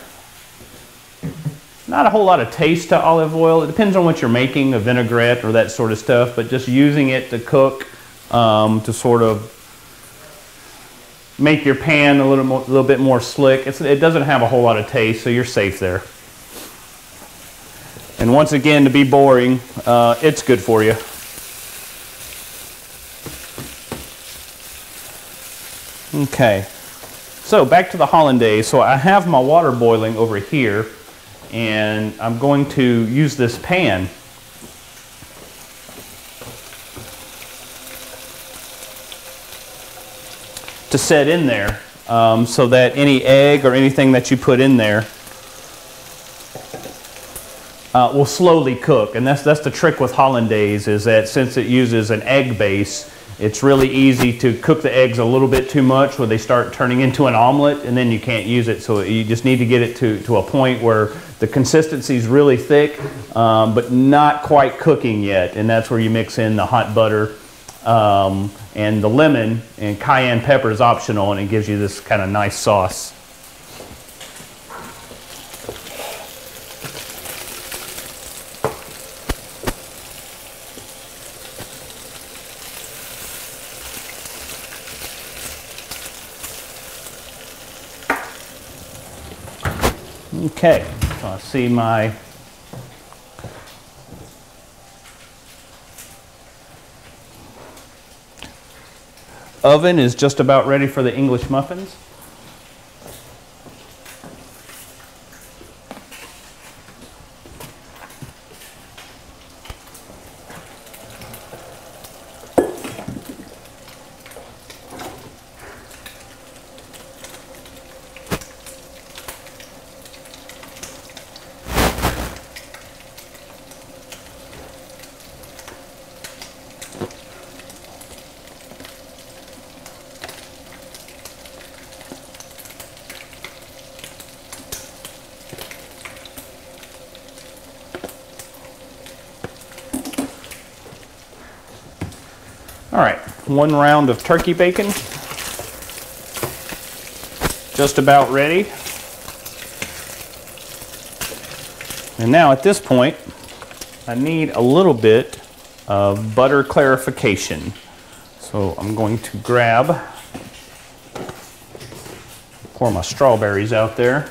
Not a whole lot of taste to olive oil. It depends on what you're making, a vinaigrette or that sort of stuff, but just using it to cook, to sort of make your pan a little bit more slick. It doesn't have a whole lot of taste, so you're safe there. And once again, to be boring, it's good for you. Okay, so back to the hollandaise. So I have my water boiling over here, and I'm going to use this pan to set in there, so that any egg or anything that you put in there will slowly cook. And that's the trick with hollandaise, is that since it uses an egg base, it's really easy to cook the eggs a little bit too much where they start turning into an omelet, and then you can't use it. So you just need to get it to a point where the consistency is really thick, but not quite cooking yet. And that's where you mix in the hot butter, and the lemon, and cayenne pepper is optional, and it gives you this kind of nice sauce. Okay, so I see my oven is just about ready for the English muffins. All right, 1 round of turkey bacon. Just about ready. And now at this point, I need a little bit of butter clarification. So I'm going to pour my strawberries out there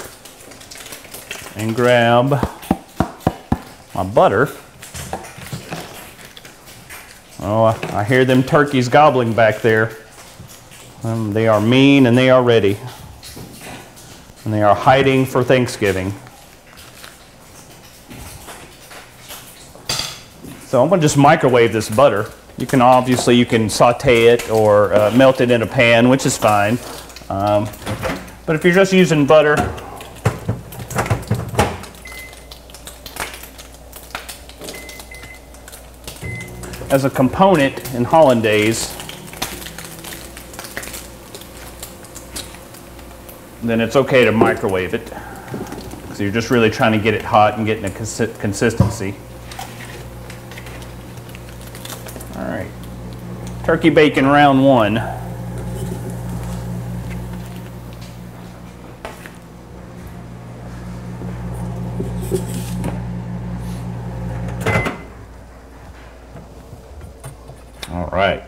and grab my butter. Oh, I hear them turkeys gobbling back there. They are mean and they are ready. And they are hiding for Thanksgiving. So I'm going to just microwave this butter. You can saute it or melt it in a pan, which is fine. But if you're just using butter, as a component in hollandaise, then it's okay to microwave it. So you're just really trying to get it hot and getting a consistency. All right, turkey bacon round 1. All right,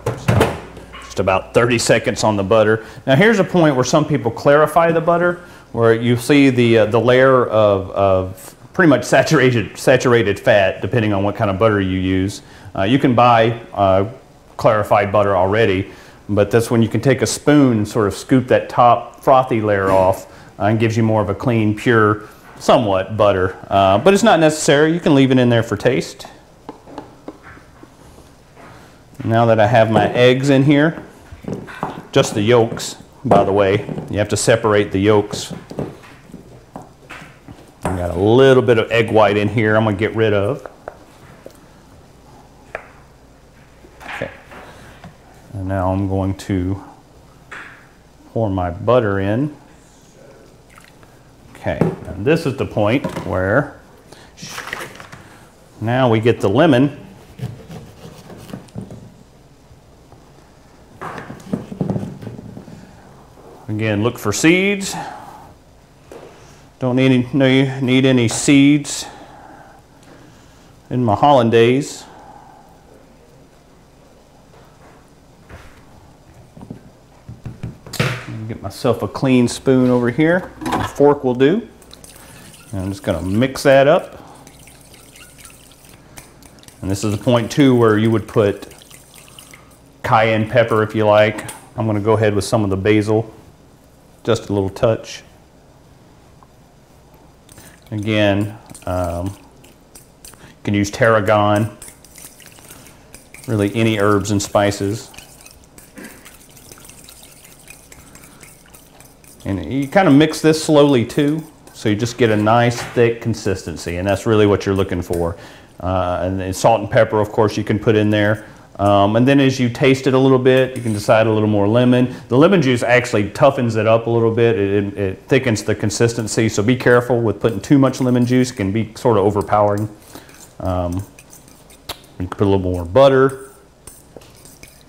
so just about 30 seconds on the butter. Now here's a point where some people clarify the butter, where you see the layer of pretty much saturated fat, depending on what kind of butter you use. You can buy clarified butter already, but that's when you can take a spoon and sort of scoop that top frothy layer off and gives you more of a clean, pure, somewhat butter. But it's not necessary. You can leave it in there for taste. Now that I have my eggs in here, just the yolks, by the way, you have to separate the yolks. I got a little bit of egg white in here I'm going to get rid of. Okay. And now I'm going to pour my butter in. Okay, and this is the point where now we get the lemon. Again, look for seeds. Don't need any seeds in my hollandaise. Get myself a clean spoon over here. A fork will do. And I'm just going to mix that up. And this is the point too where you would put cayenne pepper if you like. I'm going to go ahead with some of the basil. Just a little touch. Again, you can use tarragon, really any herbs and spices. And you kind of mix this slowly too, so you just get a nice thick consistency, and that's really what you're looking for. And then salt and pepper, of course, you can put in there. And then as you taste it a little bit, you can decide a little more lemon. The lemon juice actually toughens it up a little bit. It thickens the consistency, so be careful with putting too much lemon juice. It can be sort of overpowering. You can put a little more butter.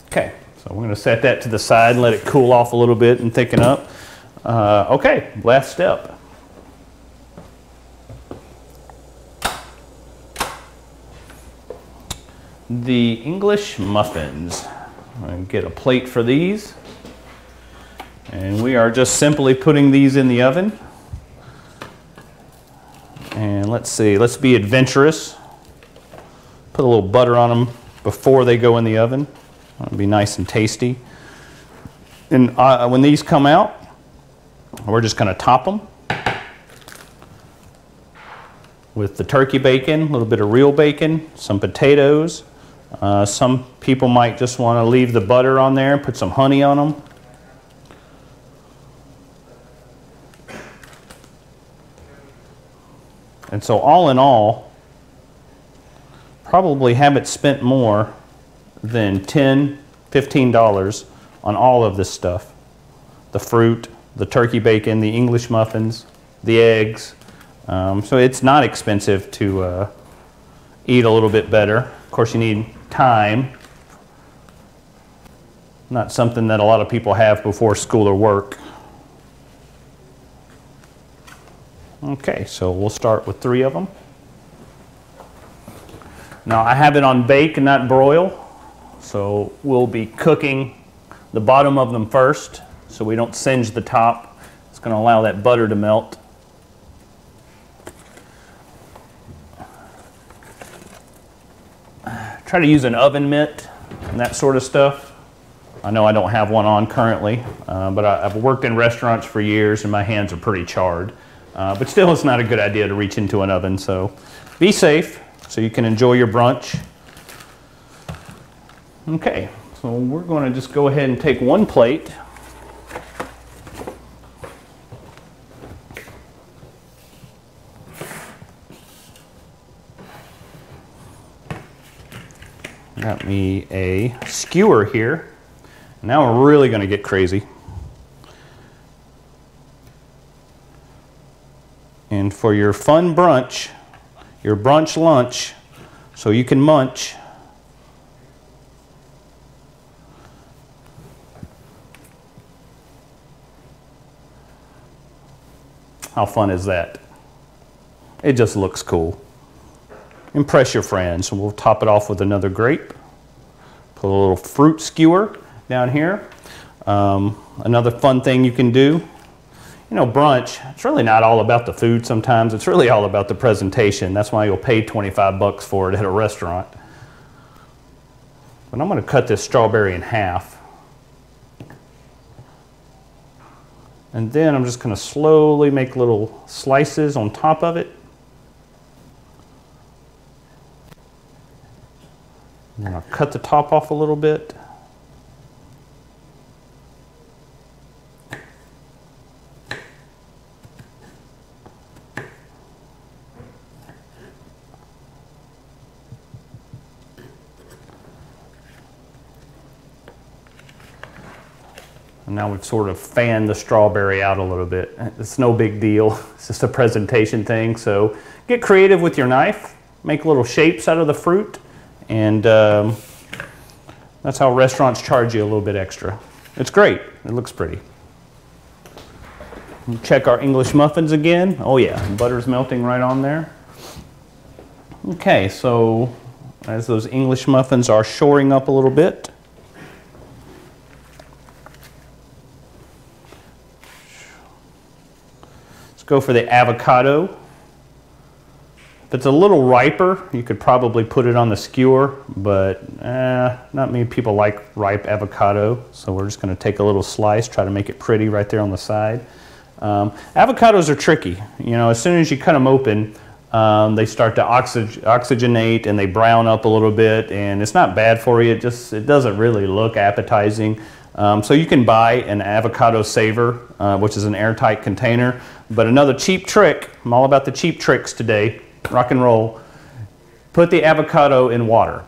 Okay, so we're going to set that to the side and let it cool off a little bit and thicken up. Okay, last step. The English muffins. I'm going to get a plate for these. And we are just simply putting these in the oven. And let's see, let's be adventurous. Put a little butter on them before they go in the oven. That'll be nice and tasty. And when these come out, we're just going to top them with the turkey bacon, a little bit of real bacon, some potatoes. Some people might just want to leave the butter on there and put some honey on them. And so all in all, probably haven't spent more than $10, $15 on all of this stuff. The fruit, the turkey bacon, the English muffins, the eggs. So it's not expensive to eat a little bit better. Of course, you need time Not something that a lot of people have before school or work. Okay, so we'll start with 3 of them. Now I have it on bake and not broil, so we'll be cooking the bottom of them first so we don't singe the top. It's going to allow that butter to melt. Try to use an oven mitt and that sort of stuff. I know I don't have one on currently, but I've worked in restaurants for years and my hands are pretty charred. But still, it's not a good idea to reach into an oven, so be safe so you can enjoy your brunch. Okay, so we're going to just go ahead and take 1 plate. Got me a skewer here. Now we're really going to get crazy. And for your fun brunch, your brunch lunch, so you can munch, how fun is that? It just looks cool. Impress your friends. And we'll top it off with another grape. Put a little fruit skewer down here. Another fun thing you can do, you know, brunch, it's really not all about the food sometimes. It's really all about the presentation. That's why you'll pay 25 bucks for it at a restaurant. But I'm going to cut this strawberry in half. And then I'm just going to slowly make little slices on top of it. And then I'll cut the top off a little bit. And now we've sort of fanned the strawberry out a little bit. It's no big deal. It's just a presentation thing. So get creative with your knife. Make little shapes out of the fruit. And that's how restaurants charge you a little bit extra. It's great. It looks pretty. Check our English muffins again. Oh yeah, butter's melting right on there. Okay, so as those English muffins are shoring up a little bit, let's go for the avocado. If it's a little riper, you could probably put it on the skewer, but not many people like ripe avocado, so we're just going to take a little slice, try to make it pretty right there on the side. Avocados are tricky. You know, as soon as you cut them open, they start to oxygenate and they brown up a little bit, and it's not bad for you. It doesn't really look appetizing. So you can buy an avocado saver, which is an airtight container. But another cheap trick, I'm all about the cheap tricks today, rock and roll. Put the avocado in water.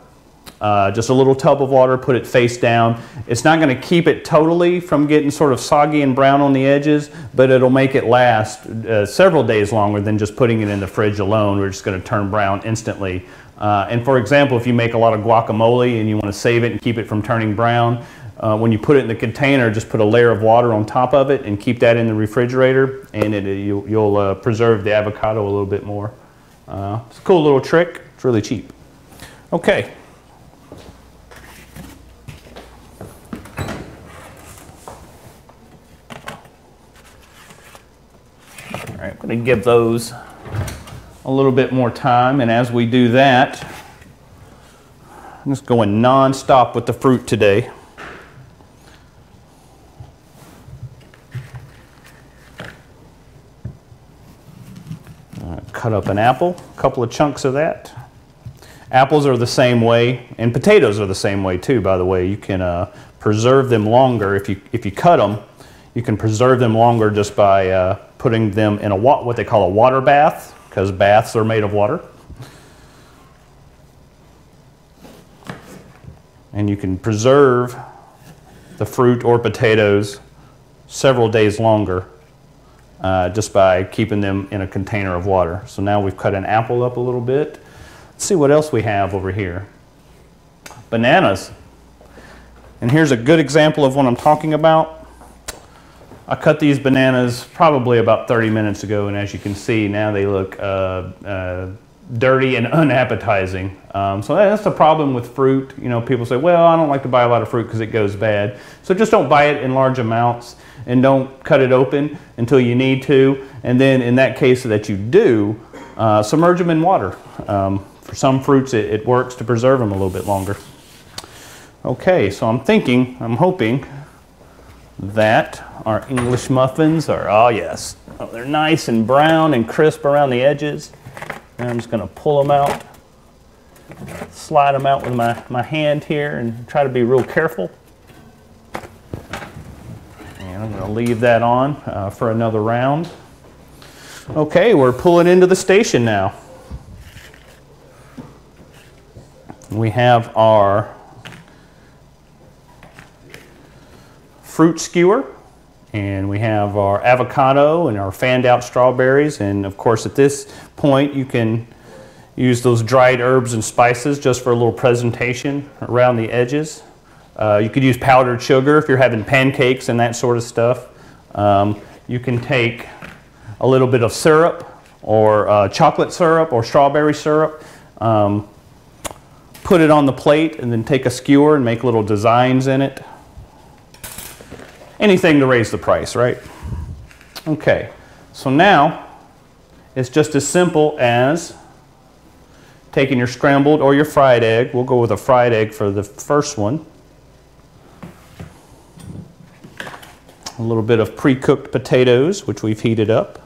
Just a little tub of water, put it face down. It's not going to keep it totally from getting sort of soggy and brown on the edges, but it'll make it last several days longer than just putting it in the fridge alone. We're just going to turn brown instantly. And for example, if you make a lot of guacamole and you want to save it and keep it from turning brown, when you put it in the container, just put a layer of water on top of it and keep that in the refrigerator, and you'll preserve the avocado a little bit more. It's a cool little trick. It's really cheap. Okay. All right, I'm going to give those a little bit more time, and as we do that, I'm just going non-stop with the fruit today. Cut up an apple, a couple of chunks of that. Apples are the same way, and potatoes are the same way too, by the way. You can preserve them longer. If you cut them, you can preserve them longer just by putting them in what they call a water bath, because baths are made of water. And you can preserve the fruit or potatoes several days longer just by keeping them in a container of water. So now we've cut an apple up a little bit. Let's see what else we have over here. Bananas. And here's a good example of what I'm talking about. I cut these bananas probably about 30 minutes ago, and as you can see, now they look dirty and unappetizing. So that's the problem with fruit. You know, people say, well, I don't like to buy a lot of fruit because it goes bad. So just don't buy it in large amounts and don't cut it open until you need to. And then in that case that you do, submerge them in water. For some fruits, it works to preserve them a little bit longer. Okay, so I'm hoping that our English muffins are, oh yes, they're nice and brown and crisp around the edges. And I'm just going to pull them out, slide them out with my hand here and try to be real careful. And I'm going to leave that on for another round. Okay, we're pulling into the station now. We have our fruit skewer, and we have our avocado and our fanned out strawberries, and of course at this point you can use those dried herbs and spices just for a little presentation around the edges. You could use powdered sugar if you're having pancakes and that sort of stuff. You can take a little bit of syrup or chocolate syrup or strawberry syrup, put it on the plate, and then take a skewer and make little designs in it. Anything to raise the price, right? Okay, so now it's just as simple as taking your scrambled or your fried egg. We'll go with a fried egg for the first one. A little bit of pre-cooked potatoes, which we've heated up.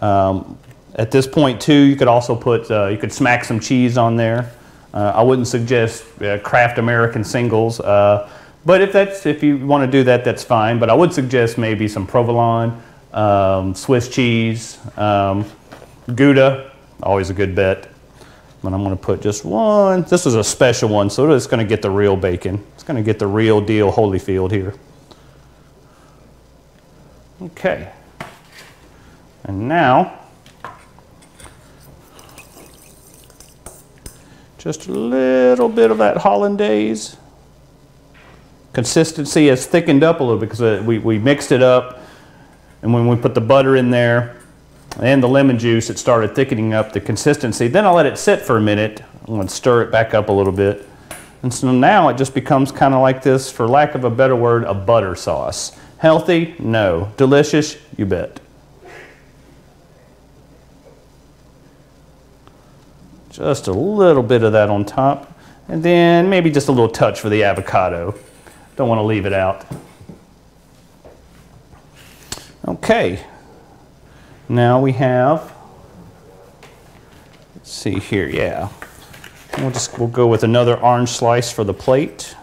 At this point too, you could also put, you could smack some cheese on there. I wouldn't suggest Kraft American singles, but if you want to do that, that's fine. But I would suggest maybe some provolone, Swiss cheese, Gouda, always a good bet. But I'm going to put just one. This is a special one, so it's going to get the real bacon. It's going to get the real deal Holyfield here. Okay. And now, just a little bit of that hollandaise. Consistency has thickened up a little bit because we mixed it up, and when we put the butter in there and the lemon juice, it started thickening up the consistency. Then I'll let it sit for a minute. I'm going to stir it back up a little bit. And so now it just becomes kind of like this, for lack of a better word, a butter sauce. Healthy? No. Delicious? You bet. Just a little bit of that on top. And then maybe just a little touch for the avocado. Don't want to leave it out. Okay. Now we have, let's see here, yeah. We'll go with another orange slice for the plate.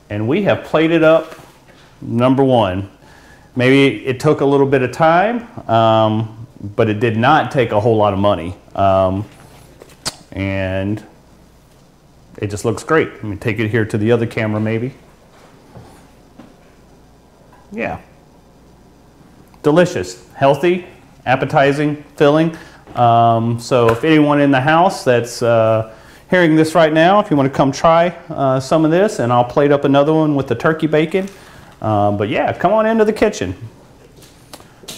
And we have plated up number one. Maybe it took a little bit of time, but it did not take a whole lot of money. And it just looks great. Let me take it here to the other camera maybe. Yeah. Delicious, healthy, appetizing, filling. So if anyone in the house that's hearing this right now, if you want to come try some of this, and I'll plate up another one with the turkey bacon. But yeah, come on into the kitchen.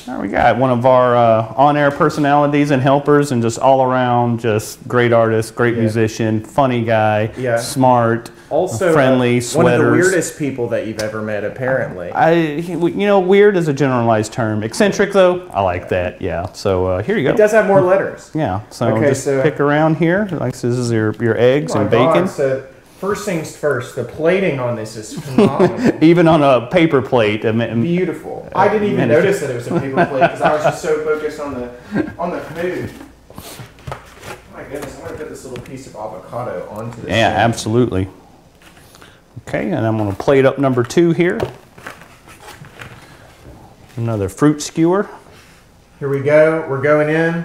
There we got one of our on-air personalities and helpers, and just all around, just great artist, great musician, funny guy, smart, also friendly, sweaters. One of the weirdest people that you've ever met, apparently. You know, weird is a generalized term. Eccentric, though, I like that. Yeah. So here you go. It does have more letters. Yeah. So okay, just pick around here. Like this is your eggs and bacon. So first things first, the plating on this is phenomenal. Even on a paper plate. Beautiful. I didn't even notice that it was a paper plate because I was just so focused on the food. My goodness, I'm going to put this little piece of avocado onto this. Yeah, absolutely. Okay, and I'm going to plate up number two here. Another fruit skewer. Here we go. We're going in.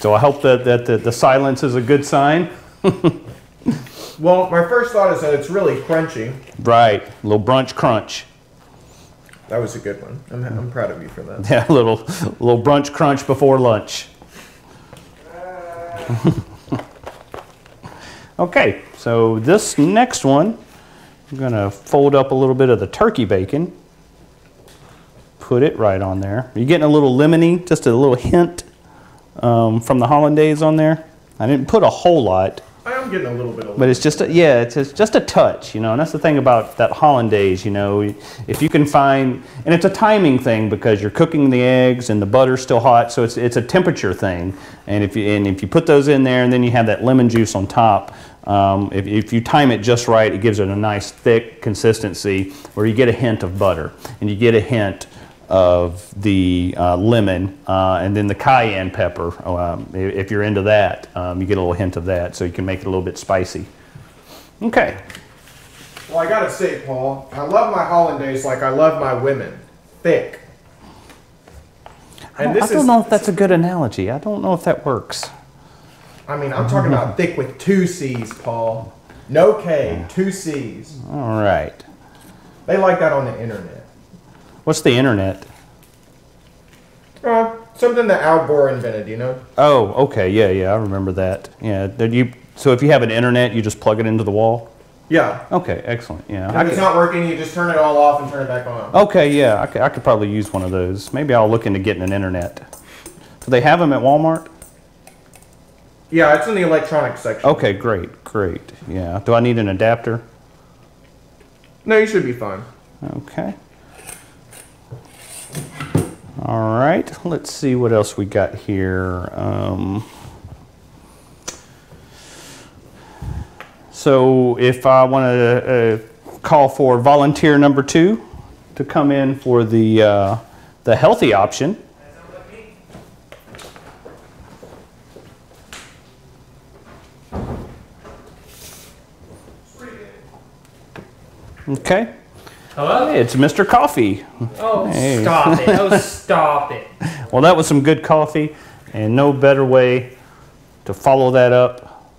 So I hope that the silence is a good sign. Well, my first thought is that it's really crunchy. Right, a little brunch crunch. That was a good one. I'm proud of you for that. Yeah, a little brunch crunch before lunch. Okay, so this next one, I'm gonna fold up a little bit of the turkey bacon. Put it right on there. You're getting a little lemony, just a little hint from the hollandaise on there. I didn't put a whole lot. I am getting a little bit of But it's just it's just a touch, you know, and that's the thing about that hollandaise, you know, if you can find, and it's a timing thing because you're cooking the eggs and the butter's still hot, so it's a temperature thing, and if you put those in there and then you have that lemon juice on top, if you time it just right, it gives it a nice thick consistency where you get a hint of butter and you get a hint of the lemon and then the cayenne pepper. If you're into that, you get a little hint of that, so you can make it a little bit spicy. Okay. Well, I gotta say, Paul, I love my hollandaise like I love my women. Thick. I don't know if that's a good analogy. I don't know if that works. I mean, I'm talking about thick with 2 C's, Paul. No K, 2 C's. All right. They like that on the internet. What's the internet? Something that Al Gore invented, you know? Oh, okay, yeah, I remember that. Yeah, so if you have an internet, you just plug it into the wall? Yeah. Okay, excellent, yeah. If it's not working, you just turn it all off and turn it back on. Okay, yeah, I could probably use one of those. Maybe I'll look into getting an internet. Do they have them at Walmart? Yeah, it's in the electronics section. Okay, great, yeah. Do I need an adapter? No, you should be fine. Okay. All right, let's see what else we got here. So if I want to call for volunteer number 2 to come in for the healthy option. Okay. Hello? Hey, it's Mr. Coffee. Oh, Hey. stop it. Oh, stop it. Well, that was some good coffee, and no better way to follow that up.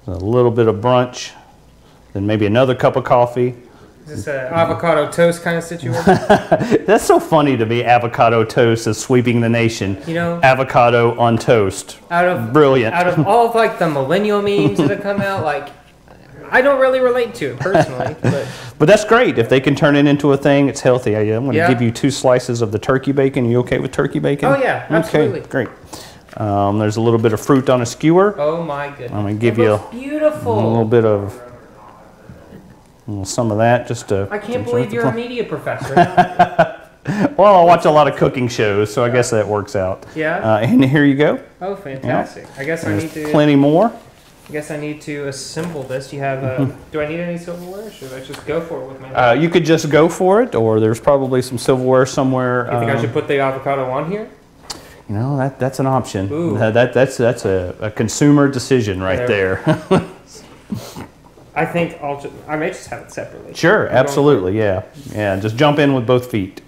A little bit of brunch, then maybe another cup of coffee. Is this an avocado toast kind of situation? That's so funny to me, avocado toast is sweeping the nation. You know, avocado on toast. Brilliant. Out of all of like the millennial memes that have come out, like I don't really relate to it personally, but that's great. If they can turn it into a thing, it's healthy. I'm going to give you 2 slices of the turkey bacon. Are you okay with turkey bacon? Oh yeah, absolutely. Okay, great. There's a little bit of fruit on a skewer. Oh my goodness. I'm going to give you a little bit of some of that. Just to. I can't believe you're a media professor. Well, I watch a lot of cooking shows, so I guess that works out. Yeah. And here you go. Oh, fantastic. Yeah. I guess There's I need to. Plenty more. I guess I need to assemble this. You have. Do I need any silverware? Or should I just go for it with my? You could just go for it, or there's probably some silverware somewhere. You think I should put the avocado on here? You know, that's an option. Ooh. That's a consumer decision right there. I think I may just have it separately. Sure, absolutely, yeah. Just jump in with both feet.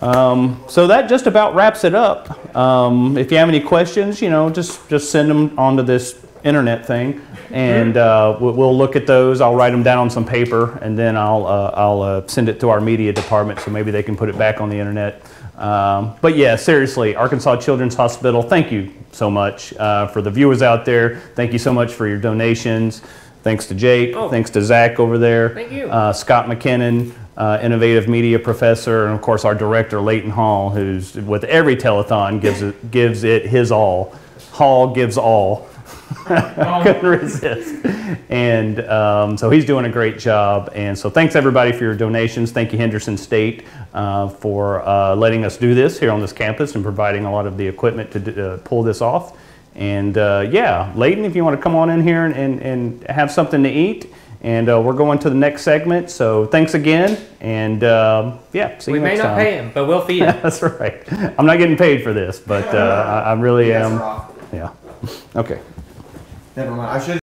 So that just about wraps it up. If you have any questions, just send them onto this internet thing, and we'll look at those. I'll write them down on some paper, and then I'll send it to our media department so maybe they can put it back on the internet. But yeah, seriously, Arkansas Children's Hospital, thank you so much. For the viewers out there, thank you so much for your donations. Thanks to Jake, thanks to Zach over there. Thank you. Scott McKinnon, innovative media professor, and of course our director, Leighton Hall, who's with every telethon gives it his all. Hall gives all. Couldn't resist. And so he's doing a great job. And so thanks everybody for your donations. Thank you Henderson State for letting us do this here on this campus and providing a lot of the equipment to pull this off. And yeah, Leighton, if you want to come on in here and have something to eat. And we're going to the next segment. So thanks again. And yeah, see you next time. We may not pay him, but we'll feed him. That's right. I'm not getting paid for this, but I really am. Yeah. Okay. Never mind. I should.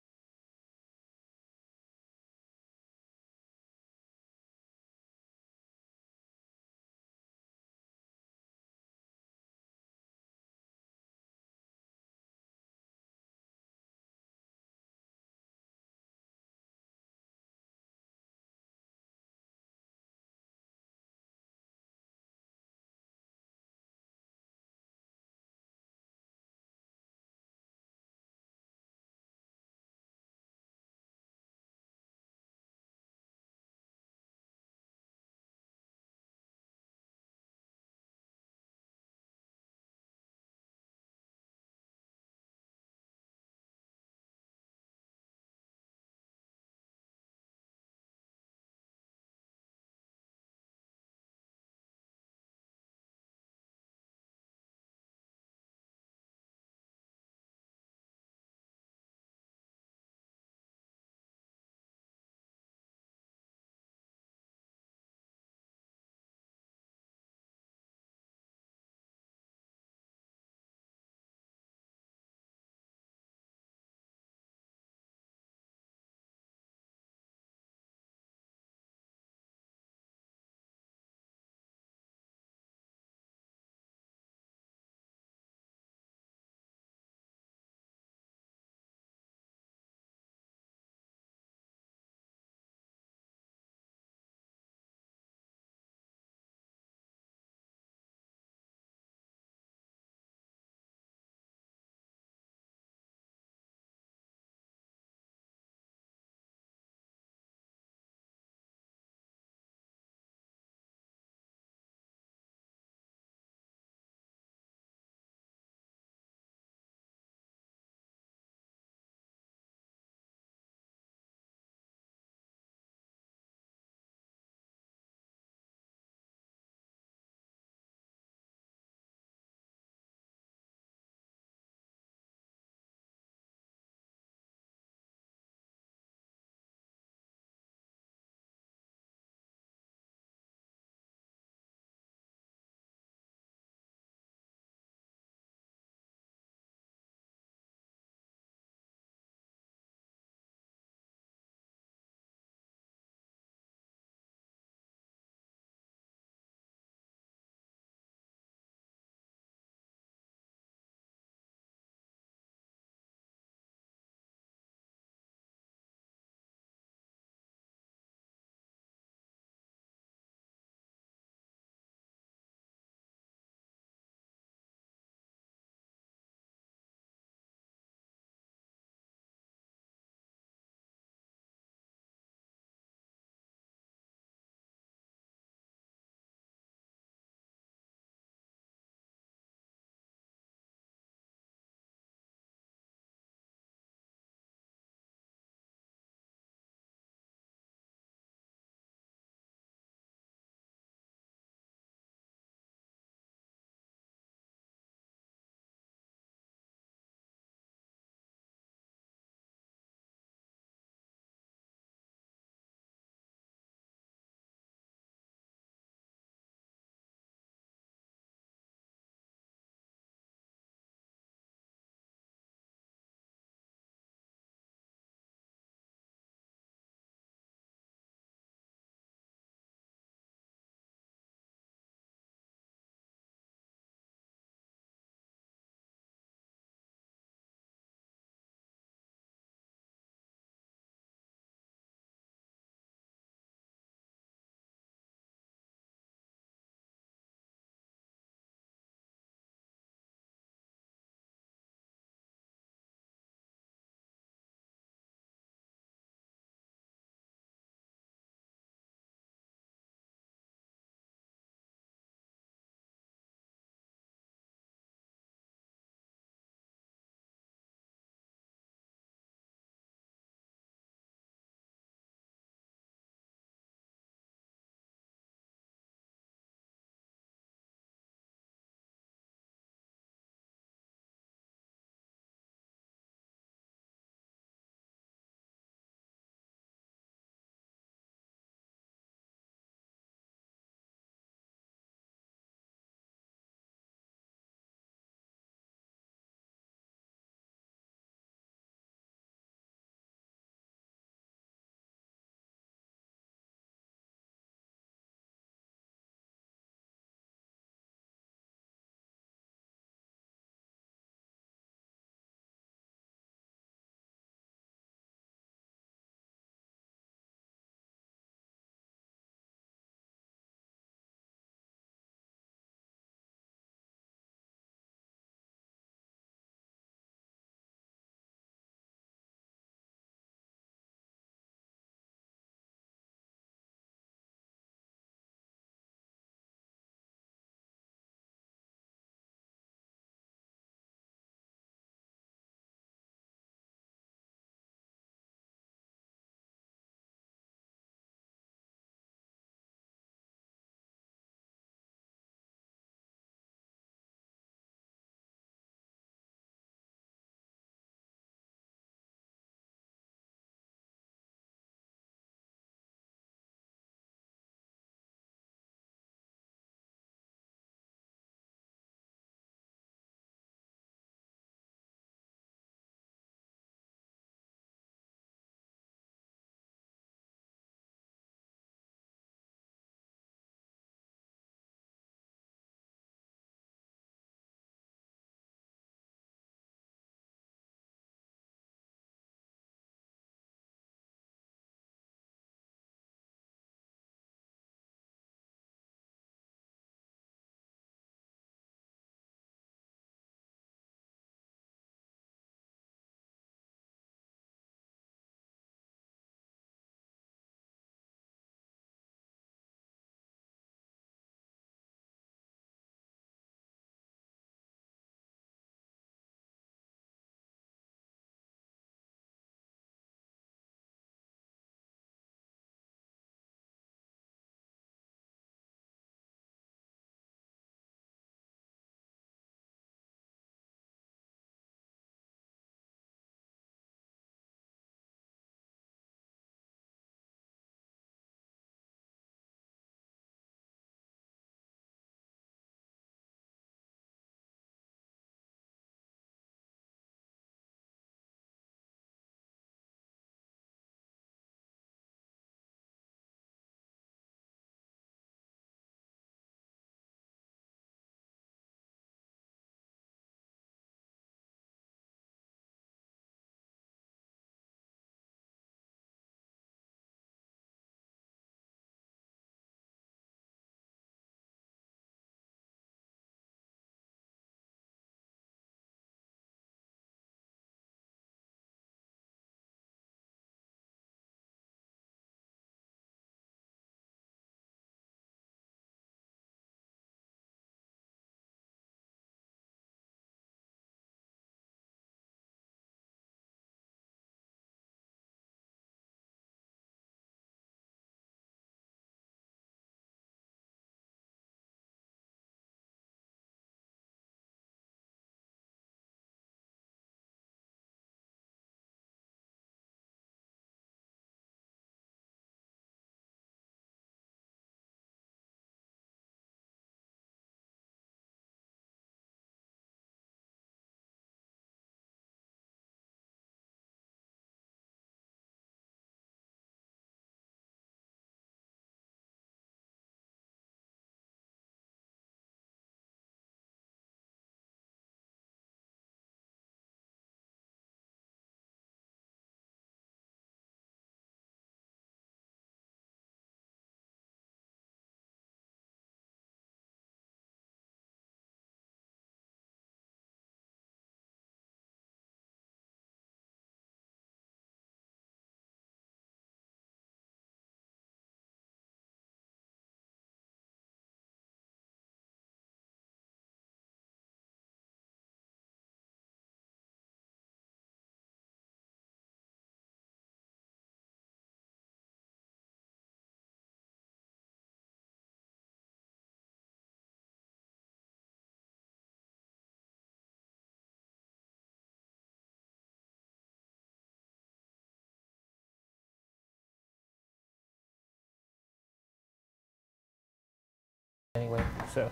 So,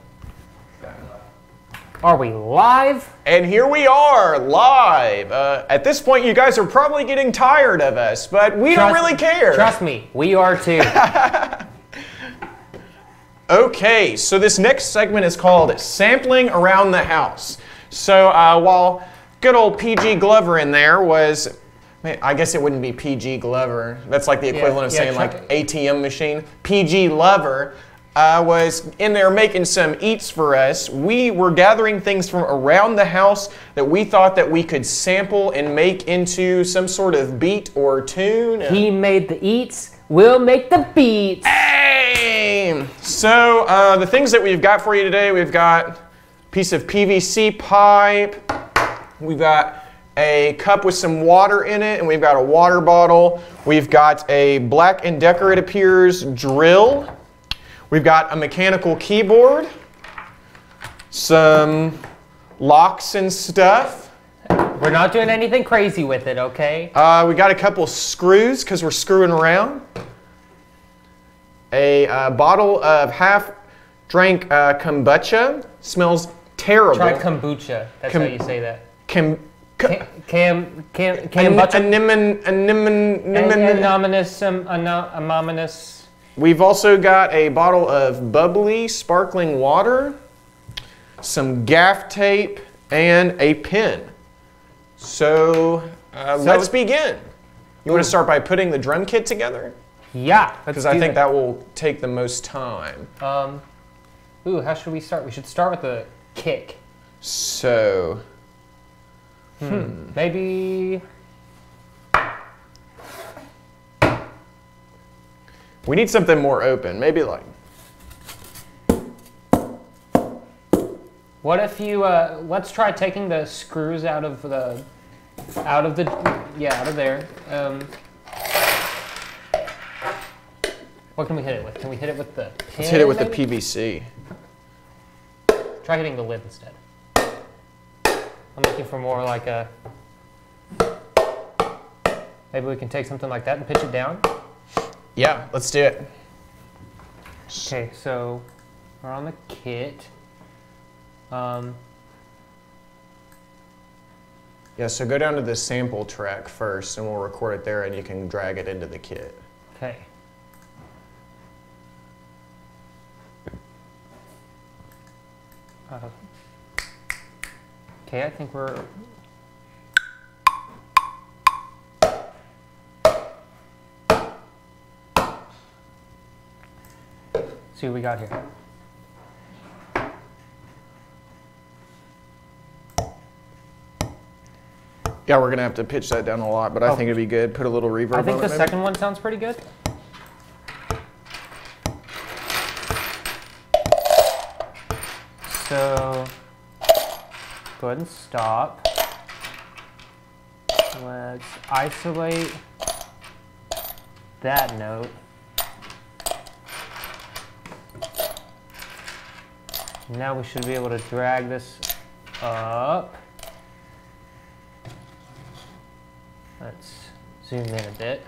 are we live? And here we are, live. At this point, you guys are probably getting tired of us, but we don't really care. Trust me, we are too. Okay, so this next segment is called Sampling Around the House. So while good old PG Glover in there was, I guess it wouldn't be PG Glover. That's like the equivalent of saying like ATM machine. PG Lover was in there making some eats for us. We were gathering things from around the house that we thought that we could sample and make into some sort of beat or tune. He made the eats, we'll make the beats. Hey! So the things that we've got for you today, we've got a piece of PVC pipe, we've got a cup with some water in it, and we've got a water bottle. We've got a Black & Decker, it appears, drill. We've got a mechanical keyboard, some locks and stuff. We're not doing anything crazy with it, okay? We got a couple screws because we're screwing around. A bottle of half-drank kombucha. Smells terrible. Try kombucha. That's how you say that. Anonymous. We've also got a bottle of bubbly sparkling water, some gaff tape, and a pen. So let's begin. You want to start by putting the drum kit together? Yeah, because I think that will take the most time. How should we start? We should start with the kick. So, maybe. We need something more open. Maybe like. What if you let's try taking the screws out of there. What can we hit it with? Can we hit it with the pin? Let's hit it with the PVC. Try hitting the lid instead. I'm looking for more like a. Maybe we can take something like that and pitch it down. Yeah, let's do it. Okay, so we're on the kit. Yeah, so go down to the sample track first, and we'll record it there, and you can drag it into the kit. Okay. Okay, I think we're. See what we got here. Yeah, we're gonna have to pitch that down a lot, but I think it'd be good. Put a little reverb on it. I think the maybe. second one sounds pretty good. So go ahead and stop. Let's isolate that note. Now we should be able to drag this up. Let's zoom in a bit.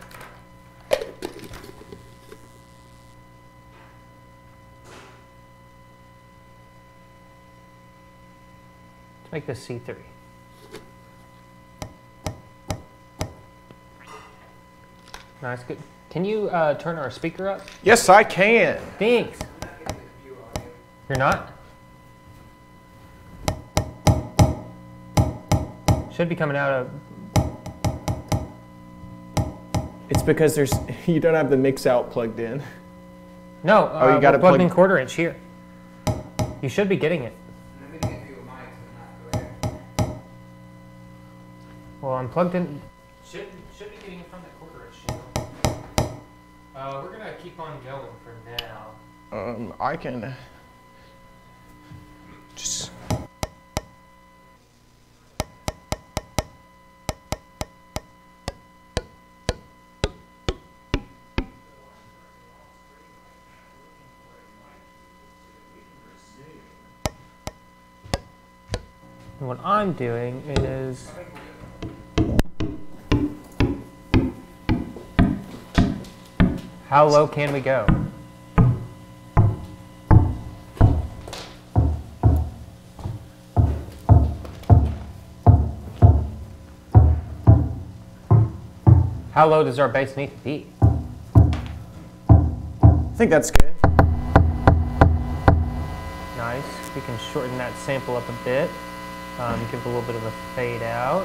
Let's make this C3. Nice, good. Can you turn our speaker up? Yes, I can. Thanks. You're not? Should be coming out of. It's because you don't have the mix out plugged in. No, you got to plug plug in quarter inch here. You should be getting it. Well, I'm plugged in. Should be getting it from the quarter inch channel. We're gonna keep on going for now. I can just. And what I'm doing is how low can we go? How low does our bass need to be? I think that's good. Nice. We can shorten that sample up a bit. Give it a little bit of a fade out.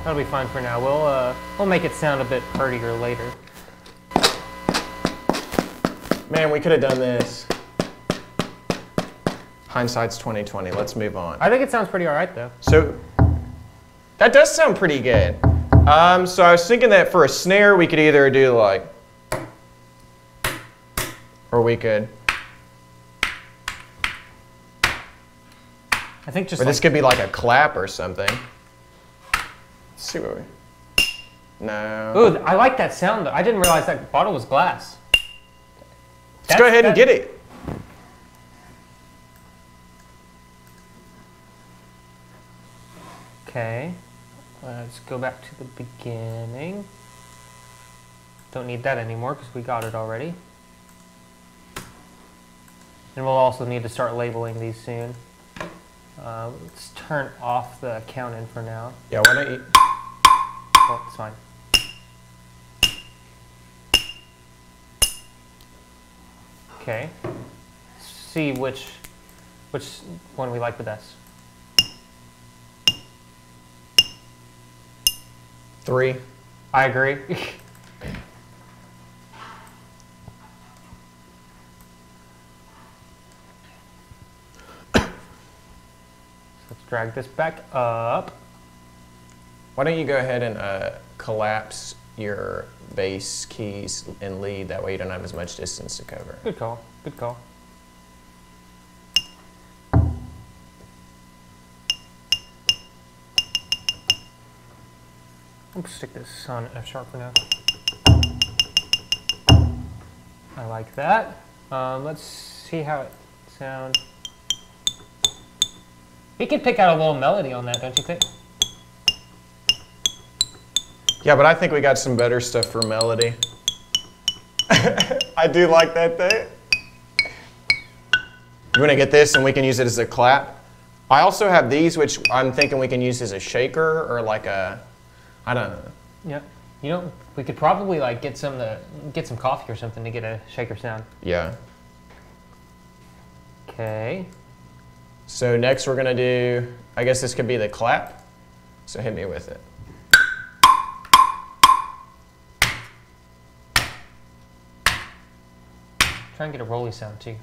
That'll be fine for now. We'll make it sound a bit prettier later. Man, we could have done this. Hindsight's 2020. Let's move on. I think it sounds pretty all right though. So that does sound pretty good. So I was thinking that for a snare we could either do like, or we could. I think just. Or this could be like a clap or something. Let's see what we. No. Ooh, I like that sound though. I didn't realize that bottle was glass. Let's go ahead and get it. Okay, let's go back to the beginning. Don't need that anymore because we got it already. And we'll also need to start labeling these soon. Let's turn off the count in for now. Yeah, why don't you? Oh, it's fine. Okay. Let's see which one we like the best. 3. I agree. Let's drag this back up. Why don't you go ahead and collapse your bass keys and lead? That way you don't have as much distance to cover. Good call. Good call. I'm gonna stick this on F sharp for now. I like that. Let's see how it sounds. You can pick out a little melody on that, don't you think? Yeah, but I think we got some better stuff for melody. I do like that thing. You want to get this and we can use it as a clap? I also have these, which I'm thinking we can use as a shaker or like a, I don't know. Yeah. You know, we could probably like get some coffee or something to get a shaker sound. Yeah. Okay. So next we're gonna do, I guess this could be the clap. So hit me with it. Try and get a rolly sound too.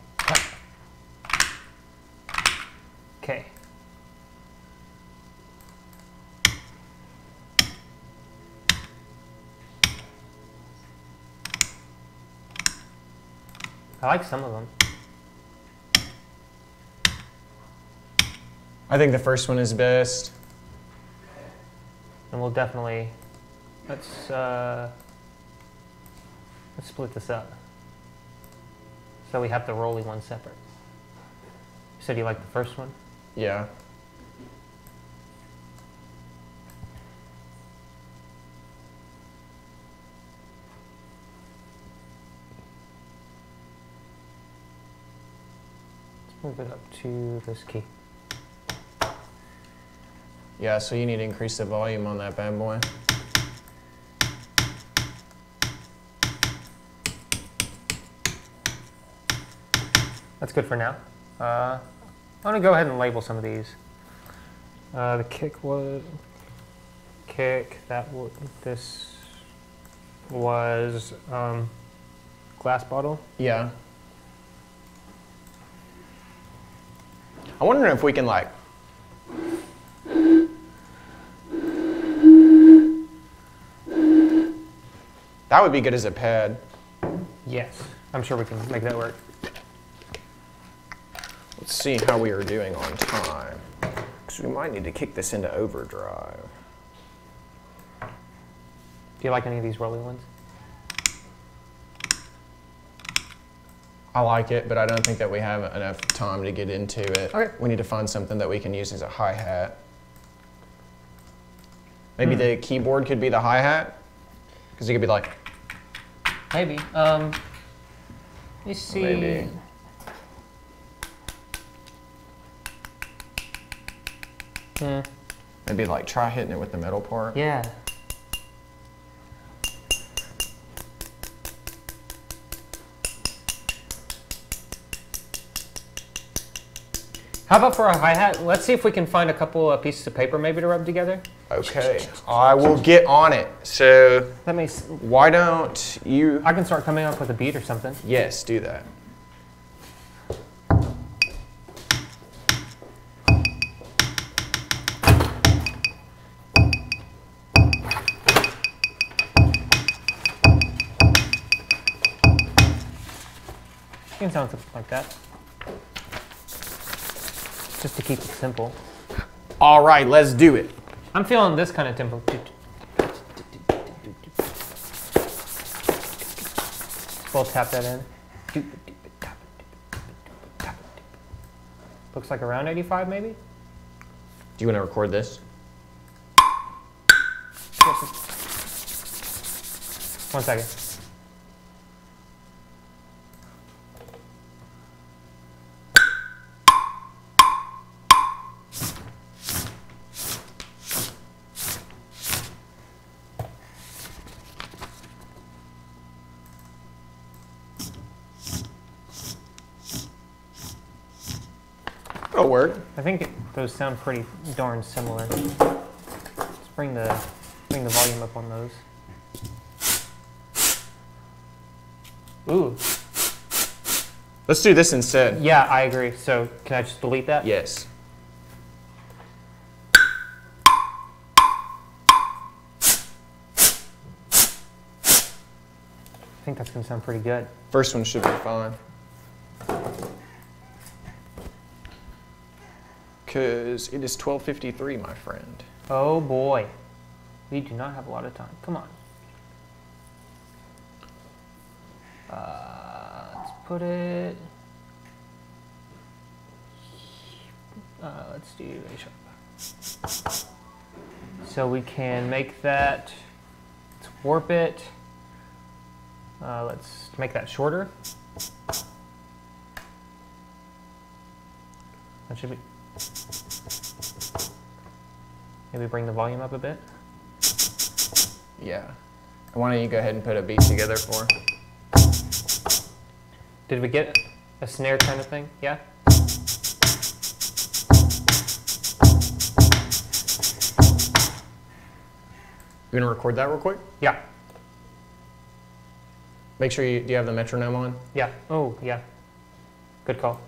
Okay. I like some of them. I think the first one is best. And we'll definitely, let's split this up. So we have the rolly one separate. You said you like the first one? Yeah. Let's move it up to this key. Yeah, so you need to increase the volume on that bad boy. That's good for now. I'm gonna go ahead and label some of these. The kick was this was glass bottle. Yeah. I wonder if we can like. That would be good as a pad. Yes, I'm sure we can make that work. Let's see how we are doing on time. Because we might need to kick this into overdrive. Do you like any of these rolling ones? I like it, but I don't think that we have enough time to get into it. Okay. We need to find something that we can use as a hi-hat. Maybe the keyboard could be the hi-hat? Because it could be like... Maybe. Let me see. Maybe. Yeah. Maybe like try hitting it with the metal part. Yeah. How about for a hi-hat? Let's see if we can find a couple of pieces of paper maybe to rub together. Okay, I will get on it. So That makes. why don't you? I can start coming up with a beat or something. Yes, do that. You can sound something like that. Just to keep it simple. All right, let's do it. I'm feeling this kind of tempo. We'll tap that in. Looks like around 85 maybe? Do you want to record this? One second. It'll work. I think those sound pretty darn similar. Let's bring the volume up on those. Ooh. Let's do this instead. Yeah, I agree. So can I just delete that? Yes. I think that's gonna sound pretty good. First one should be fine. Because it is 12:53, my friend. Oh boy. We do not have a lot of time. Come on. Let's put it. Let's do A sharp. So we can make that. Let's warp it. Let's make that shorter. That should be. Maybe bring the volume up a bit. Yeah. And why don't you go ahead and put a beat together for? Did we get a snare kind of thing? Yeah? You gonna record that real quick? Yeah. Make sure do you have the metronome on? Yeah. Oh, yeah. Good call.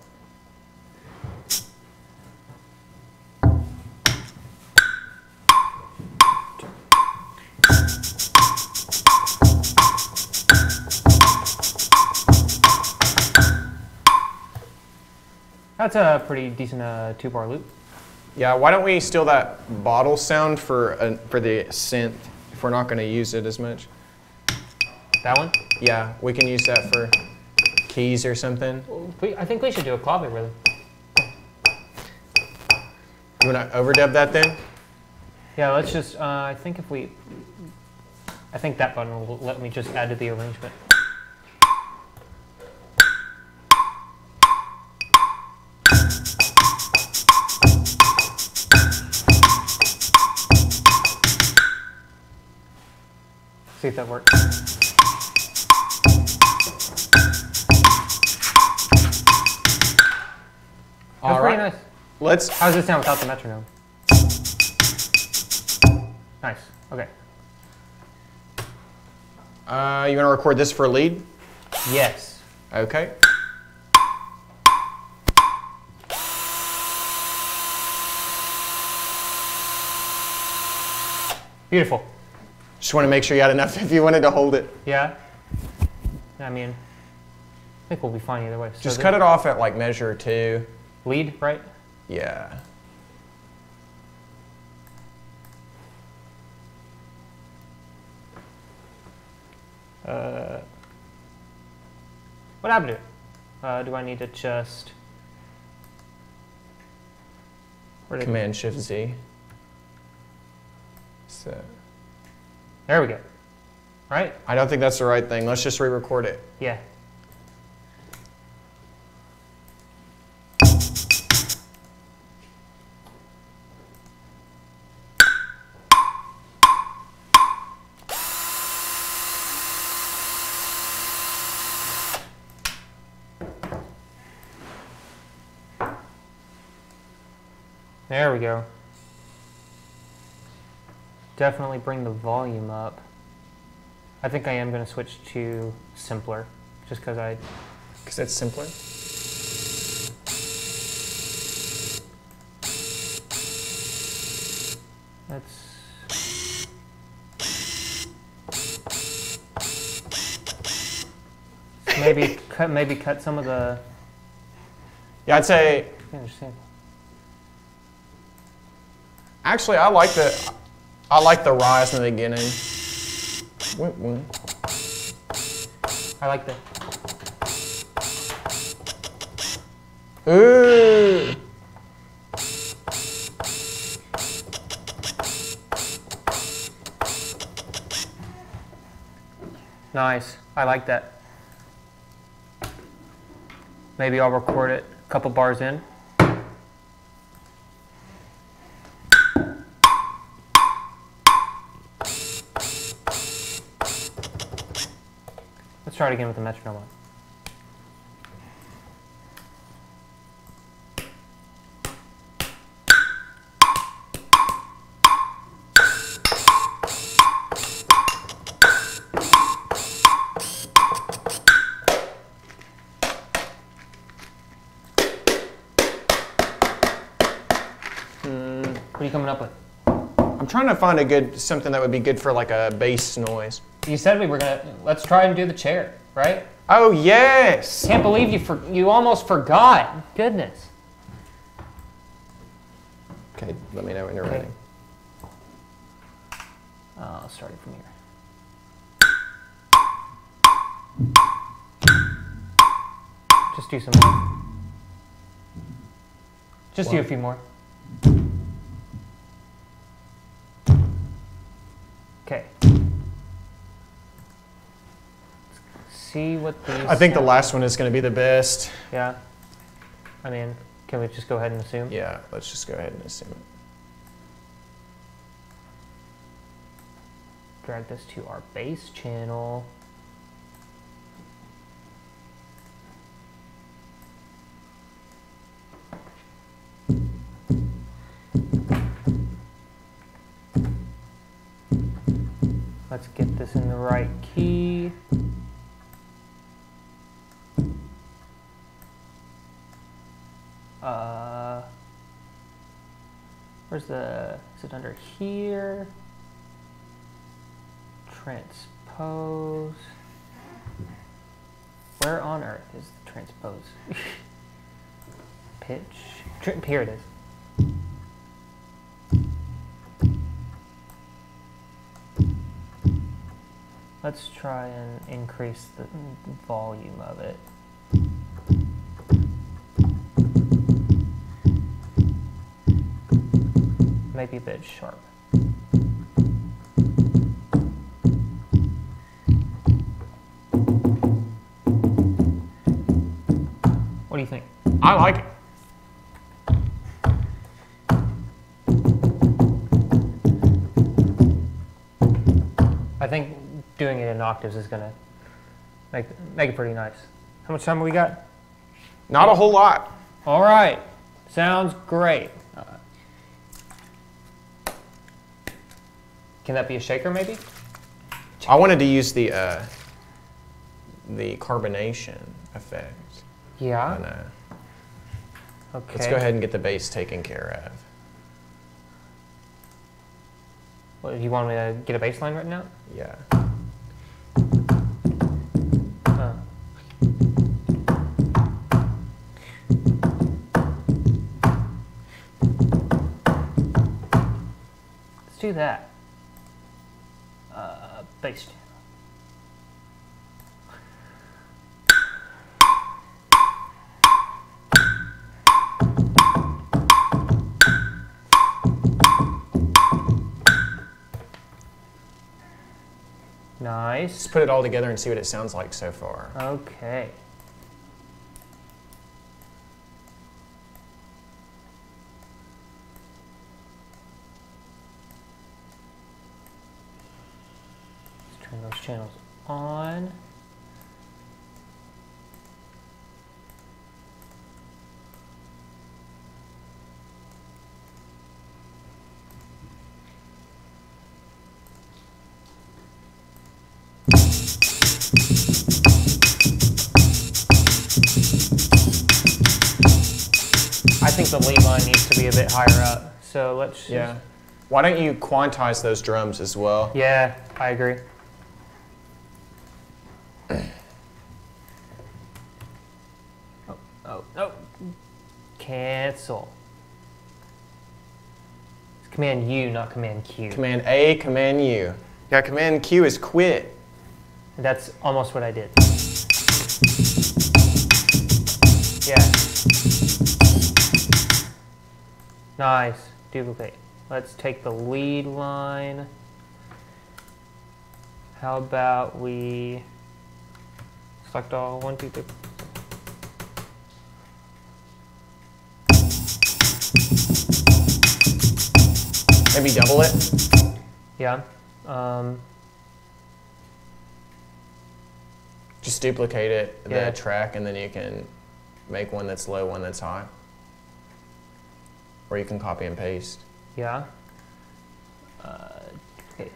That's a pretty decent 2-bar loop. Yeah, why don't we steal that bottle sound for the synth if we're not going to use it as much? That one? Yeah, we can use that for keys or something. I think we should do a clave rhythm. You want to overdub that then? Yeah, let's just, I think that button will let me just add to the arrangement. See if that works. That's pretty nice. How does it sound without the metronome? Nice. Okay. You want to record this for a lead? Yes. Okay. Beautiful. Just want to make sure you had enough if you wanted to hold it. Yeah. I mean, I think we'll be fine either way. So Just cut it off at like measure 2. Lead, right? Yeah. What happened to it? Do I need to just... Command Shift Z. So. There we go. Right? I don't think that's the right thing. Let's just re-record it. Yeah. There we go. Definitely bring the volume up. I think I am going to switch to simpler, just because Because it's simpler. That's... maybe cut some of the... Yeah, I'd say... I understand. Actually, I like the rise in the beginning. I like the... Ooh. Nice. I like that. Maybe I'll record it a couple bars in. Let's try it again with the metronome on. What are you coming up with? I'm trying to find something that would be good for like a bass noise. You said we were let's try and do the chair, right? Oh yes! Can't believe you almost forgot. Goodness. Okay, let me know when you're ready. I'll start it from here. Just do some more. Just do a few more. Okay. See what these... I think the last one is going to be the best. Yeah. I mean, can we just go ahead and assume? Yeah, let's just go ahead and assume it. Drag this to our bass channel. Let's get this in the right key. Is it under here? Transpose. Where on earth is the transpose? Pitch. Here it is. Let's try and increase the volume of it. Maybe a bit sharp. What do you think? I like it. I think doing it in octaves is gonna make it pretty nice. How much time have we got? Not a whole lot. All right, sounds great. Can that be a shaker, maybe? I wanted to use the carbonation effect. Yeah. Okay. Let's go ahead and get the bass taken care of. What, you want me to get a bass line written out? Yeah. Let's do that. Bass channel. Nice. Let's put it all together and see what it sounds like so far. Okay. Let's turn those channels on. think the lead line needs to be a bit higher up. So let's. Yeah. Why don't you quantize those drums as well? Yeah, I agree. Oh. Cancel. It's Command U, not Command Q. Command A, Command U. Yeah, Command Q is quit. That's almost what I did. Yeah. Nice. Duplicate. Let's take the lead line. How about we select all 1, 2, 3. Maybe double it? Yeah. Just duplicate it, Yeah. the track, and then you can make one that's low, one that's high. Or you can copy and paste. Yeah. Okay.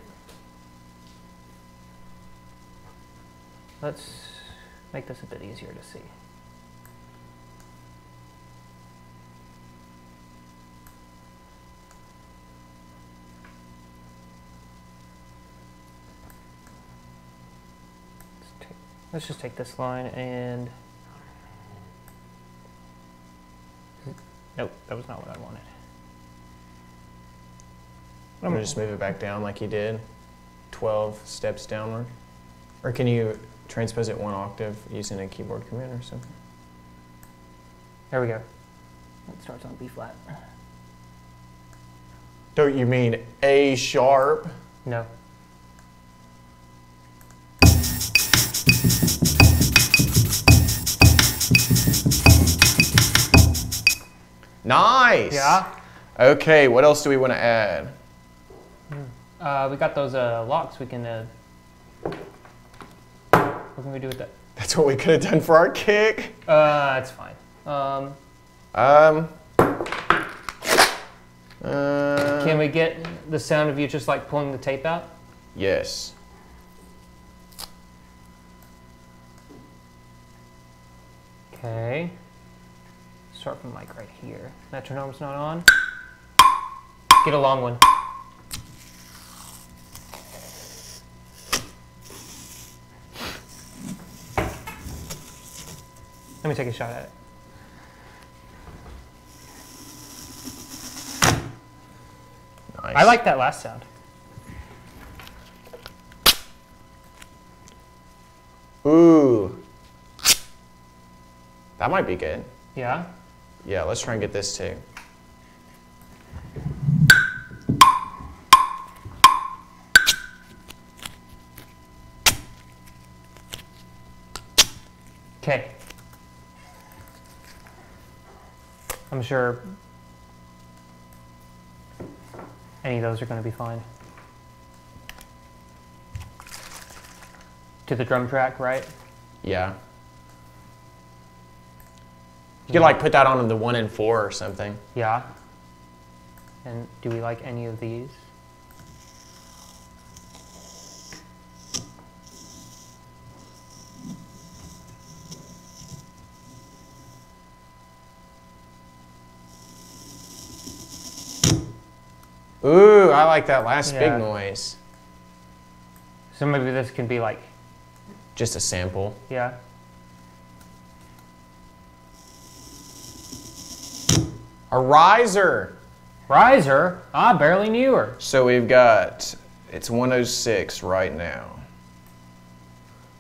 Let's make this a bit easier to see. Let's just take this line and... Nope, that was not what I wanted. I'm gonna just move it back down like you did. 12 steps downward. Or can you transpose it 1 octave using a keyboard command or something? There we go. It starts on B flat. Don't you mean A sharp? No. Nice! Yeah. Okay, what else do we want to add? We got those locks we can... what can we do with that? That's what we could have done for our kick. That's fine. Can we get the sound of you just like pulling the tape out? Yes. Okay. Start from like right here. Metronome's not on. Get a long one. Let me take a shot at it. Nice. I like that last sound. Ooh. That might be good. Yeah? Yeah, let's try and get this too. Okay. I'm sure any of those are going to be fine. To the drum track, right? Yeah. You could like put that on the 1 and 4 or something. Yeah. And do we like any of these? Ooh, I like that last Yeah. big noise. So maybe this can be like, Just a sample. yeah. A riser. Riser? I barely knew her. So we've got, it's 106 right now.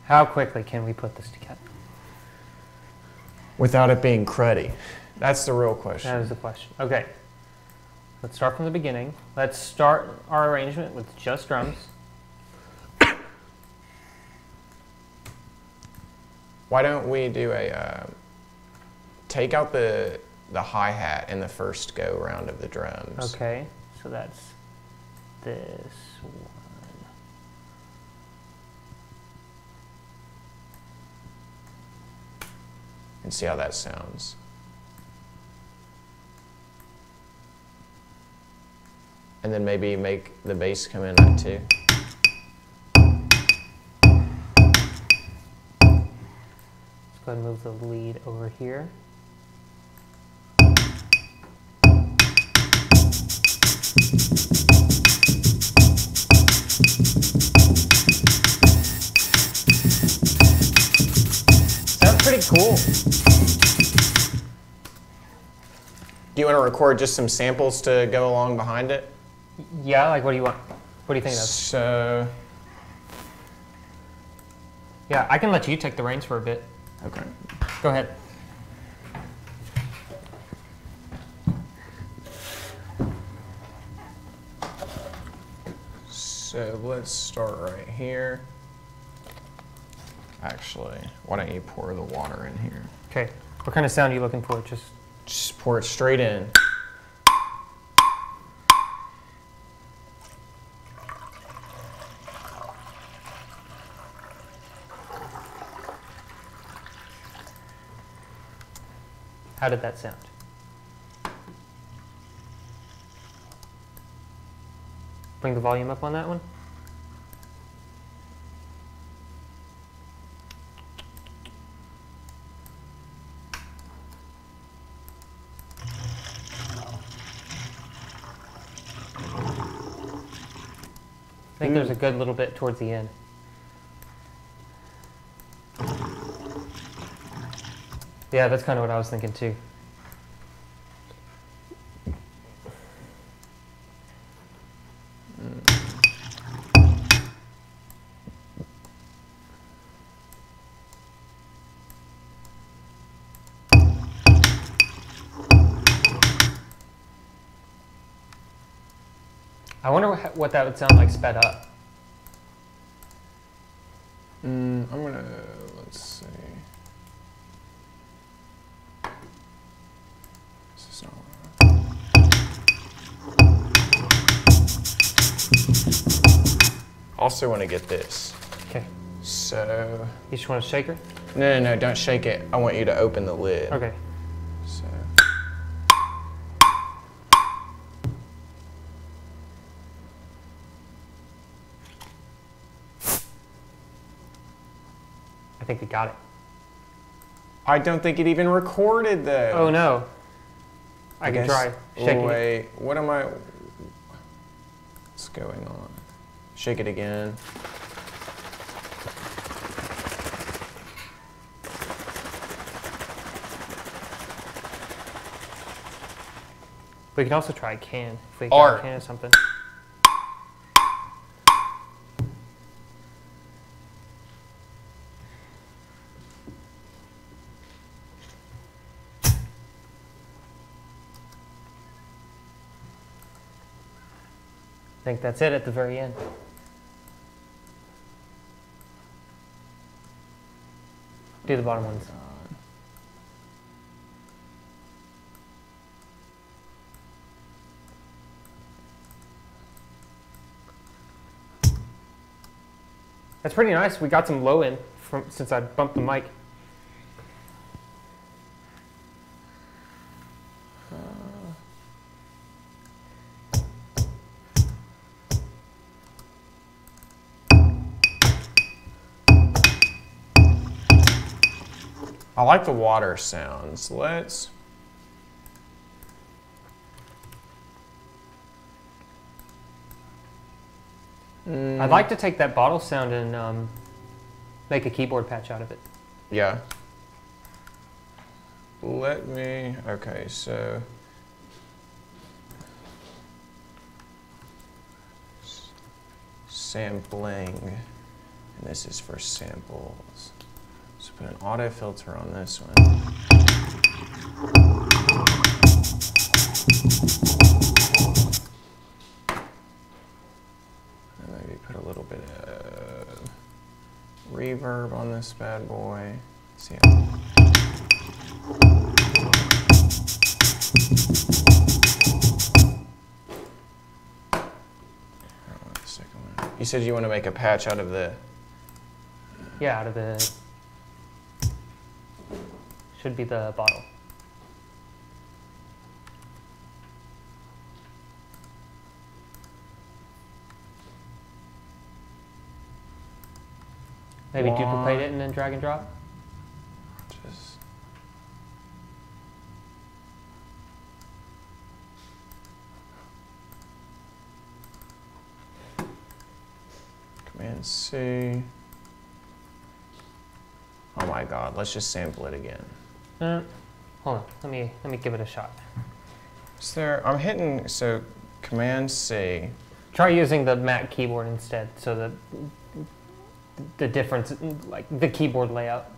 How quickly can we put this together? Without it being cruddy. That's the real question. That is the question. Okay. Let's start from the beginning. Let's start our arrangement with just drums. Why don't we do a, take out the hi-hat in the first go round of the drums. Okay, so that's this one. And see how that sounds. And then maybe make the bass come in that too. Let's go ahead and move the lead over here. Cool. Do you want to record just some samples to go along behind it? Yeah, like what do you want? What do you think of? So, Yeah, I can let you take the reins for a bit. okay. Go ahead. So let's start right here. Actually, why don't you pour the water in here? Okay. What kind of sound are you looking for? Just pour it straight in. How did that sound? Bring the volume up on that one. I think there's a good little bit towards the end. Yeah, that's kind of what I was thinking too. I wonder what that would sound like sped up. I'm gonna, let's see. This is not also want to get this. Okay. So. You just want a shaker? No, don't shake it. I want you to open the lid. Okay. So. I think we got it. I don't think it even recorded though. Oh no. I can try shaking it. Wait, what am I? What's going on? Shake it again. We can also try a can. If we Art. got a can or something. I think that's it at the very end. Do the bottom ones. That's pretty nice. We got some low end from since I bumped the mic. I like the water sounds. Let's. I'd like to take that bottle sound and make a keyboard patch out of it. Yeah. Let me. Okay, so. Sampling. And this is for samples. So put an auto filter on this one. And maybe put a little bit of reverb on this bad boy. See how. You said you want to make a patch out of the. Yeah, out of the. Should be the bottle. Maybe duplicate it and then drag and drop? Just. Command C. Oh my my God, let's just sample it again. Hold on, let me give it a shot. Is there, I'm hitting, so Command C. Try using the Mac keyboard instead, so that the difference, like the keyboard layout.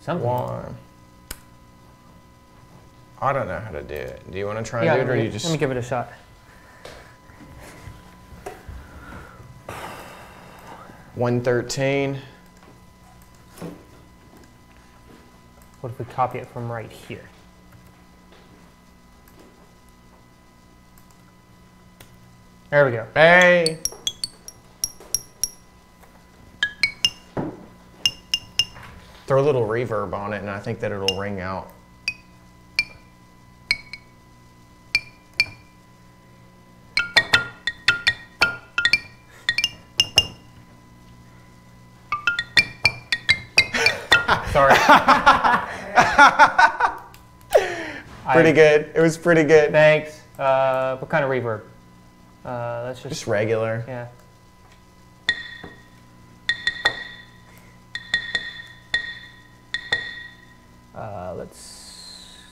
Something. One. I don't know how to do it. Do you want to try and do it, or you just? Let me give it a shot. 113. What if we copy it from right here? There we go. Hey. Throw a little reverb on it, and I think that it'll ring out. Sorry. Pretty good. It was pretty good. Thanks. What kind of reverb? That's just regular. Yeah.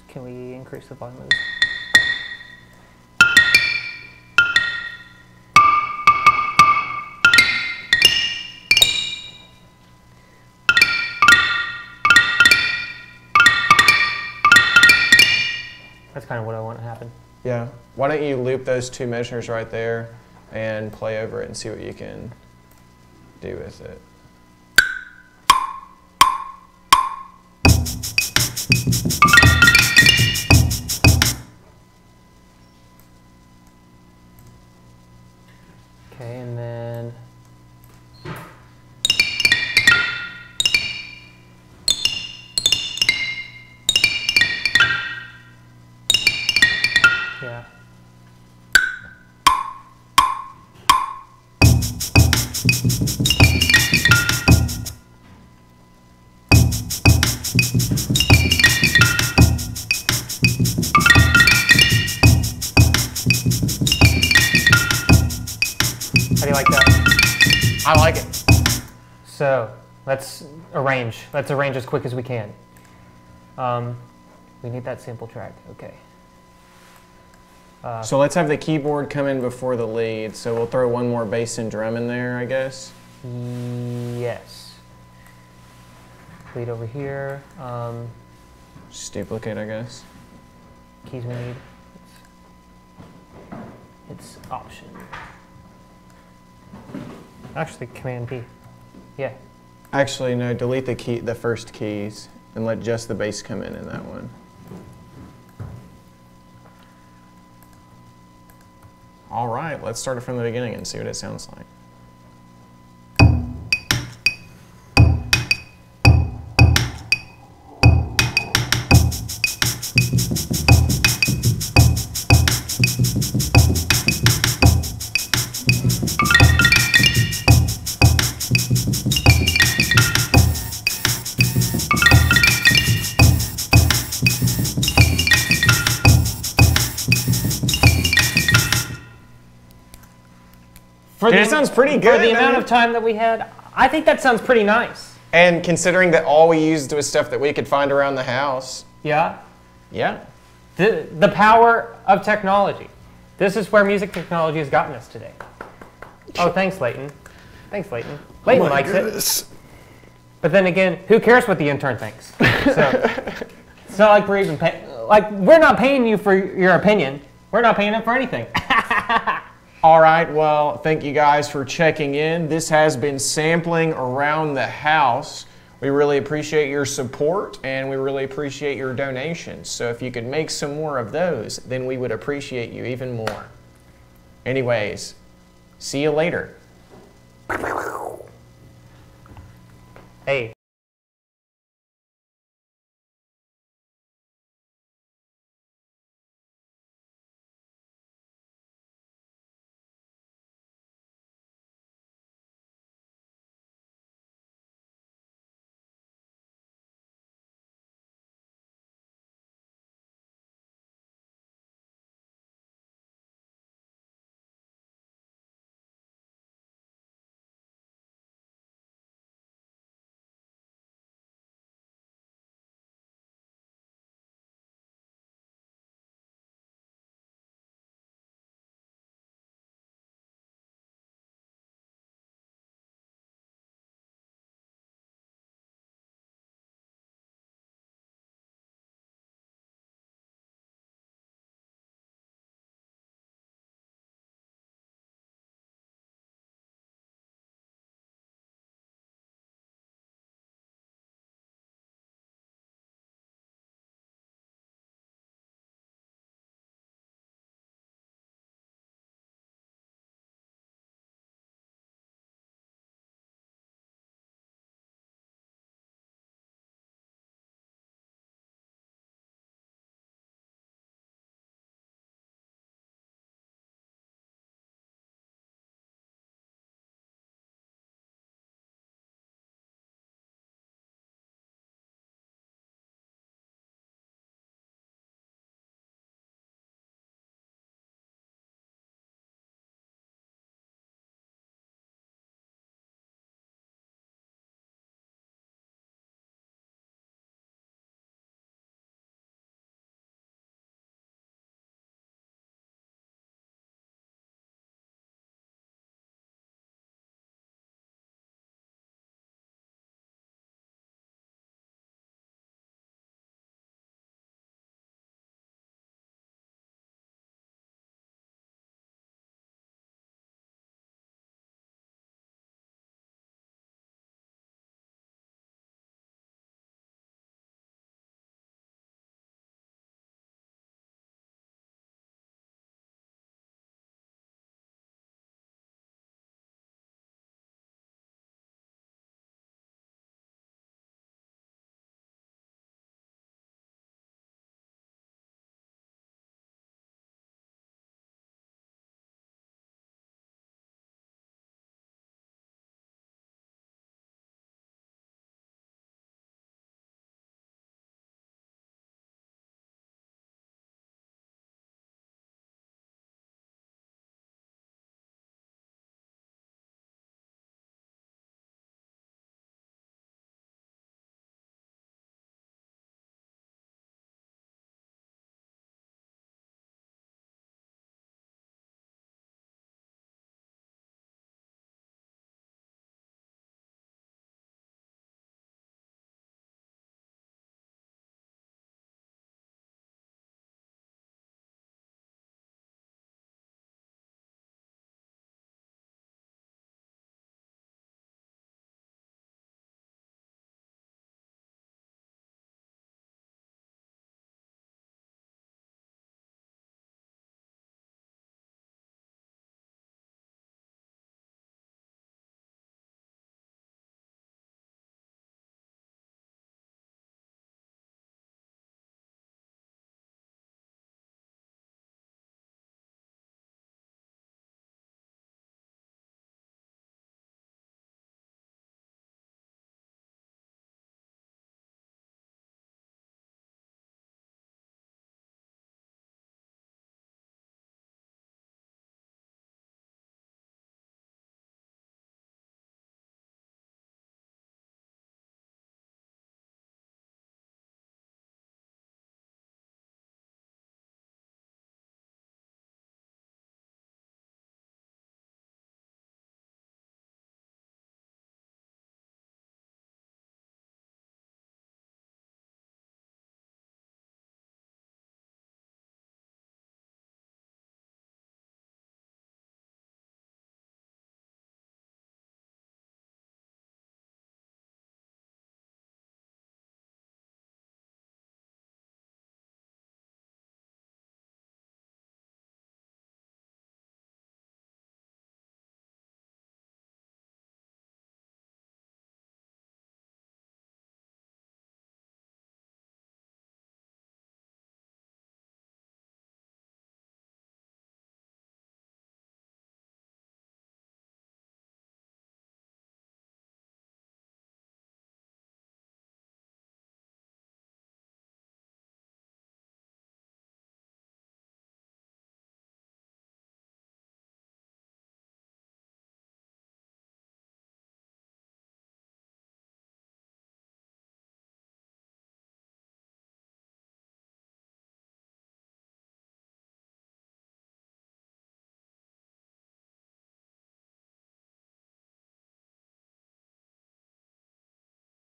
Can we increase the volume of this? That's kind of what I want to happen. Yeah. Why don't you loop those two measures right there and play over it and see what you can do with it. Okay, and then yeah. How do you like that? I like it. So let's arrange. Let's arrange as quick as we can. We need that sample track. Okay. So let's have the keyboard come in before the lead. So we'll throw one more bass and drum in there, I guess. Yes. Lead over here. Just duplicate, I guess. Keys we need. It's Option. Actually, Command P. Yeah. Actually, no. Delete the first keys and let just the bass come in that one. All right, let's start it from the beginning and see what it sounds like. It sounds pretty good. For the amount of time that we had, I think that sounds pretty nice. And considering that all we used was stuff that we could find around the house. Yeah. Yeah. The power of technology. This is where music technology has gotten us today. Oh, thanks, Leighton. Thanks, Leighton. Leighton likes it. But then again, who cares what the intern thinks? So it's not like we're even we're not paying you for your opinion. We're not paying them for anything. All right, well, thank you guys for checking in. This has been Sampling Around the House. We really appreciate your support, and we really appreciate your donations. So if you could make some more of those, then we would appreciate you even more. Anyways, see you later.